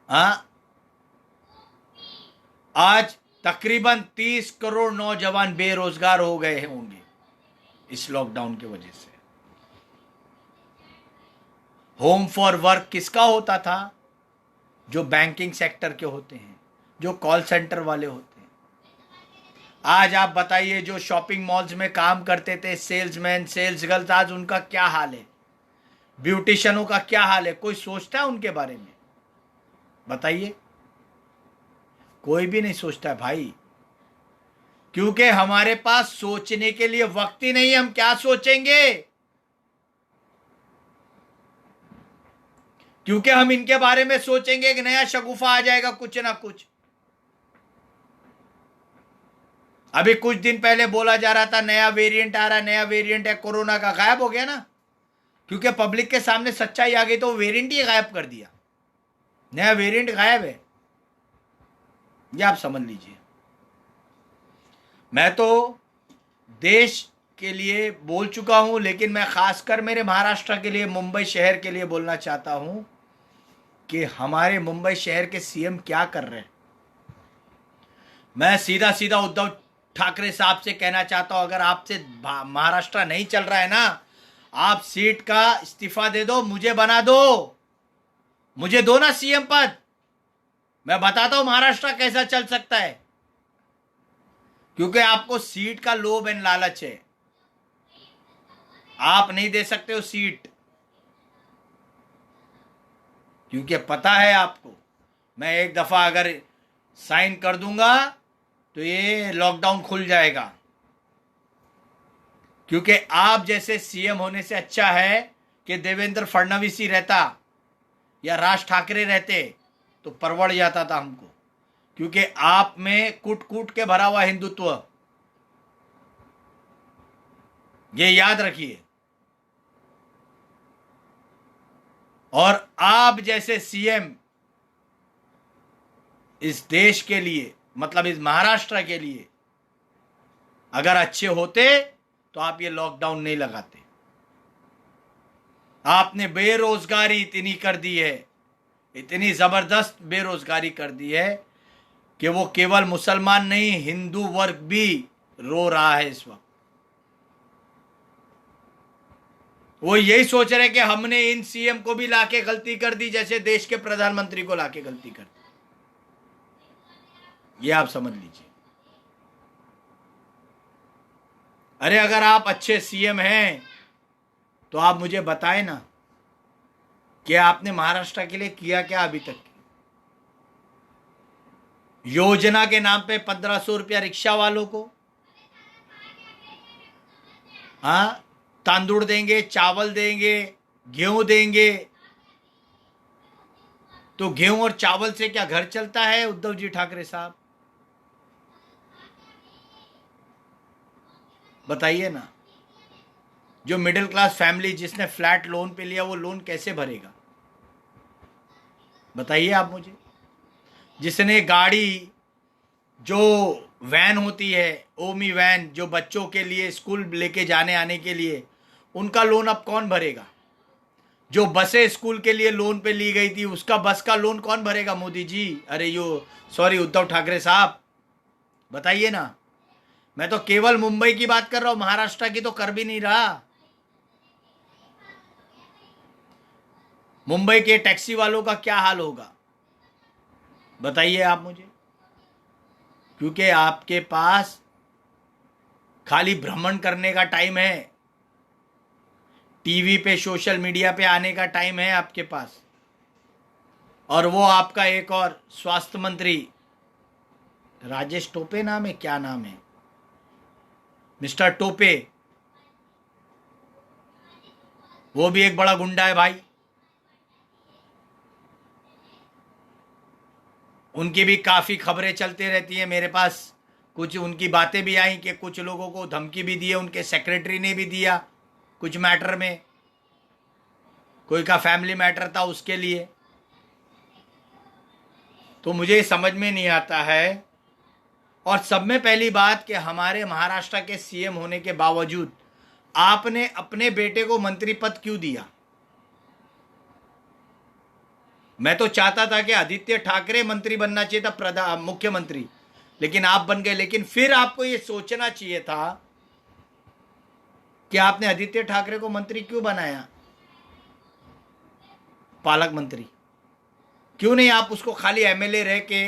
हाँ, आज तकरीबन 30 करोड़ नौजवान बेरोजगार हो गए होंगे इस लॉकडाउन की वजह से। होम फॉर वर्क किसका होता था? जो बैंकिंग सेक्टर के होते हैं, जो कॉल सेंटर वाले होते हैं। आज आप बताइए, जो शॉपिंग मॉल्स में काम करते थे, सेल्समैन, सेल्स गर्ल्स, आज उनका क्या हाल है? ब्यूटिशियनों का क्या हाल है? कोई सोचता है उनके बारे में? बताइए, कोई भी नहीं सोचता है भाई, क्योंकि हमारे पास सोचने के लिए वक्त ही नहीं है। हम क्या सोचेंगे? क्योंकि हम इनके बारे में सोचेंगे कि नया शगुफा आ जाएगा कुछ ना कुछ। अभी कुछ दिन पहले बोला जा रहा था नया वेरिएंट आ रहा है, नया वेरिएंट है कोरोना का, गायब हो गया ना, क्योंकि पब्लिक के सामने सच्चाई आ गई तो वेरिएंट ही गायब कर दिया। नया वेरिएंट गायब है, ये आप समझ लीजिए। मैं तो देश के लिए बोल चुका हूं, लेकिन मैं खासकर मेरे महाराष्ट्र के लिए, मुंबई शहर के लिए बोलना चाहता हूं कि हमारे मुंबई शहर के सीएम क्या कर रहे हैं। मैं सीधा सीधा उद्धव ठाकरे साहब से कहना चाहता हूं, अगर आपसे महाराष्ट्र नहीं चल रहा है ना, आप सीट का इस्तीफा दे दो, मुझे बना दो, मुझे दो ना सीएम पद। मैं बताता हूं महाराष्ट्र कैसा चल सकता है, क्योंकि आपको सीट का लोभ एंड लालच है। आप नहीं दे सकते हो सीट, क्योंकि पता है आपको, मैं एक दफा अगर साइन कर दूंगा तो ये लॉकडाउन खुल जाएगा। क्योंकि आप जैसे सीएम होने से अच्छा है कि देवेंद्र फडणवीस ही रहता या राज ठाकरे रहते तो परवड़ जाता था हमको, क्योंकि आप में कूट कूट के भरा हुआ हिंदुत्व, ये याद रखिए। और आप जैसे सीएम इस देश के लिए, मतलब इस महाराष्ट्र के लिए अगर अच्छे होते तो आप ये लॉकडाउन नहीं लगाते। आपने बेरोजगारी इतनी कर दी है, इतनी जबरदस्त बेरोजगारी कर दी है कि वो केवल मुसलमान नहीं, हिंदू वर्ग भी रो रहा है इस वक्त। वो यही सोच रहे कि हमने इन सीएम को भी लाके गलती कर दी जैसे देश के प्रधानमंत्री को लाके गलती कर दी। ये आप समझ लीजिए। अरे अगर आप अच्छे सीएम हैं तो आप मुझे बताएं ना कि आपने महाराष्ट्र के लिए किया क्या अभी तक। योजना के नाम पे 1500 रुपया रिक्शा वालों को, हाँ, तांदूड़ देंगे, चावल देंगे, गेहूं देंगे। तो गेहूं और चावल से क्या घर चलता है उद्धव जी ठाकरे साहब? बताइए ना। जो मिडिल क्लास फैमिली जिसने फ्लैट लोन पे लिया वो लोन कैसे भरेगा? बताइए आप मुझे। जिसने गाड़ी, जो वैन होती है, ओमी वैन, जो बच्चों के लिए स्कूल लेके जाने आने के लिए, उनका लोन अब कौन भरेगा? जो बसें स्कूल के लिए लोन पे ली गई थी उसका बस का लोन कौन भरेगा? मोदी जी, अरे सॉरी उद्धव ठाकरे साहब, बताइए ना। मैं तो केवल मुंबई की बात कर रहा हूं, महाराष्ट्र की तो कर भी नहीं रहा। मुंबई के टैक्सी वालों का क्या हाल होगा बताइए आप मुझे। क्योंकि आपके पास खाली भ्रमण करने का टाइम है, टीवी पे, सोशल मीडिया पे आने का टाइम है आपके पास। और वो आपका एक और स्वास्थ्य मंत्री, राजेश टोपे नाम है, क्या नाम है, मिस्टर टोपे, वो भी एक बड़ा गुंडा है भाई। उनकी भी काफ़ी खबरें चलती रहती हैं मेरे पास। कुछ उनकी बातें भी आई कि कुछ लोगों को धमकी भी दी है, उनके सेक्रेटरी ने भी दिया कुछ मैटर में, कोई का फैमिली मैटर था उसके लिए। तो मुझे समझ में नहीं आता है। और सब में पहली बात कि हमारे महाराष्ट्र के सीएम होने के बावजूद आपने अपने बेटे को मंत्री पद क्यों दिया? मैं तो चाहता था कि आदित्य ठाकरे मंत्री बनना चाहिए था, मुख्यमंत्री, लेकिन आप बन गए। लेकिन फिर आपको यह सोचना चाहिए था कि आपने आदित्य ठाकरे को मंत्री क्यों बनाया, पालक मंत्री? क्यों नहीं आप उसको खाली एमएलए रह के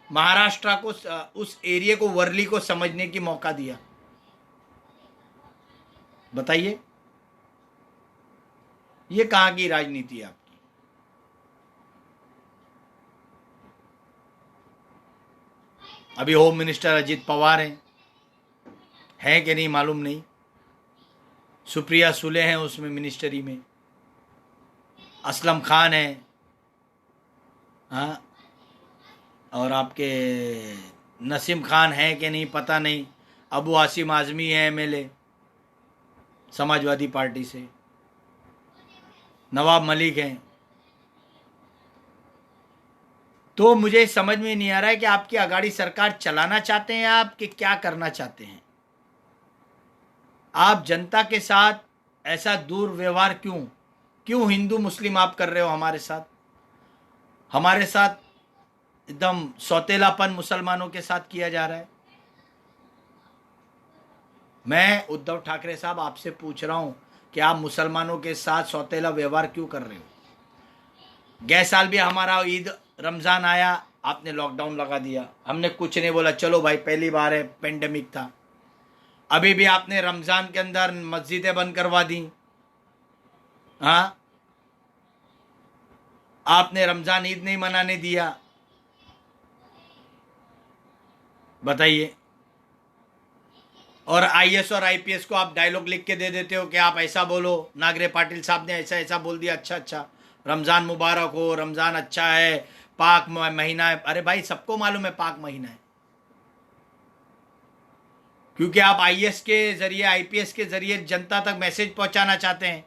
महाराष्ट्र को, उस एरिया को, वर्ली को समझने की मौका दिया? बताइए, ये कहां की राजनीति है आपकी? अभी होम मिनिस्टर अजित पवार हैं कि नहीं मालूम नहीं, सुप्रिया सुले हैं उसमें मिनिस्ट्री में, असलम खान है, हाँ, और आपके नसीम खान है कि नहीं पता नहीं, अबू आसिम आजमी है एमएलए समाजवादी पार्टी से, नवाब मलिक हैं। तो मुझे समझ में नहीं आ रहा है कि आपकी आघाड़ी सरकार चलाना चाहते हैं आप कि क्या करना चाहते हैं? आप जनता के साथ ऐसा दुर्व्यवहार क्यों हिंदू मुस्लिम आप कर रहे हो हमारे साथ? हमारे साथ एकदम सौतेलापन मुसलमानों के साथ किया जा रहा है। मैं उद्धव ठाकरे साहब आपसे पूछ रहा हूं कि आप मुसलमानों के साथ सौतेला व्यवहार क्यों कर रहे हो? गए साल भी हमारा ईद रमज़ान आया, आपने लॉकडाउन लगा दिया, हमने कुछ नहीं बोला, चलो भाई पहली बार है, पेंडेमिक था। अभी भी आपने रमज़ान के अंदर मस्जिदें बंद करवा दी। हाँ, आपने रमज़ान ईद नहीं मनाने दिया। बताइए। और आईएएस और आईपीएस को आप डायलॉग लिख के दे देते हो कि आप ऐसा बोलो, नागरे पाटिल साहब ने ऐसा ऐसा बोल दिया, अच्छा, रमज़ान मुबारक हो, रमज़ान अच्छा है, पाक महीना है। अरे भाई सबको मालूम है पाक महीना है, क्योंकि आप आईएएस के जरिए, आईपीएस के जरिए जनता तक मैसेज पहुंचाना चाहते हैं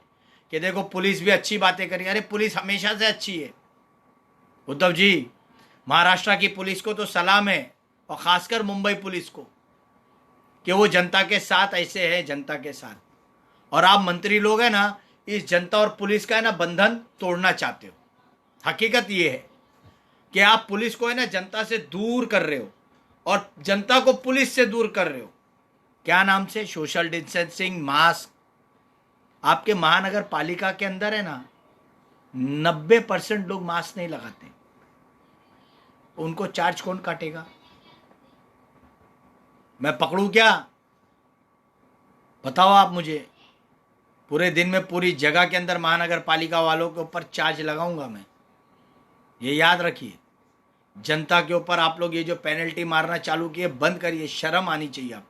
कि देखो पुलिस भी अच्छी बातें करी। अरे पुलिस हमेशा से अच्छी है उद्धव जी, महाराष्ट्र की पुलिस को तो सलाम है, और खासकर मुंबई पुलिस को, कि वो जनता के साथ ऐसे है, जनता के साथ। और आप मंत्री लोग हैं ना, इस जनता और पुलिस का है ना बंधन तोड़ना चाहते हो। हकीकत ये है कि आप पुलिस को है ना जनता से दूर कर रहे हो और जनता को पुलिस से दूर कर रहे हो। क्या नाम से? Social distancing, mask. आपके महानगर पालिका के अंदर है ना 90% लोग मास्क नहीं लगाते, उनको चार्ज कौन काटेगा? मैं पकड़ू क्या? बताओ आप मुझे। पूरे दिन में पूरी जगह के अंदर महानगर पालिका वालों के ऊपर चार्ज लगाऊंगा मैं। ये याद रखिए, जनता के ऊपर आप लोग ये जो पेनल्टी मारना चालू किए बंद करिए। शर्म आनी चाहिए आपको।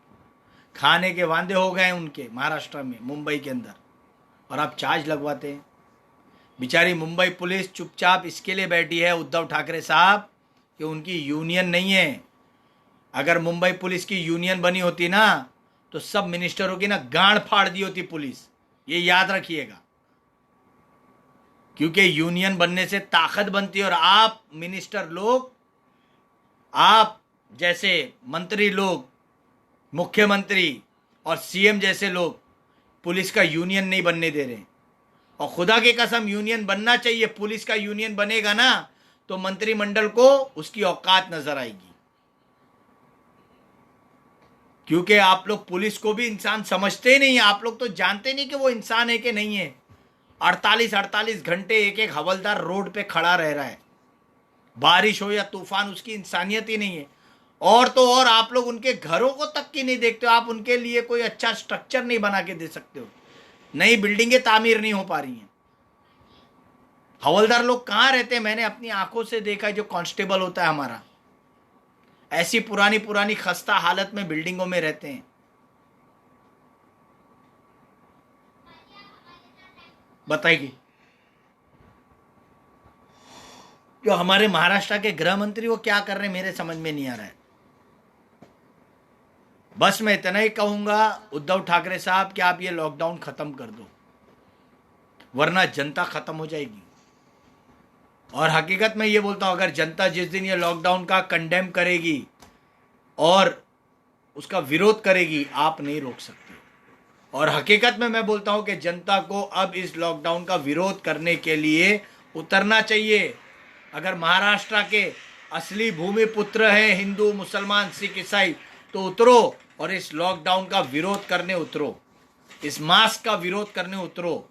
खाने के वांदे हो गए उनके महाराष्ट्र में, मुंबई के अंदर, और आप चार्ज लगवाते हैं। बेचारी मुंबई पुलिस चुपचाप इसके लिए बैठी है उद्धव ठाकरे साहब कि उनकी यूनियन नहीं है। अगर मुंबई पुलिस की यूनियन बनी होती ना तो सब मिनिस्टरों की ना गांड फाड़ दी होती पुलिस। ये याद रखिएगा, क्योंकि यूनियन बनने से ताकत बनती है। और आप मिनिस्टर लोग, आप जैसे मंत्री लोग, मुख्यमंत्री और सीएम जैसे लोग पुलिस का यूनियन नहीं बनने दे रहे। और खुदा की कसम यूनियन बनना चाहिए। पुलिस का यूनियन बनेगा ना तो मंत्रिमंडल को उसकी औकात नजर आएगी। क्योंकि आप लोग पुलिस को भी इंसान समझते ही नहीं है। आप लोग तो जानते नहीं कि वो इंसान है कि नहीं है। 48 घंटे एक एक हवलदार रोड पे खड़ा रह रहा है, बारिश हो या तूफान, उसकी इंसानियत ही नहीं है। और तो और आप लोग उनके घरों को तक की नहीं देखते हो। आप उनके लिए कोई अच्छा स्ट्रक्चर नहीं बना के दे सकते हो। नई बिल्डिंगें तामीर नहीं हो पा रही हैं। हवलदार लोग कहाँ रहते हैं? मैंने अपनी आंखों से देखा है। जो कांस्टेबल होता है हमारा, ऐसी पुरानी पुरानी खस्ता हालत में बिल्डिंगों में रहते हैं। बताइए, जो हमारे महाराष्ट्र के गृह मंत्री वो क्या कर रहे हैं मेरे समझ में नहीं आ रहा है। बस मैं इतना ही कहूंगा उद्धव ठाकरे साहब कि आप ये लॉकडाउन खत्म कर दो, वरना जनता खत्म हो जाएगी। और हकीकत में ये बोलता हूं, अगर जनता जिस दिन ये लॉकडाउन का कंडेम करेगी और उसका विरोध करेगी, आप नहीं रोक सकते। और हकीकत में मैं बोलता हूं कि जनता को अब इस लॉकडाउन का विरोध करने के लिए उतरना चाहिए। अगर महाराष्ट्र के असली भूमि पुत्र हैं हिंदू, मुसलमान, सिख, ईसाई, तो उतरो और इस लॉकडाउन का विरोध करने उतरो, इस मास्क का विरोध करने उतरो।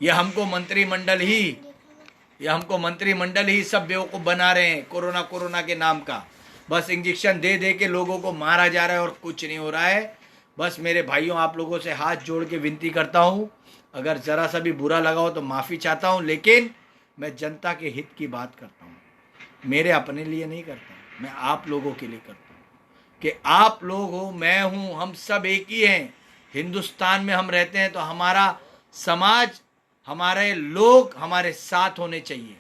ये हमको मंत्रिमंडल ही सब बेवकूफ बना रहे हैं कोरोना के नाम का। बस इंजेक्शन दे दे के लोगों को मारा जा रहा है और कुछ नहीं हो रहा है। बस मेरे भाइयों, आप लोगों से हाथ जोड़ के विनती करता हूँ, अगर ज़रा सा भी बुरा लगा हो तो माफ़ी चाहता हूँ। लेकिन मैं जनता के हित की बात करता हूँ, मेरे अपने लिए नहीं करता हूँ। मैं आप लोगों के लिए करता हूँ कि आप लोग हो, मैं हूँ, हम सब एक ही हैं। हिंदुस्तान में हम रहते हैं तो हमारा समाज, हमारे लोग हमारे साथ होने चाहिए।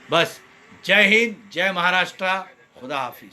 बस जय हिंद, जय महाराष्ट्र, खुदा हाफिज।